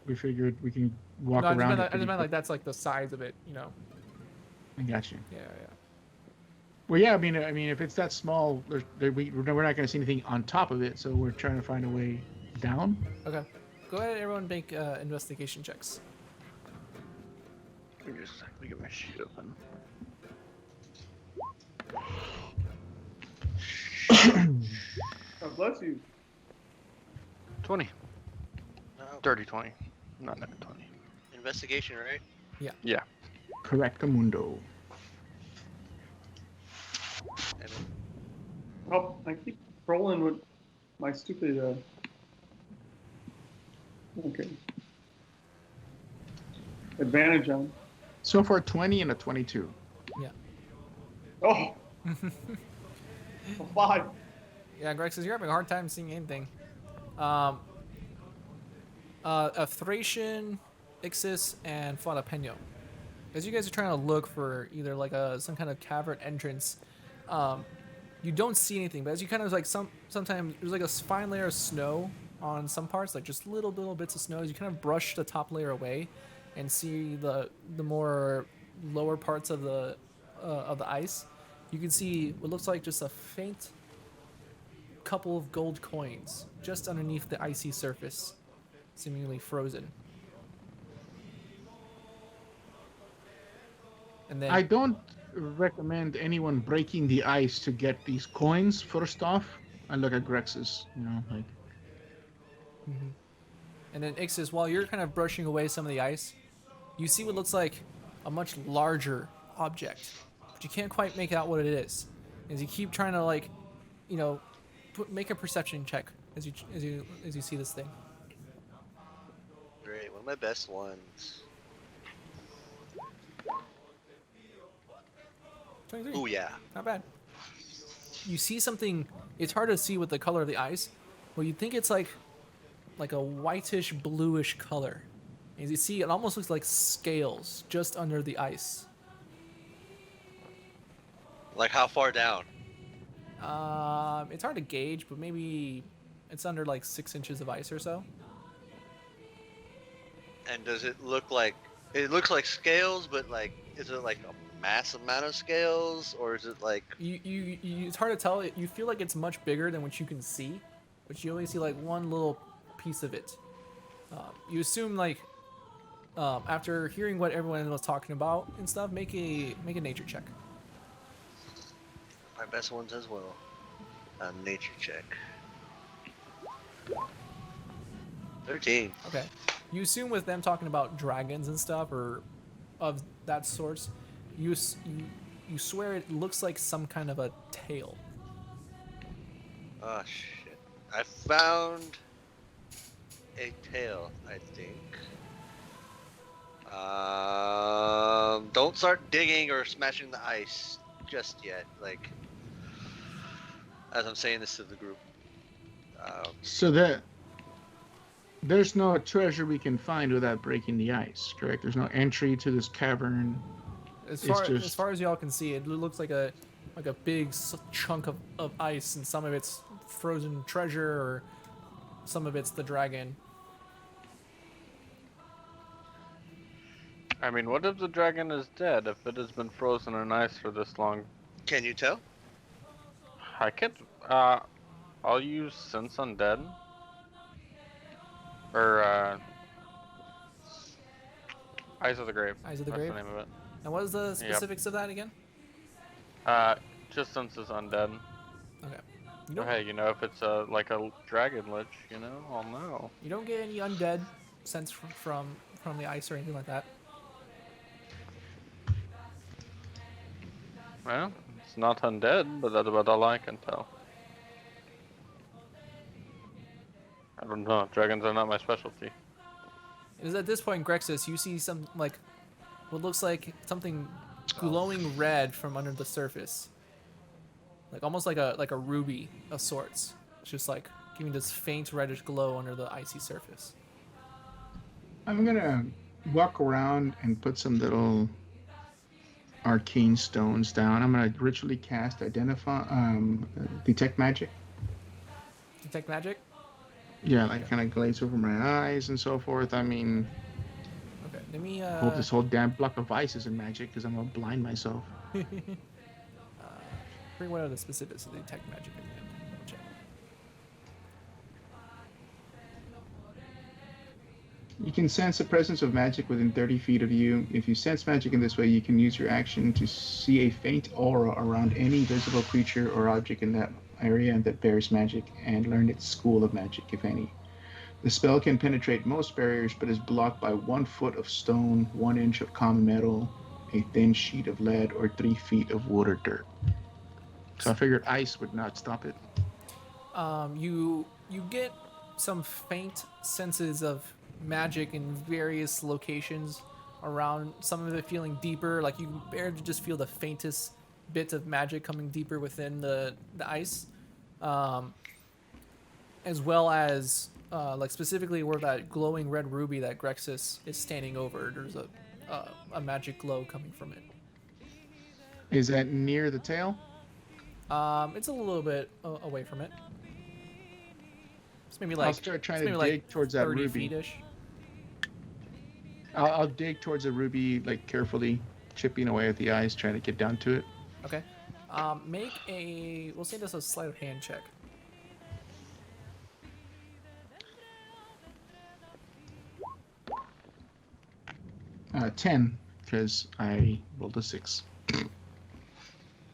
we figured we can walk No, around. I it just meant pretty like that's like the size of it, you know. quick. I got you. Yeah. Well, yeah. I mean, if it's that small, we're not going to see anything on top of it, so we're trying to find a way down. Okay. Go ahead, everyone, make investigation checks. Let me just get my sheet open. God bless you. 20. No. Dirty 20. Not net 20. Investigation, right? Yeah. Correct, mundo. And Oh, I keep rolling with my stupid. Okay. Advantage on. So far, 20 and a 22. Oh. A 5. Yeah, Greg says you're having a hard time seeing anything. A Thracian, Ixis, and Fontapeño. As you guys are trying to look for either like some kind of cavern entrance, you don't see anything. But as you kind of like sometimes there's like a fine layer of snow on some parts, like just little bits of snow. As you kind of brush the top layer away, and see the more lower parts of the ice, you can see what looks like just a faint couple of gold coins just underneath the icy surface, seemingly frozen. And then I don't recommend anyone breaking the ice to get these coins. First off, I look at Grex's, like. And then Ixis, while you're kind of brushing away some of the ice, you see what looks like a much larger object, but you can't quite make out what it is. As you keep trying to make a perception check as you see this thing. great, one of my best ones. 23. Oh yeah. Not bad. You see something. It's hard to see with the color of the ice. Well, you think it's like like a whitish bluish color. As you see, it almost looks like scales just under the ice. Like how far down? It's hard to gauge, but maybe it's under like 6 inches of ice or so. And does it look like it looks like scales, but like is it like a mass amount of scales, or is it like It's hard to tell. You feel like it's much bigger than what you can see, but you only see like one little piece of it. You assume like after hearing what everyone was talking about and stuff, make a nature check. my best ones as well? A nature check. 13. Okay. You assume with them talking about dragons and stuff or of that sorts, you swear it looks like some kind of a tail. Oh shit! I found a tail, I think. Don't start digging or smashing the ice just yet. Like, as I'm saying this to the group. So that there's no treasure we can find without breaking the ice, correct? There's no entry to this cavern. As It's far just- as far as y'all can see, it looks like a big chunk of ice, and some of it's frozen treasure, or some of it's the dragon. I mean, what if the dragon is dead? If it has been frozen in ice for this long, Can you tell? I could. I'll use Sense Undead. Or Eyes of the Grave. Eyes of the That's Grave? the name of it. And what is the specifics of that again? Just senses undead. Okay. You But don't hey, you know, if it's like a dragon lich, you know, I'll know. you don't get any undead sense from the ice or anything like that. Well, it's not undead, but that's about all I can tell. I don't know. Dragons are not my specialty. It is at this point, Grexus, you see some like what looks like something glowing red from under the surface, like almost like a ruby of sorts. It's just like giving this faint reddish glow under the icy surface. I'm gonna walk around and put some little arcane stones down. I'm gonna ritually cast detect magic. Detect magic. Yeah, like kind of glaze over my eyes and so forth. I mean, Okay, let me hope this whole damn block of ice isn't magic because I'm gonna blind myself. bring one of the specifics of the detect magic again. Double check. You can sense the presence of magic within 30 feet of you. If you sense magic in this way, you can use your action to see a faint aura around any visible creature or object in that area that bears magic and learn its school of magic, if any. The spell can penetrate most barriers, but is blocked by 1 foot of stone, 1 inch of common metal, a thin sheet of lead, or 3 feet of wood or dirt. So I figured ice would not stop it. You get some faint senses of magic in various locations around. Some of it feeling deeper, like you can barely just feel the faintest bit of magic coming deeper within the ice, as well as like specifically where that glowing red ruby that Grexus is standing over. There's a magic glow coming from it. Is that near the tail? It's a little bit away from it. It's maybe I'll like start trying it's to maybe dig like towards that 30 ruby. feet-ish. I'll dig towards the ruby, like carefully chipping away at the ice, trying to get down to it. Okay. Make a, we'll say this a sleight of hand check. Uh, 10, because I rolled a 6.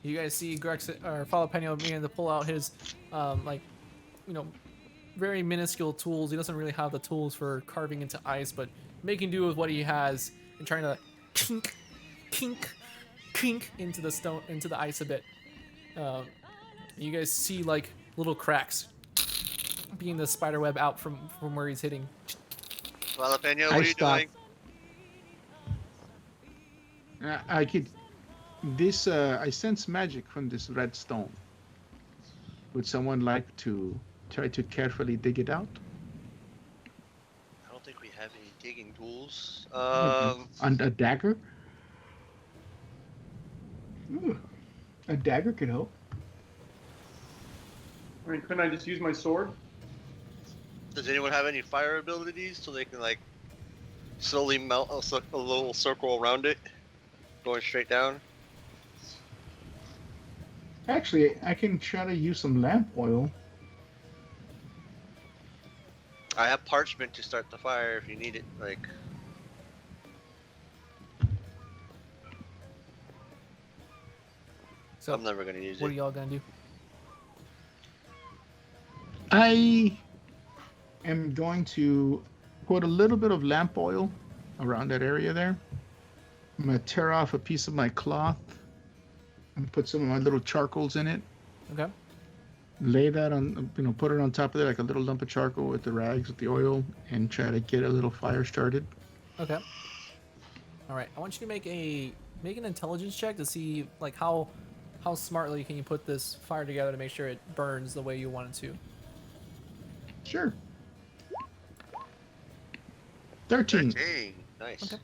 You guys see Grex or Jalapeno beginning to pull out his, like, you know, very minuscule tools. He doesn't really have the tools for carving into ice, but making do with what he has and trying to kink, kink, kink into the stone, into the ice a bit. You guys see like little cracks being the spider web out from where he's hitting. Jalapeno, I what are you stopped. doing? I could. This, I sense magic from this red stone. Would someone like to try to carefully dig it out? taking tools. And a dagger. Ooh, a dagger could help. I mean, couldn't I just use my sword? Does anyone have any fire abilities so they can like slowly melt a little circle around it, going straight down? Actually, I can try to use some lamp oil. I have parchment to start the fire if you need it. Like, So I'm never gonna use what are it. y'all gonna do? I am going to put a little bit of lamp oil around that area there. I'm going to tear off a piece of my cloth and put some of my little charcoals in it. Okay. Lay that on, put it on top of it like a little lump of charcoal with the rags with the oil and try to get a little fire started. Okay. All right. I want you to make an intelligence check to see like how smartly can you put this fire together to make sure it burns the way you want it to. Sure. 13. 13. Nice. Okay.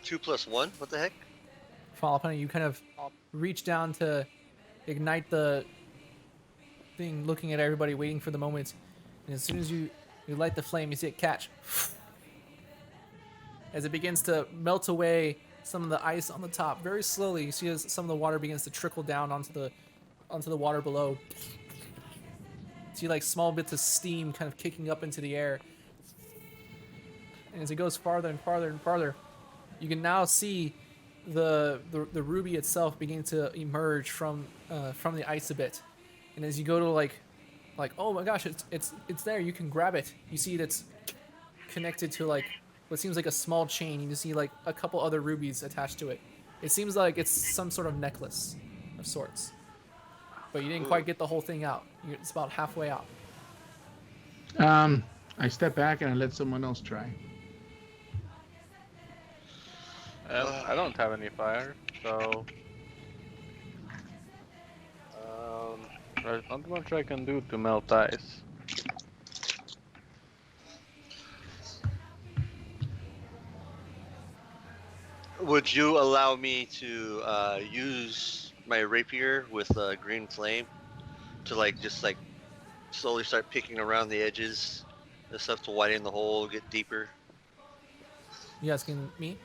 2 + 1. What the heck? Follow up on it. You kind of reach down to ignite the thing, looking at everybody, waiting for the moment. And as soon as you light the flame, you see it catch. As it begins to melt away some of the ice on the top, very slowly, you see as some of the water begins to trickle down onto the water below. See like small bits of steam kind of kicking up into the air. And as it goes farther and farther and farther, you can now see the ruby itself begin to emerge from the ice a bit. And as you go to like oh my gosh, it's there, you can grab it. You see it's connected to like what seems like a small chain. You can see like a couple other rubies attached to it. It seems like it's some sort of necklace of sorts. But you didn't quite get the whole thing out. It's about halfway out. I step back and I let someone else try. I don't have any fire, so there's not much I can do to melt ice. Would you allow me to use my rapier with green flame to like just like slowly start picking around the edges and stuff to widen the hole, get deeper? You asking me?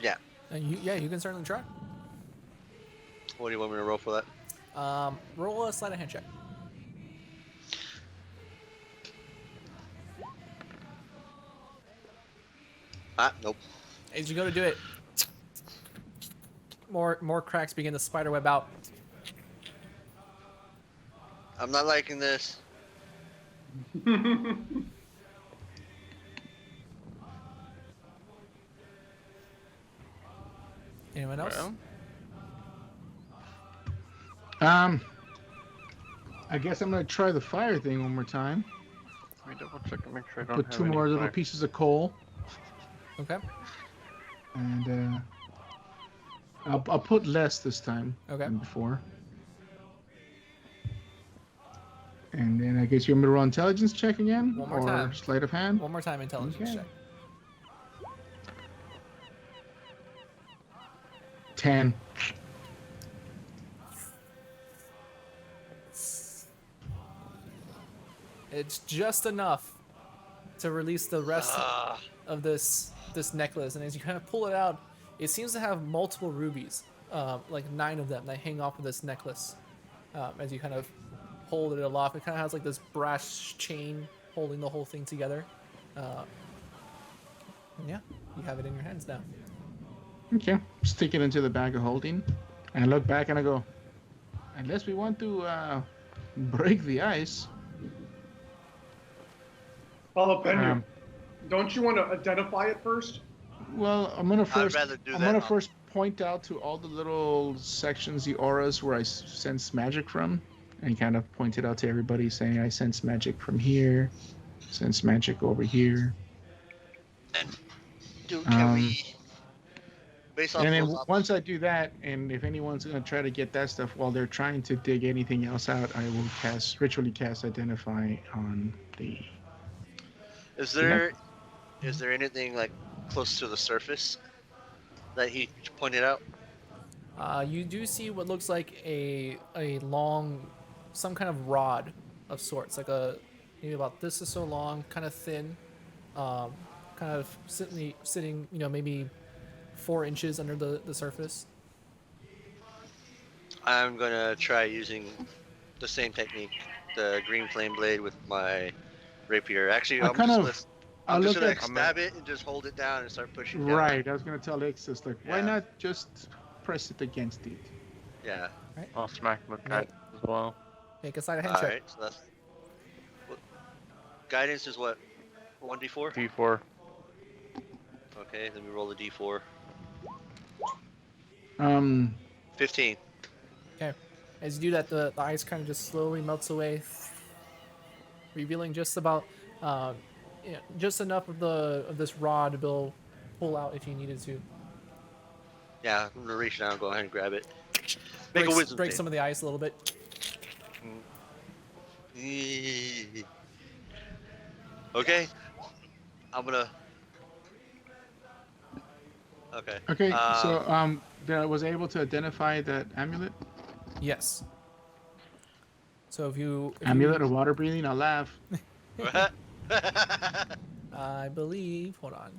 Yeah. You can certainly try. What do you want me to roll for that? Roll a sleight of hand check. Nope. As you go to do it, more cracks begin to spiderweb out. I'm not liking this. Anyone else? Well, I guess I'm gonna try the fire thing one more time. let me double check and make sure I don't Put have two any more little fire. pieces of coal, Okay. and I'll put less this time Okay. than before. And then I guess you want me to roll intelligence check again, One more or time. sleight of hand. One more time, intelligence Okay. check. 10. It's just enough to release the rest of this necklace, and as you kind of pull it out, it seems to have multiple rubies, like 9 of them that hang off of this necklace. As you kind of hold it aloft, it kind of has like this brass chain holding the whole thing together. And yeah, you have it in your hands now. Okay. Stick it into the bag of holding, and I look back and I go, unless we want to break the ice. Follow Penry. Um, Don't you want to identify it first? Well, I'm gonna first. rather do I'm that. gonna first point out to all the little sections, the auras where I sense magic from, and kind of point it out to everybody, saying I sense magic from here, sense magic over here. Dude, can we? Based off And then those once I do that, and if anyone's gonna try to get that stuff while they're trying to dig anything else out, I will ritually cast identify on the Is there anything like close to the surface that he pointed out? You do see what looks like a long, some kind of rod of sorts, like maybe about this or so long, kind of thin, um, kind of sitting, maybe 4 inches under the surface. I'm gonna try using the same technique, the green flame blade with my rapier. Actually, I kind of, I I'm just look gonna at stab it and just hold it down and start pushing down. right. I was gonna tell Ixus like, why Yeah. not just press it against it? Yeah. I'll smack him with guidance as well. Make a sleight of All hand check. right. So that's guidance is what? 1d4. D4. Okay. Let me roll the d4. 15. Okay. As you do that, the ice kind of just slowly melts away, revealing just about, just enough of this rod to pull out if you needed to. Yeah. I'm gonna reach down and go ahead and grab it. Make a wisdom Break save. some of the ice a little bit. Okay. I'm gonna. Okay. Okay, so that was able to identify that amulet. Yes. So if Amulet of water breathing. I'll laugh. I believe. Hold on.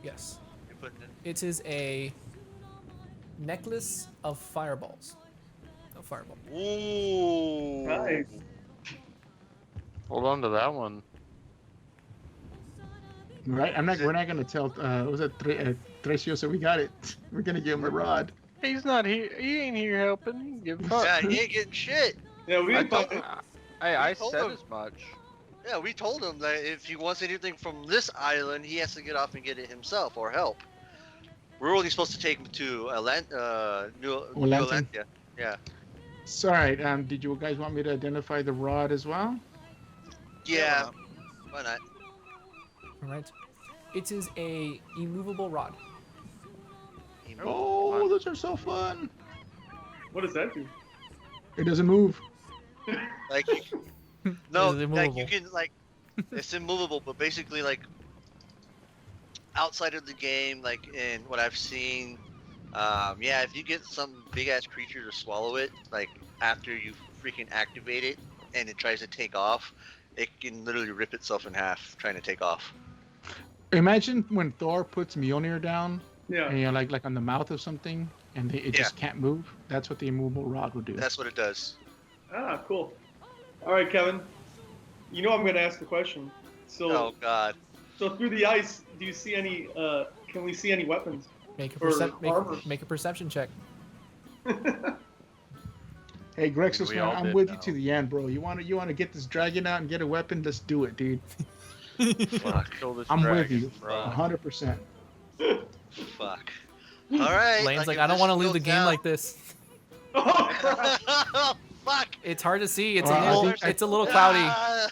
Yes. You're putting it. It is a necklace of fireballs. A fireball. Ooh. Nice. Hold on to that one. Right? We're not gonna tell. Was it Trecio? So we got it. We're gonna give him a rod. He's not here. He ain't here helping. He give a fuck. Yeah, he ain't getting shit. Yeah, we I didn't told find him. it. I told said him. as much. Yeah, we told him that if he wants anything from this island, he has to get off and get it himself or help. We're only supposed to take him to New Atlantia. Yeah. So, all right. Did you guys want me to identify the rod as well? Yeah. Why not? All right. It is a immovable rod. Oh, those are so fun. What does that do? It doesn't move. Like, no, Is it like immovable? you can like, it's immovable, but basically like, outside of the game, like in what I've seen, yeah, if you get some big ass creature to swallow it, like after you freaking activate it and it tries to take off, it can literally rip itself in half trying to take off. Imagine when Thor puts Mjolnir down, Yeah. and like on the mouth of something, and it just can't move. That's what the immovable rod would do. That's what it does. Ah, cool. All right, Kevin. You know I'm going to ask the question. So, Oh God. so through the ice, do you see any? Can we see any weapons? Make a Or armor. make a perception check. Hey, Grexus, We man, all I'm did with you know. to the end, bro. You wanna get this dragon out and get a weapon? Let's do it, dude. Fuck. Kill this I'm with dragon, you, bro. 100%. Fuck. All right. Lane's like, if I don't this want to leave goes the game down- like this. Oh, crap. Fuck. It's hard to see. It's Well, I a little. think- It's a little cloudy. Ah!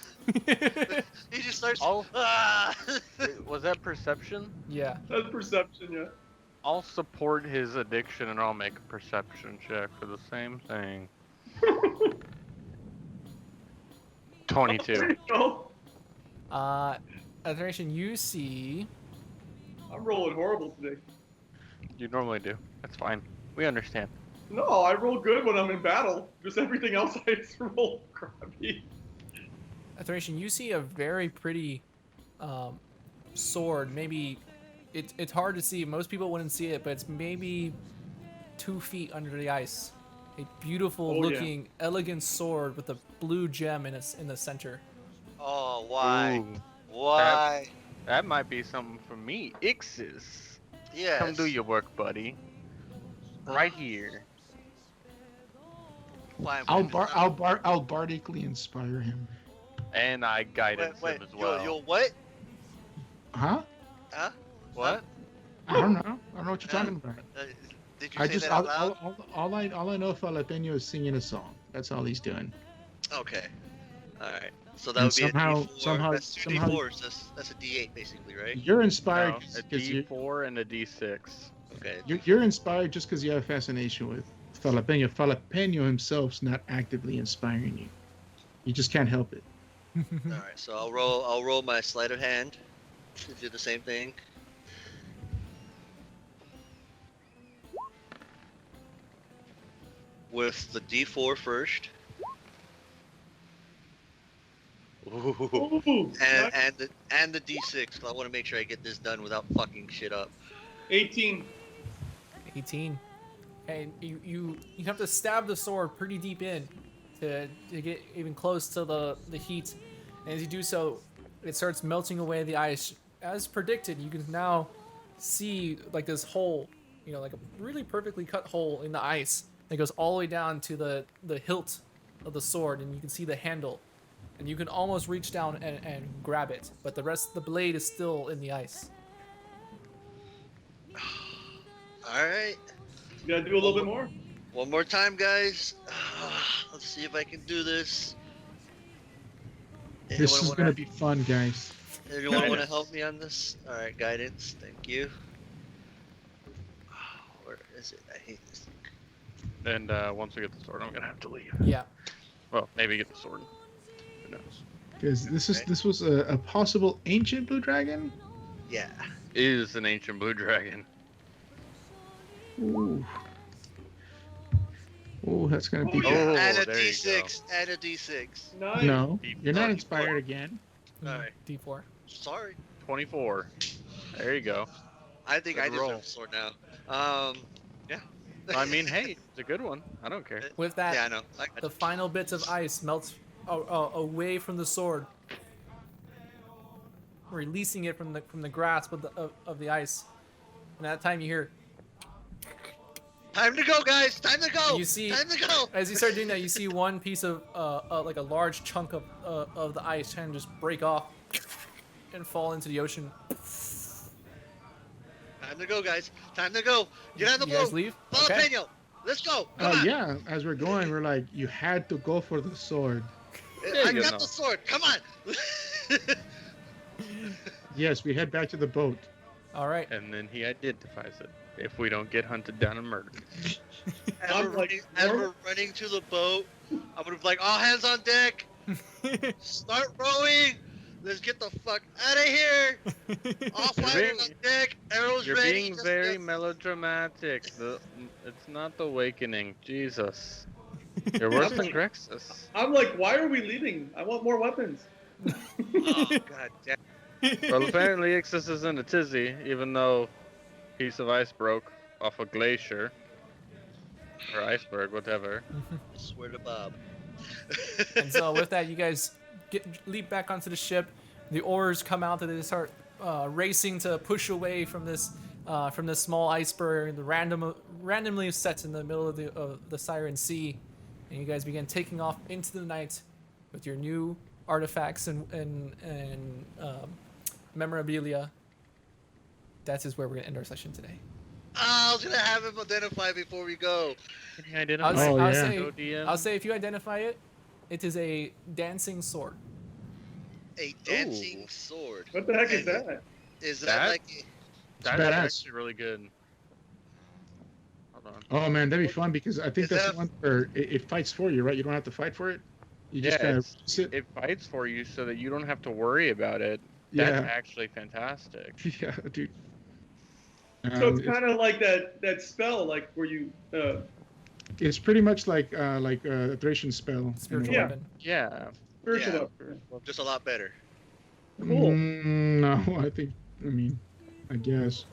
He just starts. I'll- Ah! Wait, was that perception? Yeah. That's perception, yeah. I'll support his addiction and I'll make a perception check for the same thing. 22. Oh, Iteration, you see. I'm rolling horrible today. You normally do. That's fine. We understand. No, I roll good when I'm in battle. Just everything else I just roll crappy. Iteration, you see a very pretty sword. Maybe it's hard to see. Most people wouldn't see it, but it's maybe 2 feet under the ice. A beautiful Oh, yeah. looking, elegant sword with a blue gem in the center. Oh, why? Ooh, Why? that might be something for me. Ixis. Yes. Come do your work, buddy. Right here. Why? I'll bardically inspire him. And I guidance him as well. You'll what? Huh? Huh? What? I don't know. I don't know what you're talking about. Did you I say just that out loud? all I know of Jalapeno is singing a song. That's all he's doing. Okay. All right. So that And would be somehow- a D4. somehow- That's two somehow- D4s. That's a D8 basically, right? You're inspired No, a because you. D4 and a D6. Okay. You're inspired just because you have a fascination with Jalapeno. Jalapeno himself's not actively inspiring you. You just can't help it. All right. So I'll roll my sleight of hand to do the same thing. With the D4 first. Ooh. Ooh, And the D6. 'Cause I want to make sure I get this done without fucking shit up. 18. 18. And you have to stab the sword pretty deep in to get even close to the heat. And as you do so, it starts melting away the ice. As predicted, you can now see like this hole, like a really perfectly cut hole in the ice that goes all the way down to the hilt of the sword, and you can see the handle. And you can almost reach down and grab it, but the rest of the blade is still in the ice. All right. You gotta do a little bit more. One more time, guys. Let's see if I can do this. This is gonna be fun, guys. Anyone want to help me on this? All right, guidance. Thank you. Where is it? I hate this thing. And once we get the sword, I'm gonna have to leave. Yeah. Well, maybe get the sword. Who knows? Because this was a possible ancient blue dragon. Yeah. Is an ancient blue dragon. Ooh. Oh, that's gonna be. Oh, yeah. Oh, Add a there you D6. Add a D6. Nice. No, you're not Oh, inspired again. All right. D4. Sorry. 24. There you go. I think Good I deserve roll. a sword now. Yeah. I mean, hey, it's a good one. I don't care. With that, Yeah, I know. the final bits of ice melts away from the sword, releasing it from the grasp of the ice. And at that time, you hear. Time to go, guys. Time to go. You see- Time to go. As you start doing that, you see one piece of like a large chunk of the ice kind of just break off and fall into the ocean. Time to go, guys. Time to go. Get on the You guys boat. leave? Okay. Jalapeno. Let's go. Come on. Yeah, as we're going, we're like, you had to go for the sword. I you got go. the sword. Come on. Yes, we head back to the boat. All right. And then he identifies it. If we don't get hunted down and murdered. As we're running to the boat, I'm gonna be like, all hands on deck. Start rowing. Let's get the fuck out of here. All You're fighters being- on deck. Arrows You're ready. being just very get- melodramatic. It's not the awakening. Jesus. You're worse than Grexus. I'm like, why are we leaving? I want more weapons. Oh god damn. Well, apparently Ixus is in a tizzy, even though piece of ice broke off a glacier. Or iceberg, whatever. Swear to Bob. And so with that, you guys leap back onto the ship. The oars come out and they start racing to push away from this small iceberg, randomly set in the middle of the Siren Sea. And you guys begin taking off into the night with your new artifacts and memorabilia. That is where we're gonna end our session today. I was gonna have him identify before we go. Can you identify? Oh, I'll yeah. say, No DM? I'll say if you identify it, it is a dancing sword. A dancing Ooh. sword. What the heck is that? Is that That? like? That's badass. actually really good. Hold on. Oh man, that'd be fun because I think Is that's that the one where it fights for you, right? You don't have to fight for it. You just Yeah, kind of it's- sit. It fights for you so that you don't have to worry about it. Yeah. That's actually fantastic. Yeah, dude. So it's It's, kind of like that spell, like where you. it's pretty much like a Thracian spell. Spiritual Yeah. weapon. Yeah. Spiritual Yeah. weapon. Just a lot better. Cool. No, I guess.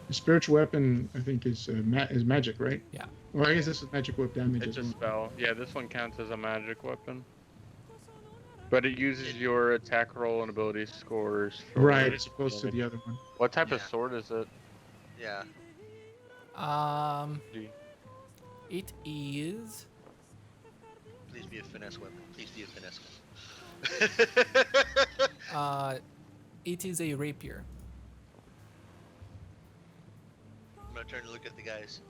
A spiritual weapon, I think, is magic, right? Yeah. Or I guess this is magic whip damage It's as a well. spell. Yeah, this one counts as a magic weapon. But it uses your attack roll and ability scores. For Right, as opposed to damage. the other one. What type of Yeah. sword is it? Yeah. D- It is. Please be a finesse weapon. Please be a finesse weapon. It is a rapier. I'm gonna turn to look at the guys.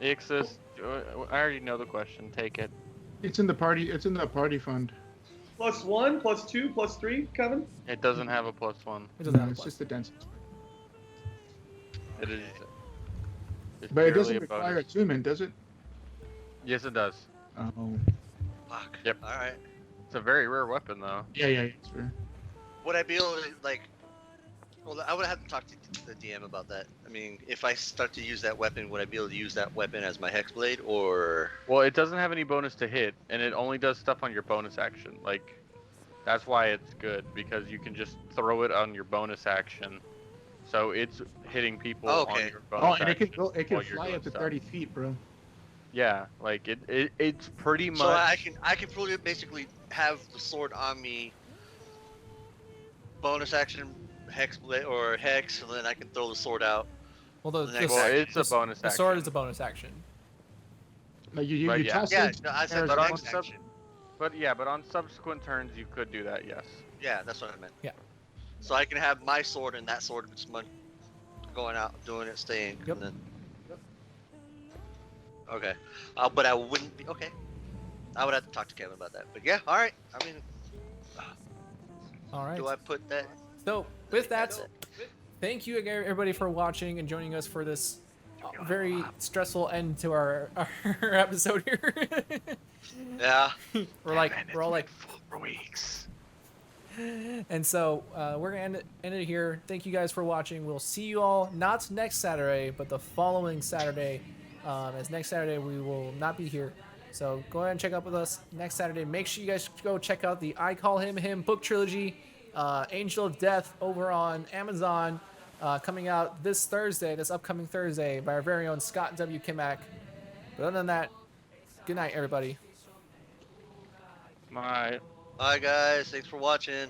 Ixis, I already know the question. Take it. It's in the party. It's in the party fund. +1, +2, +3, Kevin? It doesn't have a +1. It doesn't No, have a it's plus. just the dancing. It is. It's But it purely doesn't a require bonus. attunement, does it? Yes, it does. Oh. Fuck. Yep. All right. It's a very rare weapon, though. Yeah, it's fair. Would I be able to like? Well, I would have to talk to the DM about that. I mean, if I start to use that weapon, would I be able to use that weapon as my hex blade, or? Well, it doesn't have any bonus to hit, and it only does stuff on your bonus action. Like, that's why it's good, because you can just throw it on your bonus action. So it's hitting people Oh, on okay. your bonus Oh, and action. it can while you're fly doing up to stuff. 30 feet, bro. Yeah, like it's pretty much. So I can probably basically have the sword on me. Bonus action, hex blade or hex, and then I can throw the sword out. Well, The next Well, action. it's a bonus the action. sword is a bonus action. Like you But yeah. toss Yeah, it. no, I said there's the But one- next action. But on subsequent turns you could do that. Yes. Yeah, that's what I meant. Yeah. So I can have my sword and that sword just going out, doing it, staying. Yep. And then... Okay. But I wouldn't be okay. I would have to talk to Kevin about that. But yeah, all right. I mean, All right. do I put that? So with that, thank you again, everybody, for watching and joining us for this very stressful end to our episode here. Yeah. we're all like, 4 weeks. and so we're gonna end it here. Thank you guys for watching. We'll see you all not next Saturday, but the following Saturday. As next Saturday we will not be here. So go ahead and check out with us next Saturday. Make sure you guys go check out the I Call Him book trilogy, Angel of Death, over on Amazon, coming out this upcoming Thursday, by our very own Scott W. Kimack. But other than that, good night, everybody. My Bye, guys. Thanks for watching.